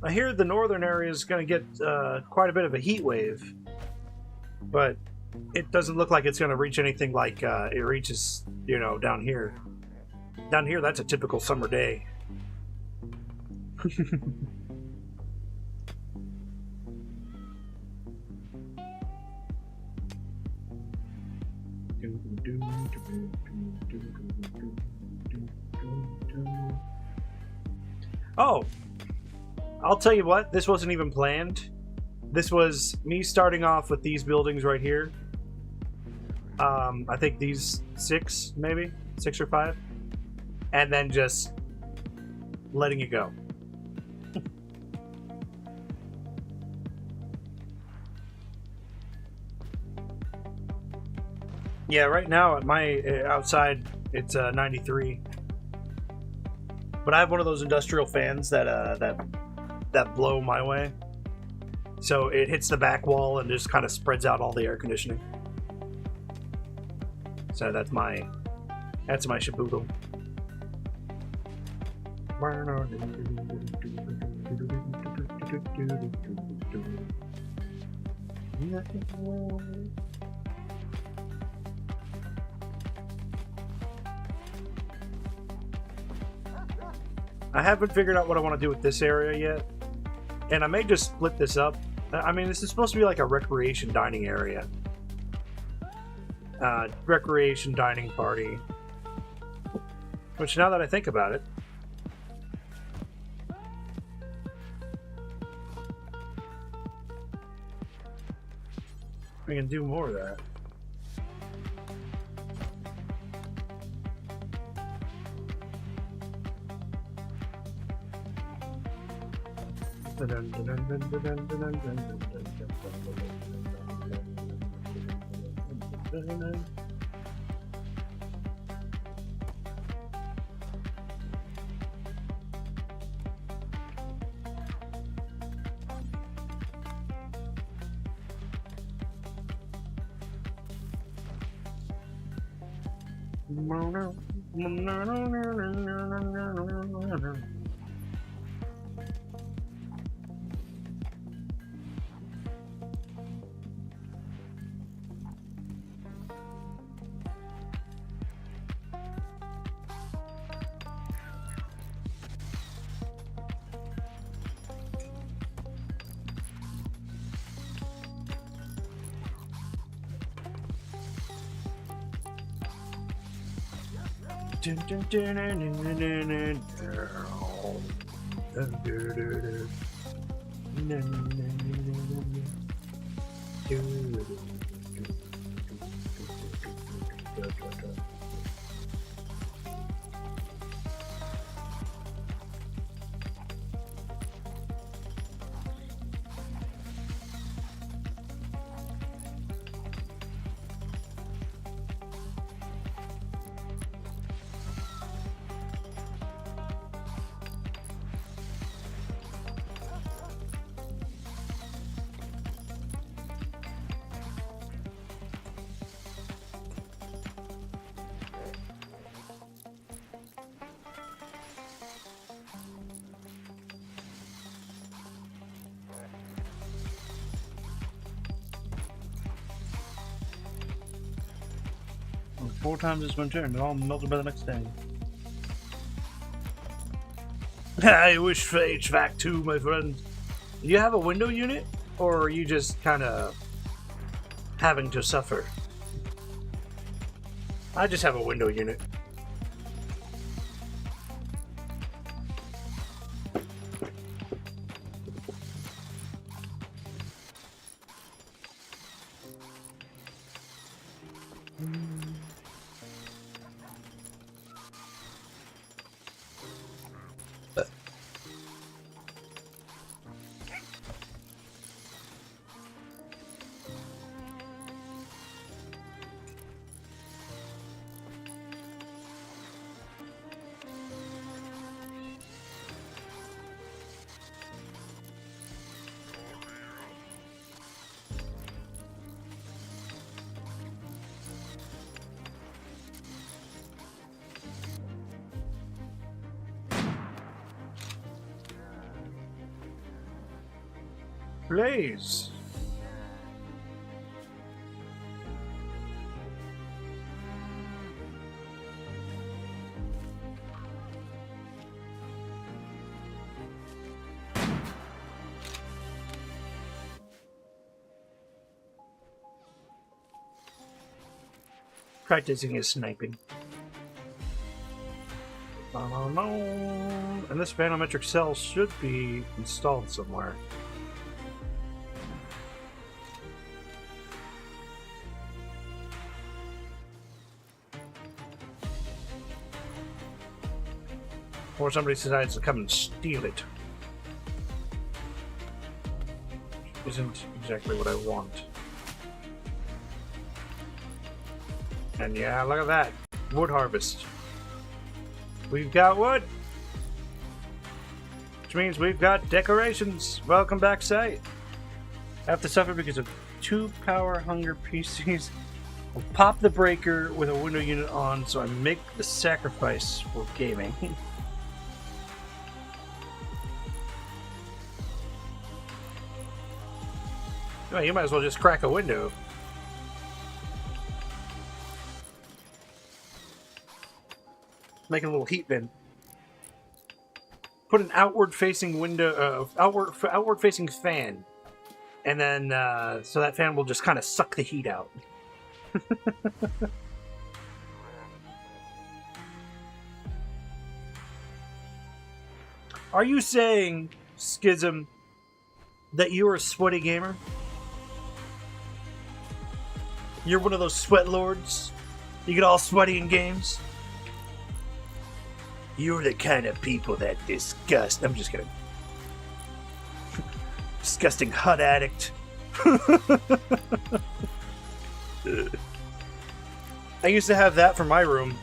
I hear the northern area is going to get quite a bit of a heat wave, but it doesn't look like it's going to reach anything like it reaches, down here. Down here, that's a typical summer day. Oh! I'll tell you what, this wasn't even planned. This was me starting off with these buildings right here. I think these 6, maybe? 6 or 5. And then just letting it go. Yeah, right now at my outside, it's 93. But I have one of those industrial fans that blow my way, so it hits the back wall and just kind of spreads out all the air conditioning. So that's my shaboodle. I haven't figured out what I want to do with this area yet. And I may just split this up. I mean, this is supposed to be like a recreation dining area. Recreation dining party. Which, now that I think about it, we can do more of that. Four times this winter and they're all melted by the next day. I wish for HVAC too, my friend. Do you have a window unit? Or are you just kind of having to suffer? I just have a window unit. Blaze. Practicing his sniping. And this manometric cell should be installed somewhere. Or somebody decides to come and steal it. Which isn't exactly what I want. And yeah, look at that. Wood harvest. We've got wood! Which means we've got decorations. Welcome back, site. I have to suffer because of 2 power hunger PCs. I'll pop the breaker with a window unit on, so I make the sacrifice for gaming. Well, you might as well just crack a window. Make a little heat bin. Put an outward-facing window, outward-facing fan, and then so that fan will just kind of suck the heat out. Are you saying, Schism, that you're a sweaty gamer? You're one of those sweat lords? You get all sweaty in games? You're the kind of people that disgust. I'm just kidding. Disgusting HUD addict. I used to have that for my room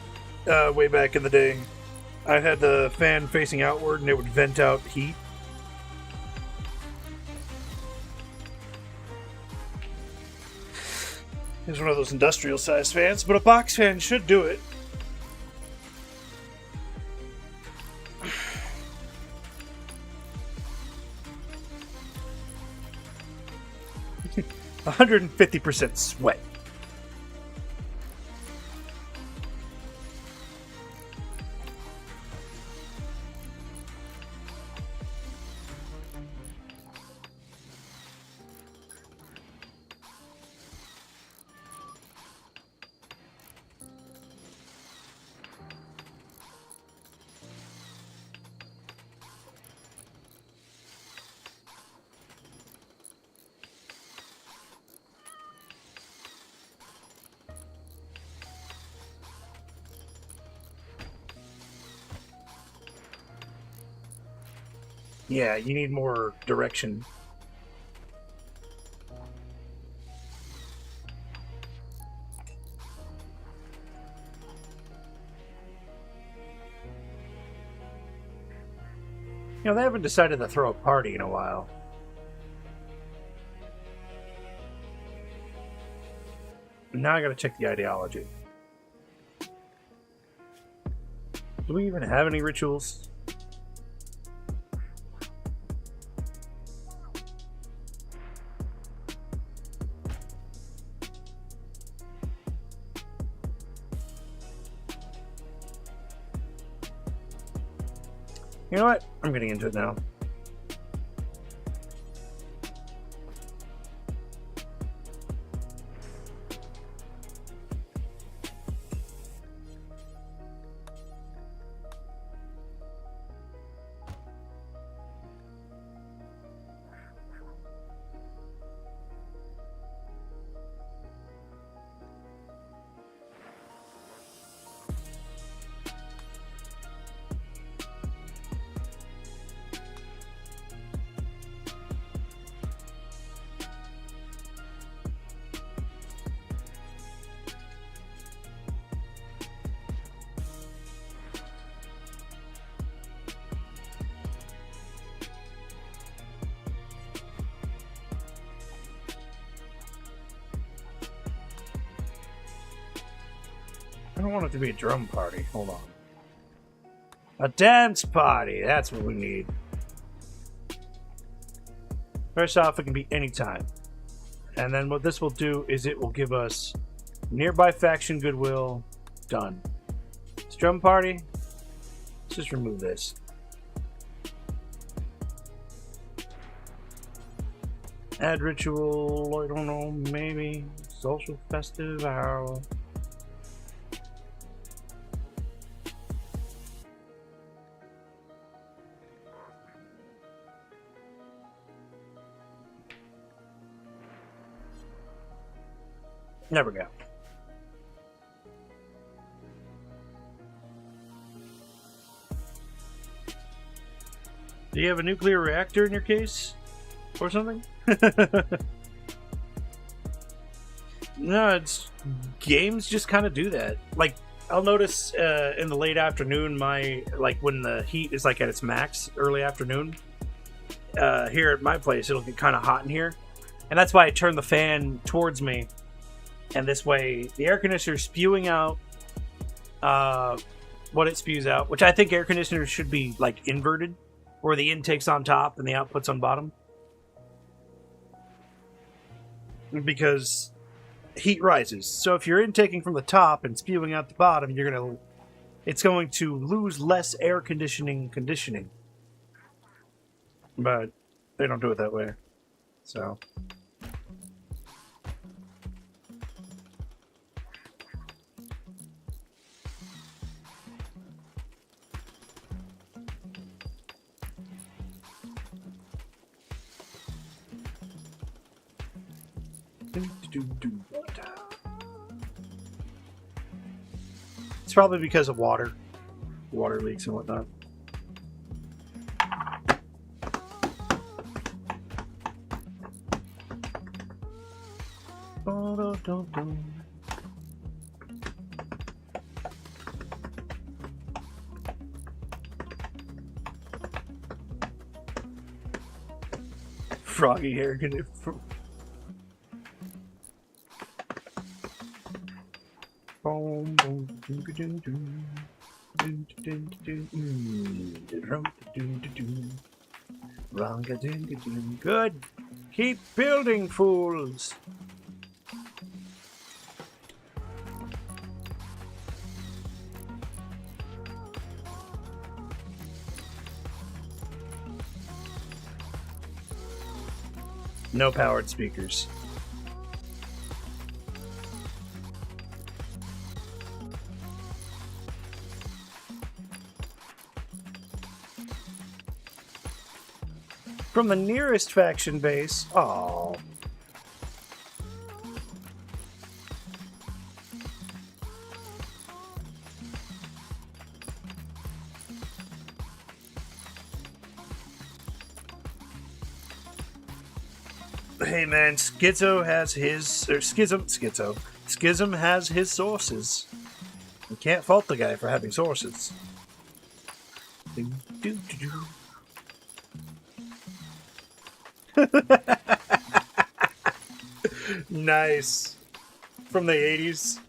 way back in the day. I had the fan facing outward and it would vent out heat. It's one of those industrial sized fans, but a box fan should do it. – 150% sweat. Yeah, you need more direction. You know, they haven't decided to throw a party in a while. Now I gotta check the ideology. Do we even have any rituals? You know what? I'm getting into it now. I don't want it to be a drum party. Hold on. A dance party. That's what we need. First off, it can be anytime. And then what this will do is it will give us nearby faction goodwill. Done. It's drum party. Let's just remove this. Add ritual. I don't know. Maybe social festive hour. Never go. Do you have a nuclear reactor in your case? Or something? No, it's... games just kind of do that. Like, I'll notice in the late afternoon, when the heat is like at its max, early afternoon, here at my place, it'll get kind of hot in here. And that's why I turn the fan towards me. And this way, the air conditioner is spewing out what it spews out, which I think air conditioners should be like inverted, where the intake's on top and the output's on bottom. Because heat rises. So if you're intaking from the top and spewing out the bottom, it's going to lose less air conditioning. But they don't do it that way. So... It's probably because of water leaks and whatnot. Froggy hair can Good. Keep building, fools. No powered speakers. From the nearest faction base. Oh. Hey man, Schism has his sources. You can't fault the guy for having sources. Nice. From the 80s.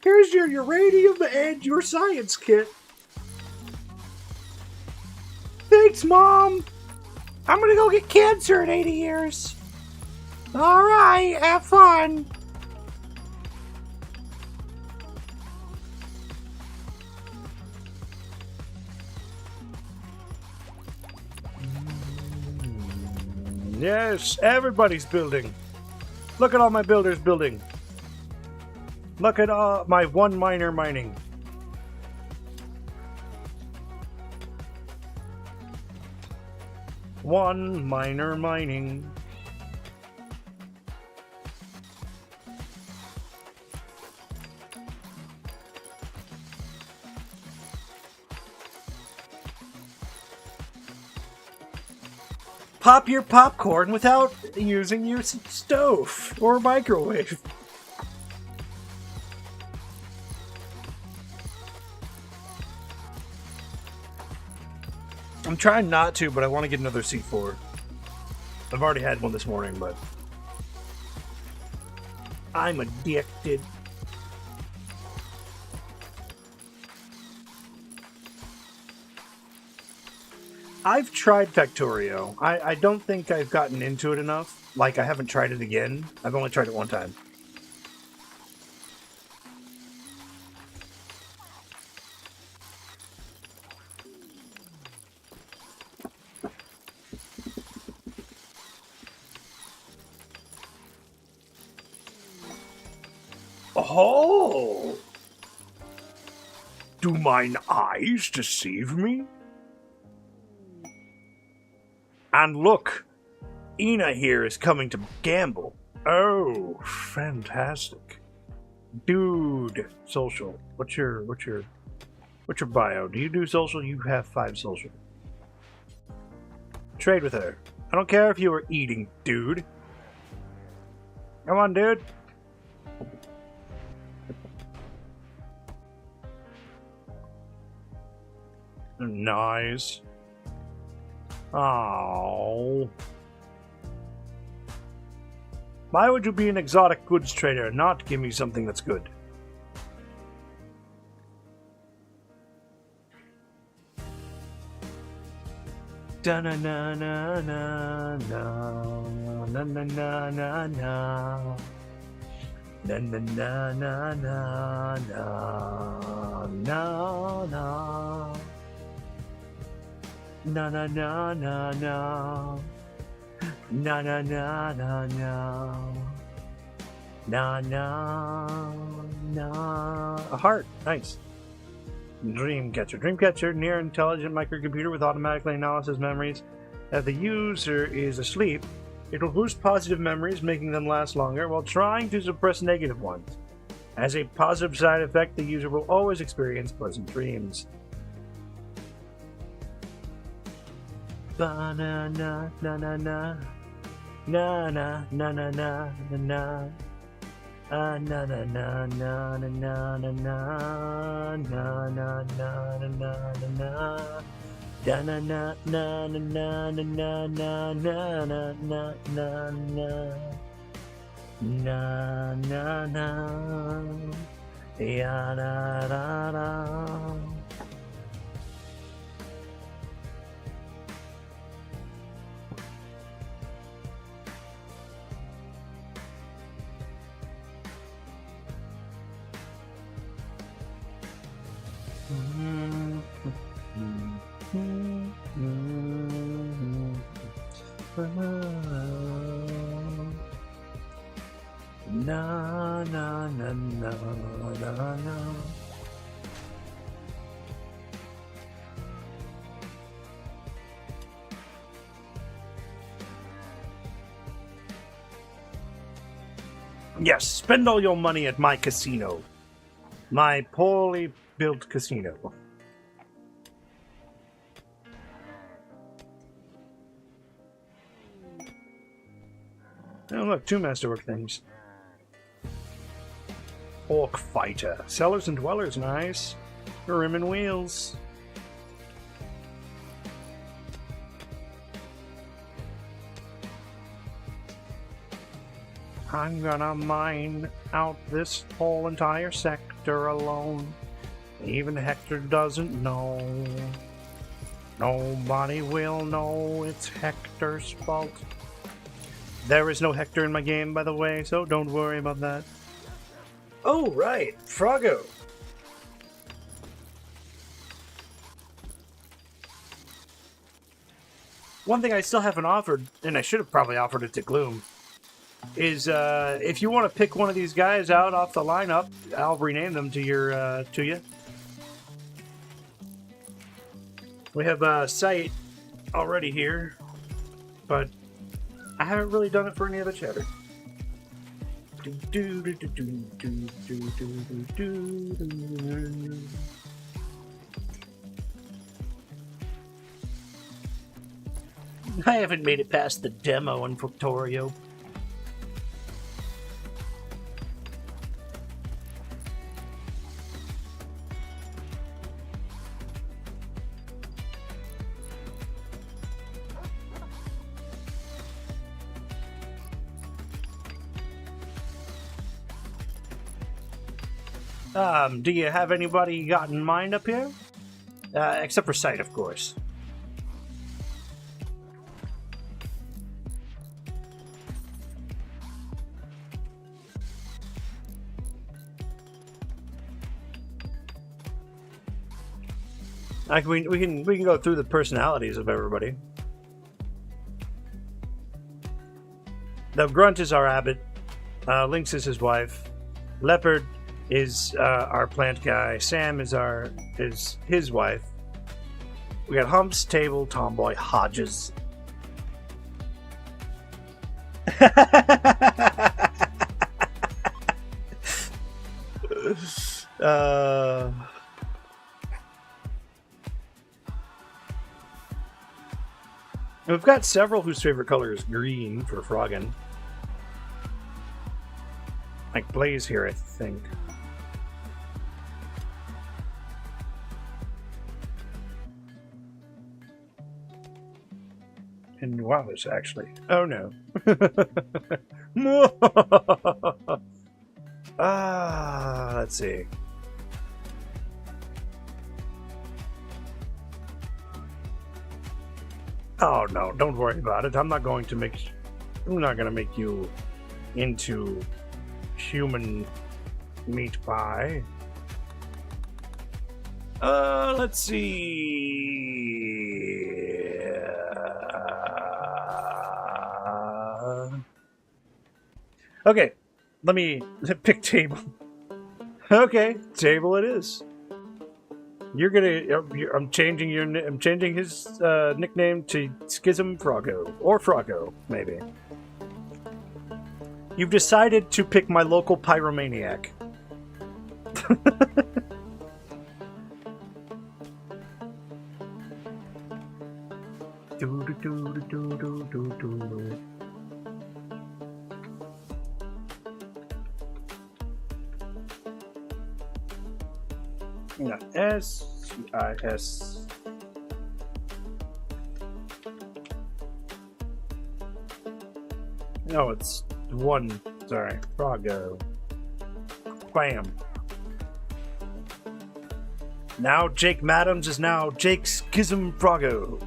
Here's your uranium and your science kit. Thanks, Mom. I'm gonna go get cancer in 80 years. Alright, have fun. Yes, everybody's building. Look at all my builders building. Look at my one miner mining. One miner mining. Pop your popcorn without using your stove or microwave. I'm trying not to, but I want to get another C4. I've already had one this morning, but I'm addicted. I've tried Factorio. I don't think I've gotten into it enough. Like, I haven't tried it again. I've only tried it one time. Oh! Do mine eyes deceive me? And look, Ina here is coming to gamble. Oh, fantastic. Dude, social. What's your bio? Do you do social? You have 5 social. Trade with her. I don't care if you were eating, dude. Come on, dude. Nice. Oh. Why would you be an exotic goods trader and not give me something that's good? Da na na na na na na na na na na na na na na na na na. Na na na na na na na na na na na na. A heart, nice. Dreamcatcher, near intelligent microcomputer with automatically analysis memories. If the user is asleep, It will boost positive memories, making them last longer, while trying to suppress negative ones. As a positive side effect, the user will always experience pleasant dreams. Ba-na-na, na-na-na. Na-na, na-na-na, na-na. Na-na-na-na-na-na-na-na. Na-na-na-na-na-na-na. Da-na-na-na-na-na-na-na-na-na-na-na. Na-na-na. Ya-da-da-da. Na na na na na na. Yes, spend all your money at my casino. My poorly built casino. Oh, look, 2 masterwork things. Orc fighter. Cellars and dwellers, nice. Rim and wheels. I'm gonna mine out this whole entire sector alone. Even Hector doesn't know. Nobody will know it's Hector's fault. There is no Hector in my game, by the way, so don't worry about that. Oh, right. Froggo. One thing I still haven't offered, and I should have probably offered it to Gloom, is if you want to pick one of these guys out off the lineup, I'll rename them to your to you. We have a site already here, but I haven't really done it for any other chatter. I haven't made it past the demo in Factorio. Do you have anybody you got in mind up here? Except for Sight, of course. We can go through the personalities of everybody. The Grunt is our abbot. Lynx is his wife. Leopard is our plant guy. Sam is his wife. We got Humps, Table, Tomboy, Hodges. We've got several whose favorite color is green for Froggen. Like Blaze here, I think. And Wallace, actually. Oh no. Let's see. Oh no, don't worry about it. I'm not going to make you into human meat pie. Let's see. Okay, let me pick Table. Okay, Table it is. You're gonna. I'm changing his nickname to Schism Froggo, or Froggo, maybe. You've decided to pick my local pyromaniac. Yeah, S-C-I-S. No, it's one. Sorry, Frogo. Bam. Now Jake Madams is now Jake Schism Frogo.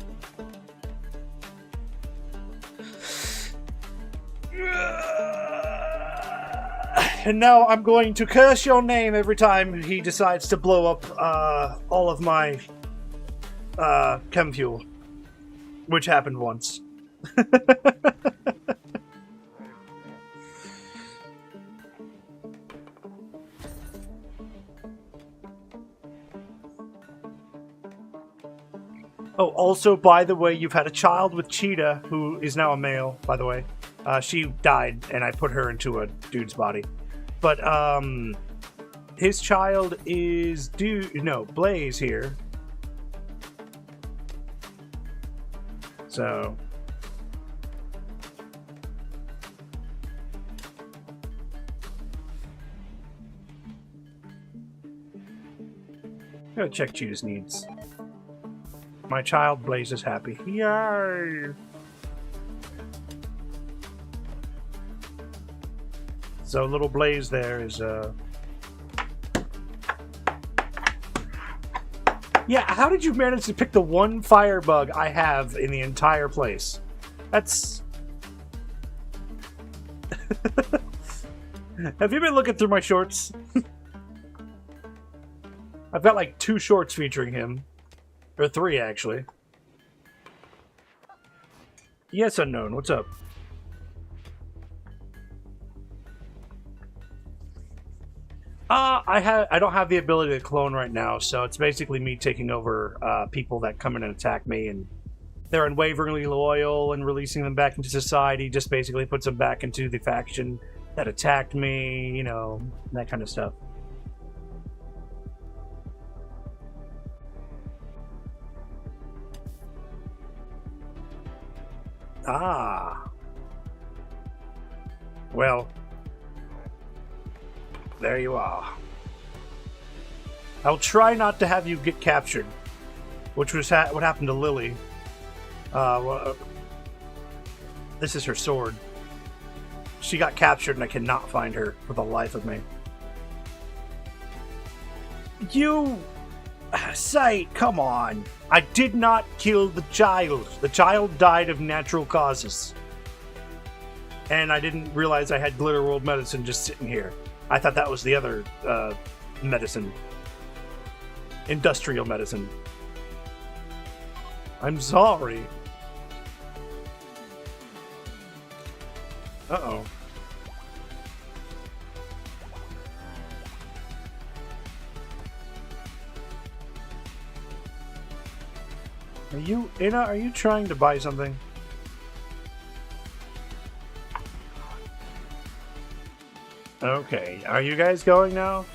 And now I'm going to curse your name every time he decides to blow up all of my chem fuel, which happened once. Oh, also, by the way, you've had a child with Cheetah, who is now a male, by the way. She died, and I put her into a dude's body. But, his child is Blaze here. So... Gotta check Cheetah's needs. My child Blaze is happy. Yay! So little Blaze there is Yeah, how did you manage to pick the one firebug I have in the entire place? That's... Have you been looking through my shorts? I've got like 2 shorts featuring him. Or 3, actually. Yes, Unknown, what's up? I don't have the ability to clone right now, so it's basically me taking over people that come in and attack me, and they're unwaveringly loyal, and releasing them back into society just basically puts them back into the faction that attacked me, you know, that kind of stuff. Ah. Well, there you are. I'll try not to have you get captured, which was what happened to Lily. This is her sword. She got captured and I cannot find her for the life of me. You... Sight, come on. I did not kill the child. The child died of natural causes. And I didn't realize I had Glitter World medicine just sitting here. I thought that was the other medicine. Industrial medicine. I'm sorry. Uh-oh. Are you, Ina, are you trying to buy something? Okay, are you guys going now?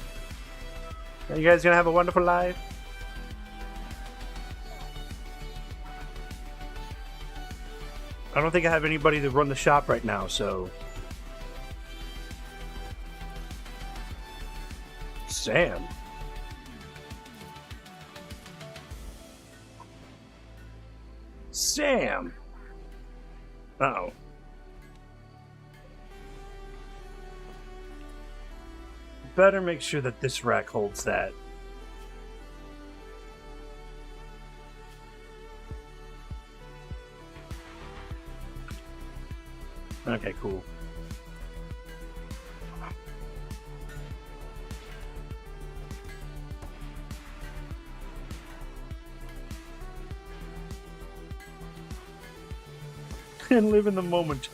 Are you guys gonna have a wonderful life? I don't think I have anybody to run the shop right now, so... Sam. Sam! Uh-oh. Better make sure that this rack holds that. Okay, cool. And live in the moment.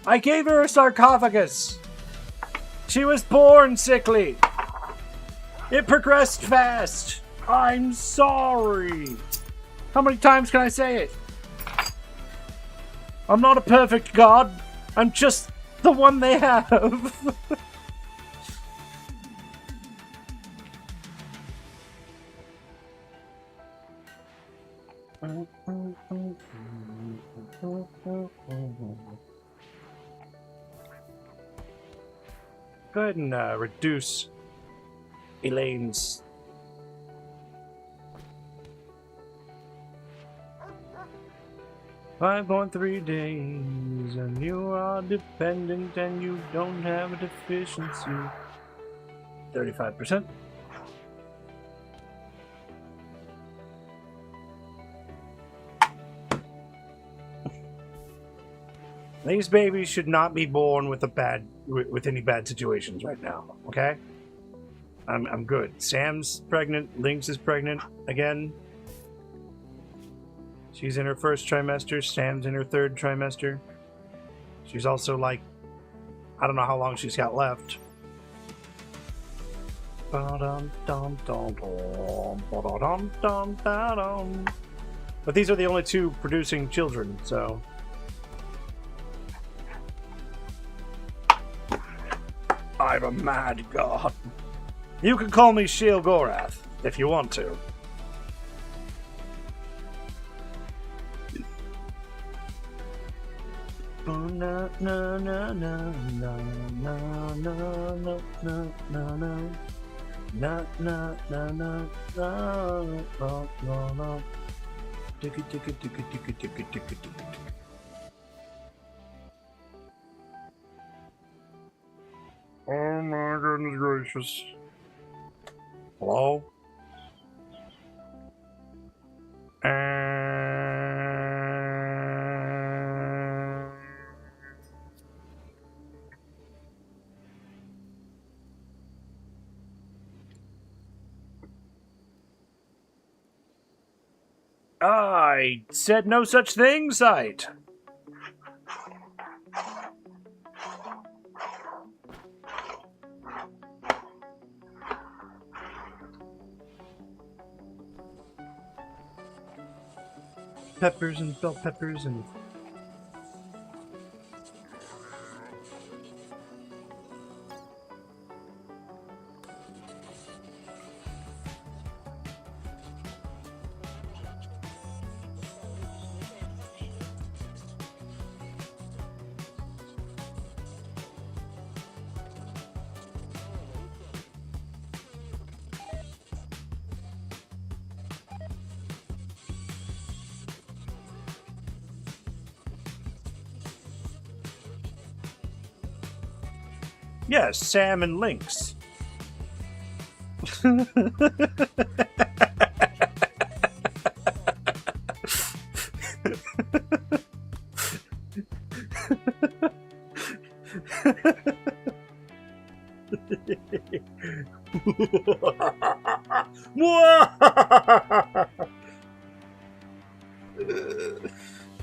I gave her a sarcophagus. She was born sickly. It progressed fast. I'm sorry. How many times can I say it? I'm not a perfect god. I'm just the one they have. Go ahead and reduce Elaine's. "5.3 days, and you are dependent, and you don't have a deficiency." 35%. These babies should not be born with any bad situations right now. Okay, I'm good. Sam's pregnant. Lynx is pregnant again. She's in her first trimester. Sam's in her third trimester. She's also like, I don't know how long she's got left. But these are the only two producing children, so. I'm a mad god. You can call me Sheol Gorath if you want to. Oh, no, no, no, no, no, no, no, no, no, no, no. No, no, no, no, no, no, no, no. Ticky, ticky, ticky, ticky, ticky, ticky, ticky. Oh my goodness gracious. Hello? I said no such thing, Sight. Peppers and bell peppers and... Yes, Sam and Lynx.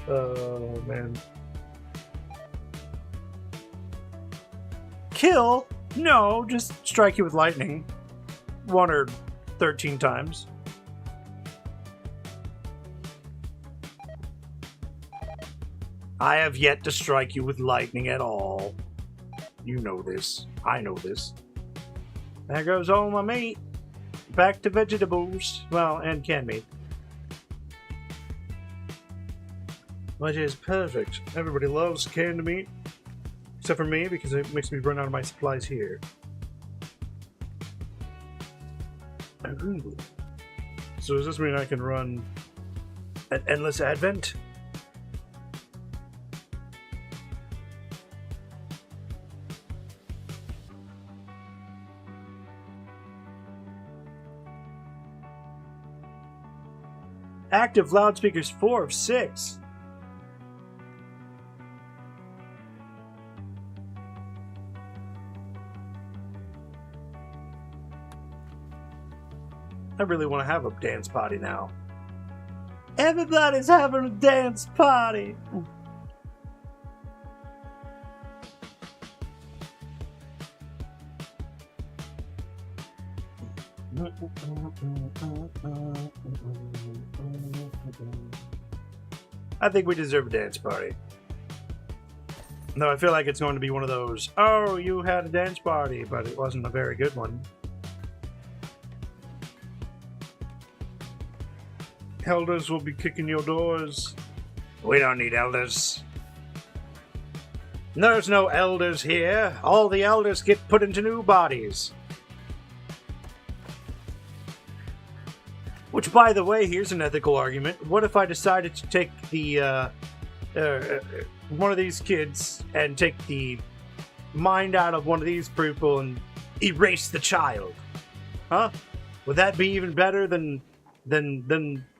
Oh, man. Kill? No, just strike you with lightning. 1 or 13 times. I have yet to strike you with lightning at all. You know this. I know this. There goes all my meat. Back to vegetables. Well, and canned meat. Which is perfect. Everybody loves canned meat. Except for me, because it makes me run out of my supplies here. Ooh. So does this mean I can run an endless advent? Active loudspeakers 4 of 6. I really want to have a dance party now. Everybody's having a dance party. I think we deserve a dance party. Though I feel like it's going to be one of those, oh, you had a dance party, but it wasn't a very good one. Elders will be kicking your doors. We don't need elders. There's no elders here. All the elders get put into new bodies. Which, by the way, here's an ethical argument. What if I decided to take the, one of these kids and take the mind out of one of these people and erase the child? Huh? Would that be even better than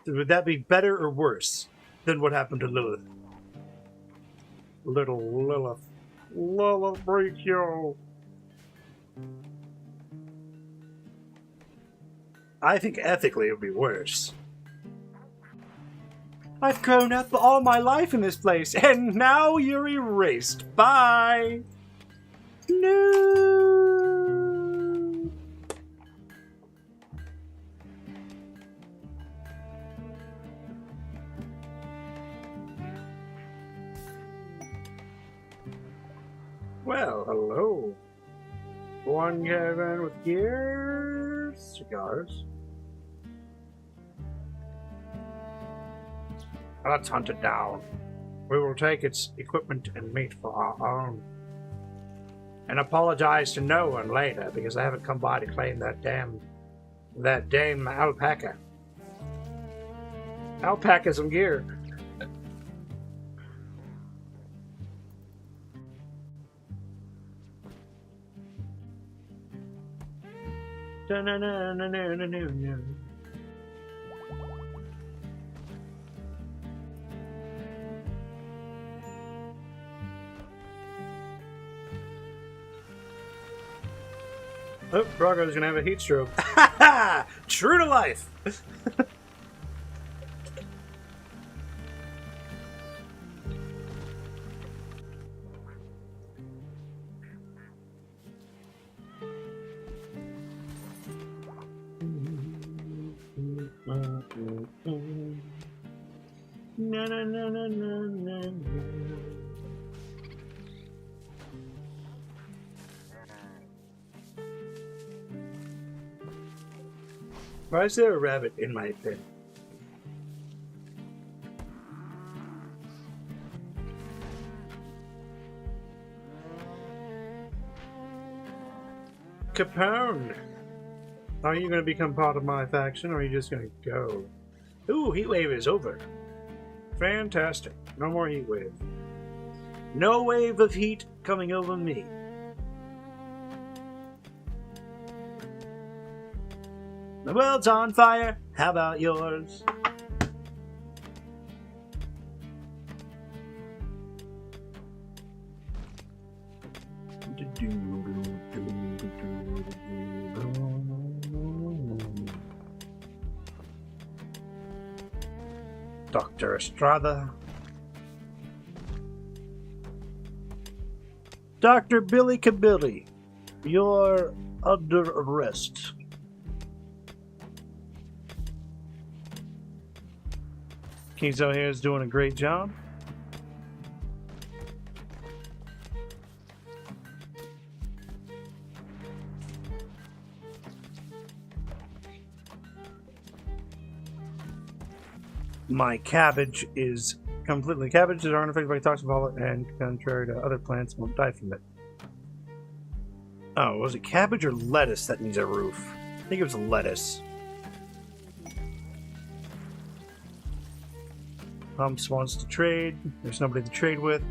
would that be better or worse than what happened to Lilith? Little Lilith. Lilith break you. I think ethically it would be worse. I've grown up all my life in this place, and now you're erased. Bye! No! Well, hello. One caravan with gear, cigars. Let's hunt it down. We will take its equipment and meat for our own. And apologize to no one later, because I haven't come by to claim that damn alpaca. Alpaca some gear. No. Oh, Brago's gonna have a heat stroke. Ha ha! True to life! No. Why is there a rabbit in my pen? Capone! Are you going to become part of my faction, or are you just going to go? Ooh, heatwave is over. Fantastic. No more heatwave. No wave of heat coming over me. The world's on fire. How about yours? Dr. Estrada. Dr. Billy Cabilly, you're under arrest. Kizo here is doing a great job. My cabbage is completely... Cabbages are unaffected by toxic pollen and, contrary to other plants, won't die from it. Oh, was it cabbage or lettuce that needs a roof? I think it was lettuce. Humps wants to trade. There's nobody to trade with.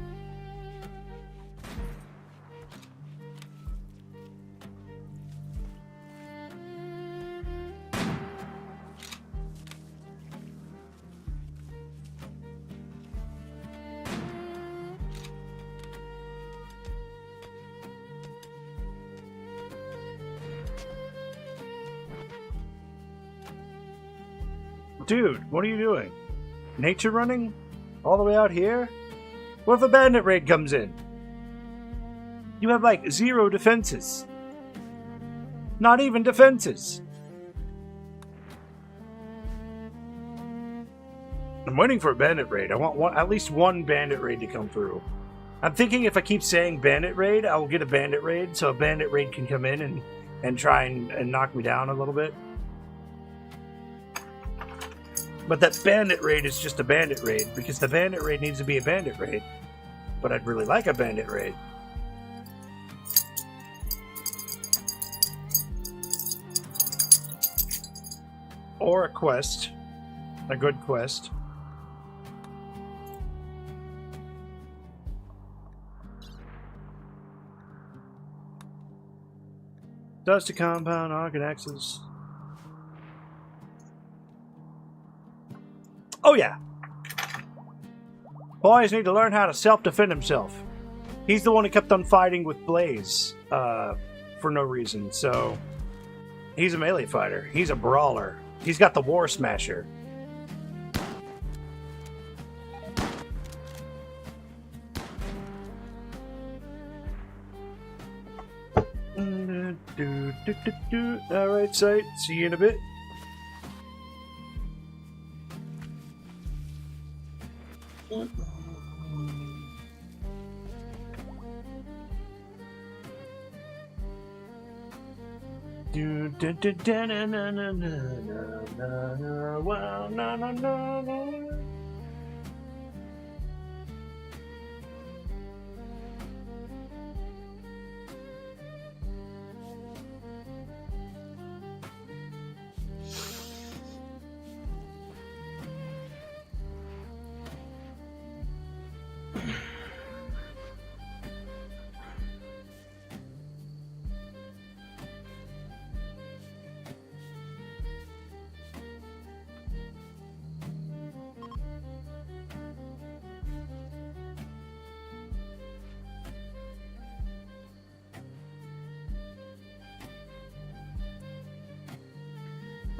Dude, what are you doing? Nature running? All the way out here? What if a bandit raid comes in? You have like 0 defenses. Not even defenses. I'm waiting for a bandit raid. I want at least one bandit raid to come through. I'm thinking if I keep saying bandit raid, I will get a bandit raid, so a bandit raid can come in and try and knock me down a little bit. But that bandit raid is just a bandit raid, because the bandit raid needs to be a bandit raid. But I'd really like a bandit raid. Or a quest. A good quest. Dusty compound, Archonexus. Oh yeah! Boys need to learn how to self-defend himself. He's the one who kept on fighting with Blaze, for no reason, so... He's a melee fighter. He's a brawler. He's got the War Smasher. Alright, Sight. See you in a bit.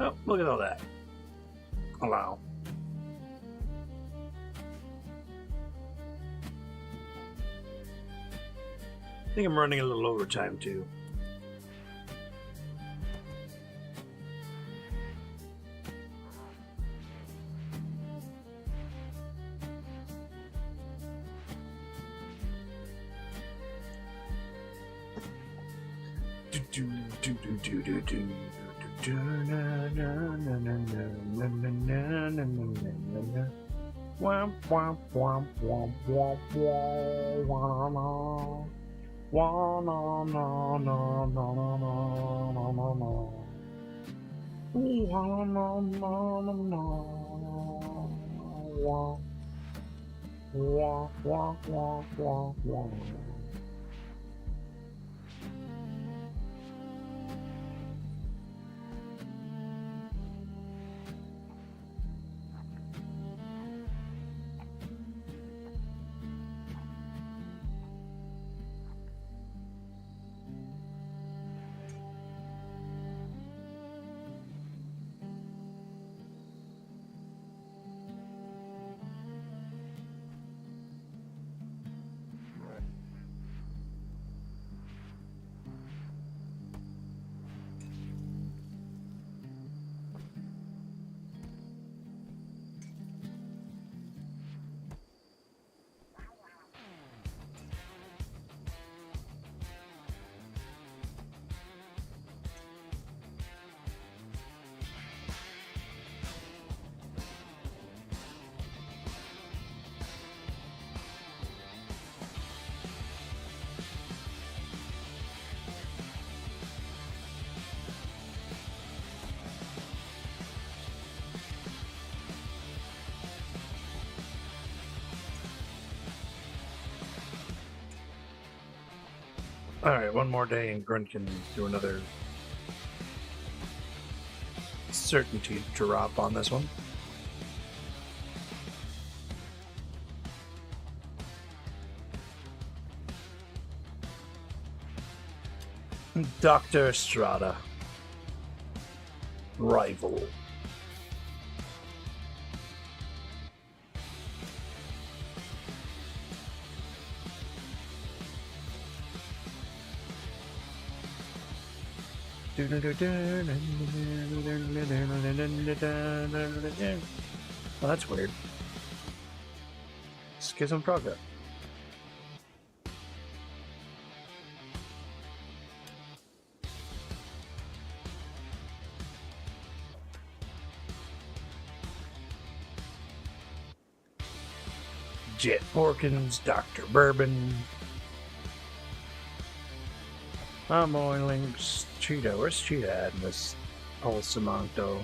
Oh, look at all that. Allow. I think I'm running a little overtime too. Alright, one more day and Grunt can do another certainty drop on this one. Dr. Estrada. Rival. Well, that's weird. Schism progress. Jet Porkins, Dr. Bourbon, Links, Cheetah. Where's Cheetah at in this Pulsamonto?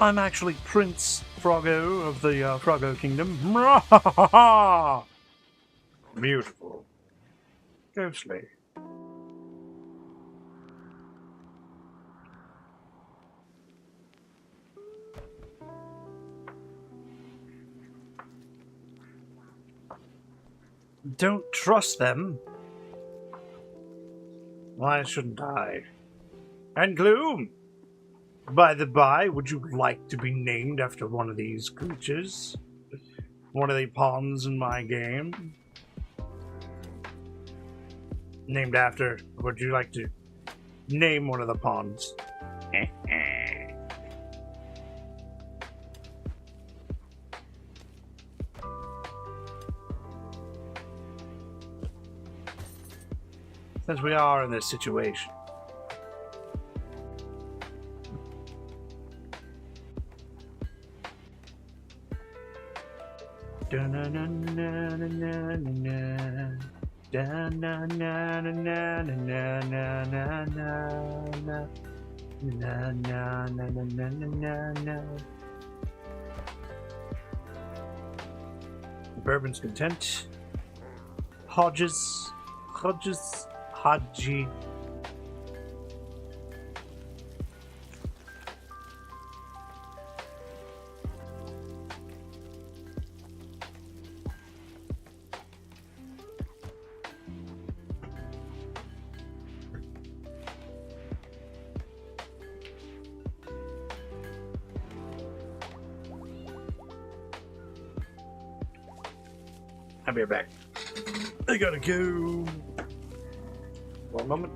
I'm actually Prince Froggo of the Froggo Kingdom. Beautiful. Ghostly. Don't trust them. Why shouldn't I? And Gloom! By the by, would you like to be named after one of these creatures? One of the pawns in my game? Named after, would you like to name one of the pawns? Since we are in this situation. Bourbon's content. Hodges, Haji. I'll be right back. I gotta go. One moment.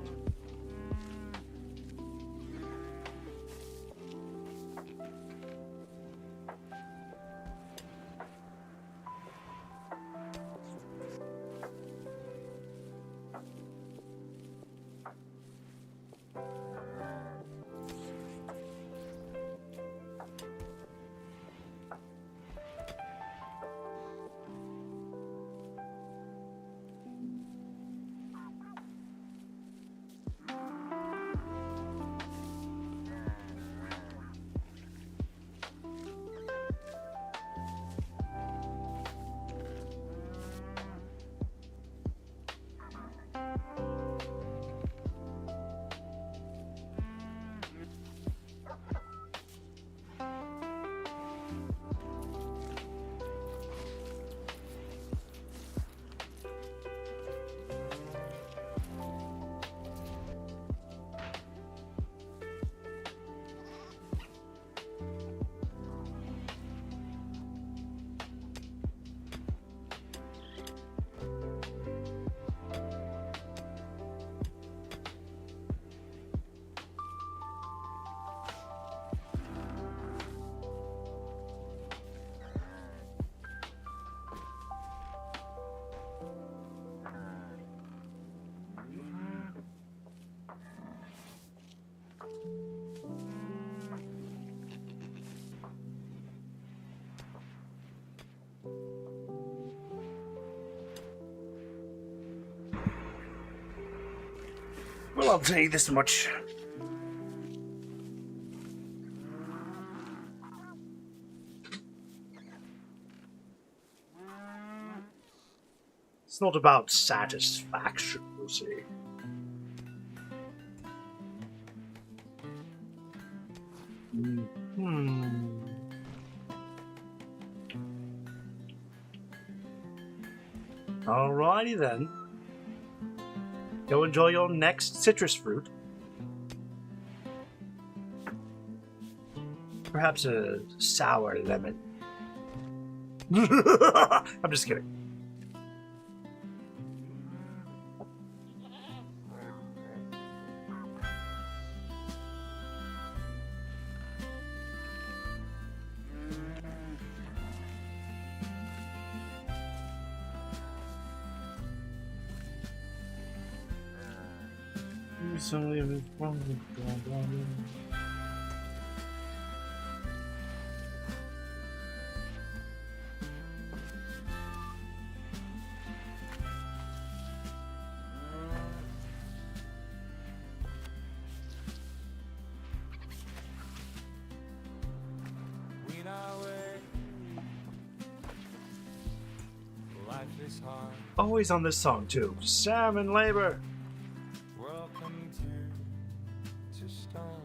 Well, I'll tell you this much. It's not about satisfaction, you see. Alrighty then. Go enjoy your next citrus fruit. Perhaps a sour lemon. I'm just kidding. Weed our way. Life is hard. Always on this song too. Salmon labor. World coming to stone.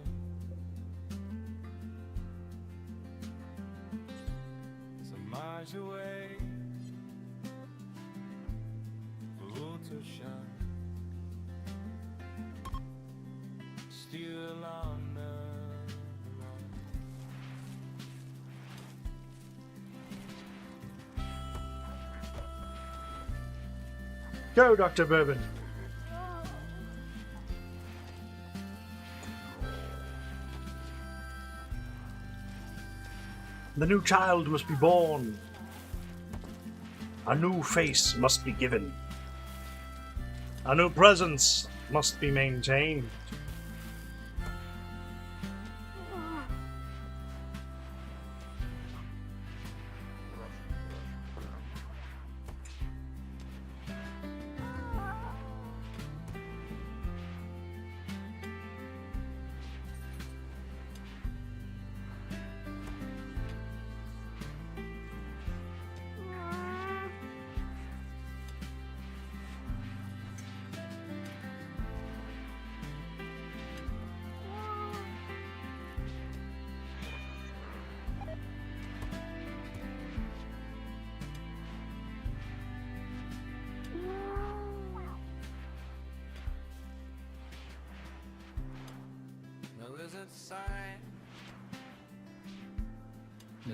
Some miles away. Full to shine. Still on the run. Go, Dr. Bourbon. The new child must be born. A new face must be given. A new presence must be maintained.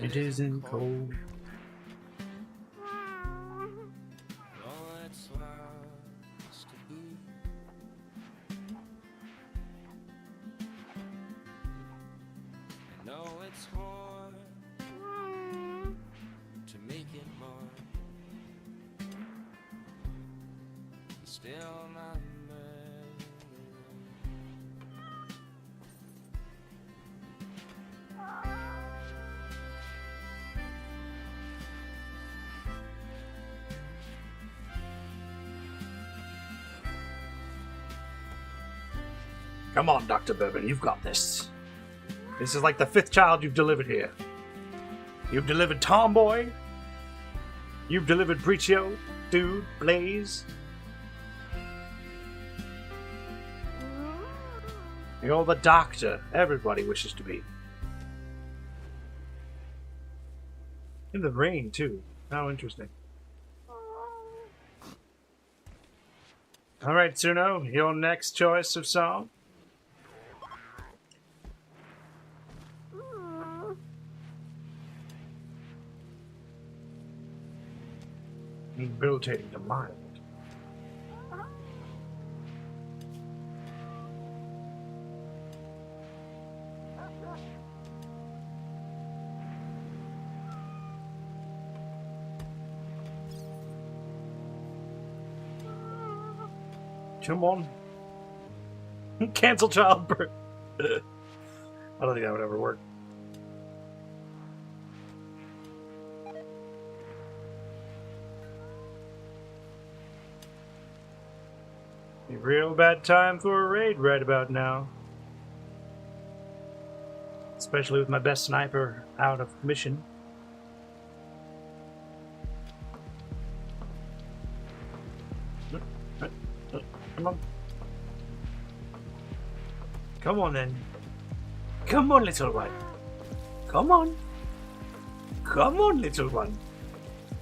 It isn't cold. All it's supposed to be. I know it's hard to make it more. Still not made. Come on, Dr. Bourbon, you've got this. This is like the 5th child you've delivered here. You've delivered Tomboy. You've delivered Preachio, Dude, Blaze. You're the doctor everybody wishes to be. In the rain, too. How interesting. Alright, Tsuno, your next choice of song? Debilitating the mind. Come on. Cancel childbirth. I don't think that would ever work. A real bad time for a raid right about now. Especially with my best sniper out of mission. Come on. Come on then. Come on, little one. Come on. Come on, little one.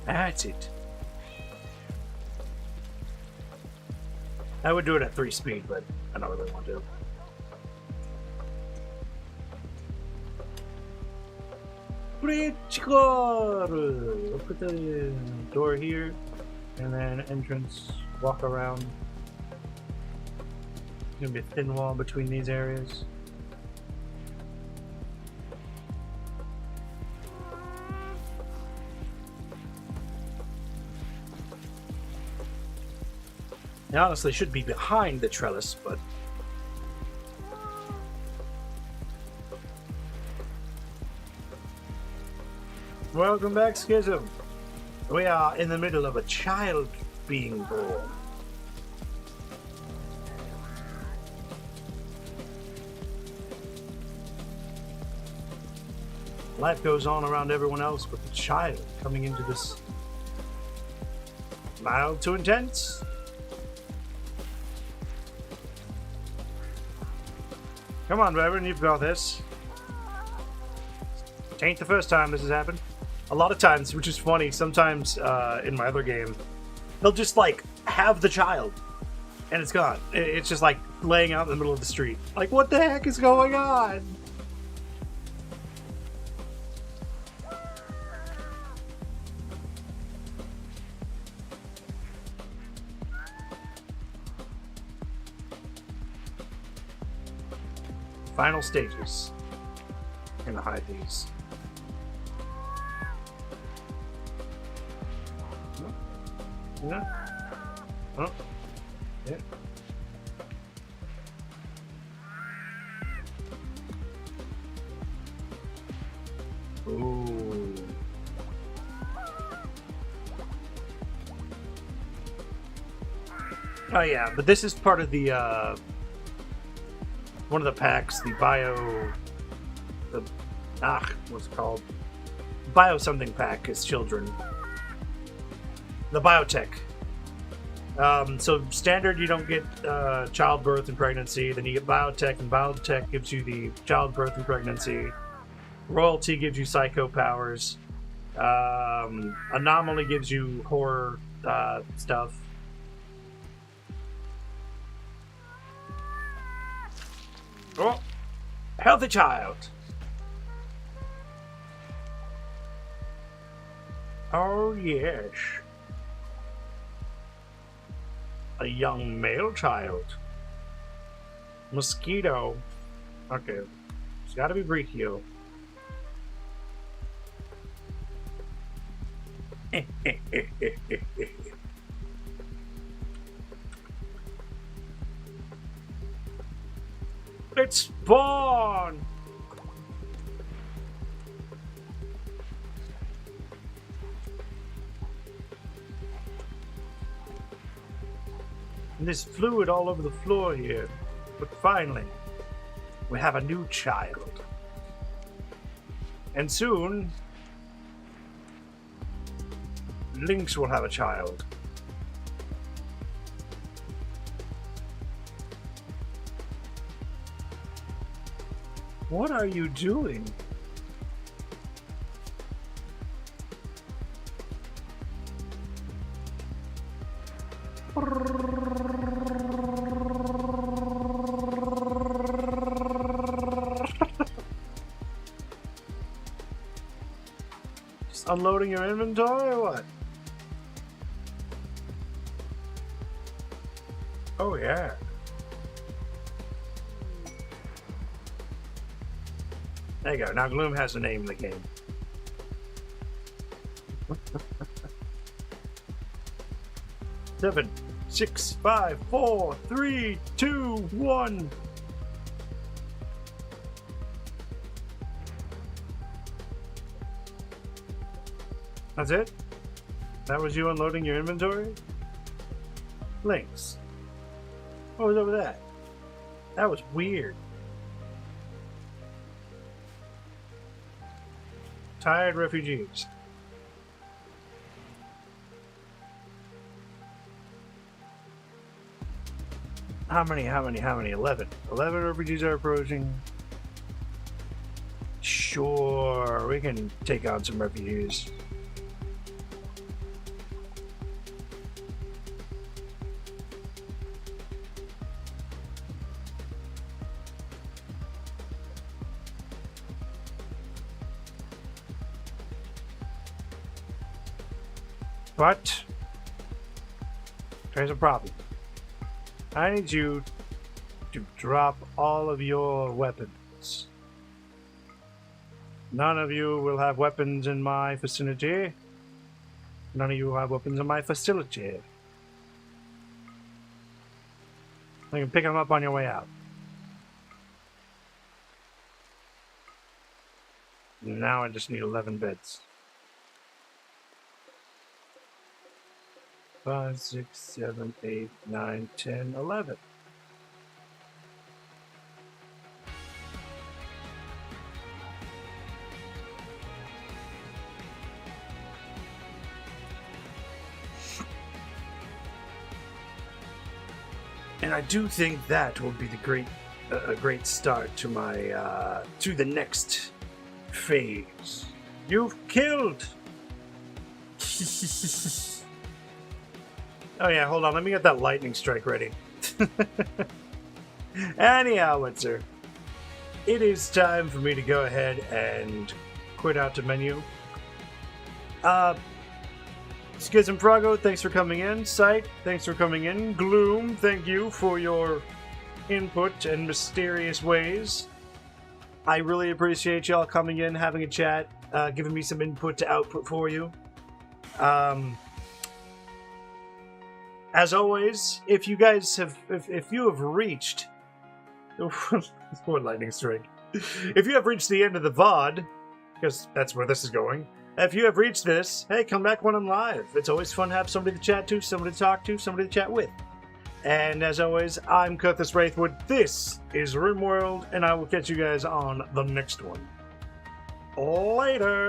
That's it. I would do it at 3 speed, but I don't really want to. Bridge car! Put the door here, and then entrance, walk around. There's gonna be a thin wall between these areas. It honestly should be behind the trellis, but welcome back, Schism. We are in the middle of a child being born. Life goes on around everyone else, but the child coming into this mild to intense. Come on, Reverend, you've got this. It ain't the first time this has happened. A lot of times, which is funny, sometimes in my other game, they'll just like have the child and it's gone. It's just like laying out in the middle of the street. Like, what the heck is going on? Final stages. Gonna hide these. No. Oh. Yeah. Ooh. Oh yeah, but this is part of the one of the packs, the what's it called? Bio something pack is children. The biotech. So standard, you don't get childbirth and pregnancy. Then you get biotech, and biotech gives you the childbirth and pregnancy. Royalty gives you psycho powers. Anomaly gives you horror stuff. Oh, healthy child. Oh yes. A young male child. Mosquito. Okay. It's gotta be Brachio. It's spawn! And there's fluid all over the floor here. But finally, we have a new child. And soon, Lynx will have a child. What are you doing? Just unloading your inventory or what? Oh yeah. There you go. Now Gloom has a name in the game. Seven, 6, 5, 4, 3, 2, 1. That's it? That was you unloading your inventory? Lynx. What was over that? That was weird. Tired refugees. How many? 11. 11 refugees are approaching. Sure, we can take on some refugees. But there's a problem. I need you to drop all of your weapons. None of you will have weapons in my vicinity. None of you will have weapons in my facility. You can pick them up on your way out. Now I just need 11 beds. 5, 6, 7, 8, 9, 10, 11. And I do think that will be a great start to my to the next phase. You've killed. Oh yeah, hold on. Let me get that lightning strike ready. Anyhow, Witzer, it is time for me to go ahead and quit out to menu. Schism Frago, thanks for coming in. Sight, thanks for coming in. Gloom, thank you for your input in mysterious ways. I really appreciate y'all coming in, having a chat, giving me some input to output for you. As always, if you guys have, if you have reached, poor lightning strike. If you have reached the end of the VOD, because that's where this is going. If you have reached this, hey, come back when I'm live. It's always fun to have somebody to chat to, somebody to talk to, somebody to chat with. And as always, I'm Cuthus Wraithwood. This is Rimworld, and I will catch you guys on the next one. Later!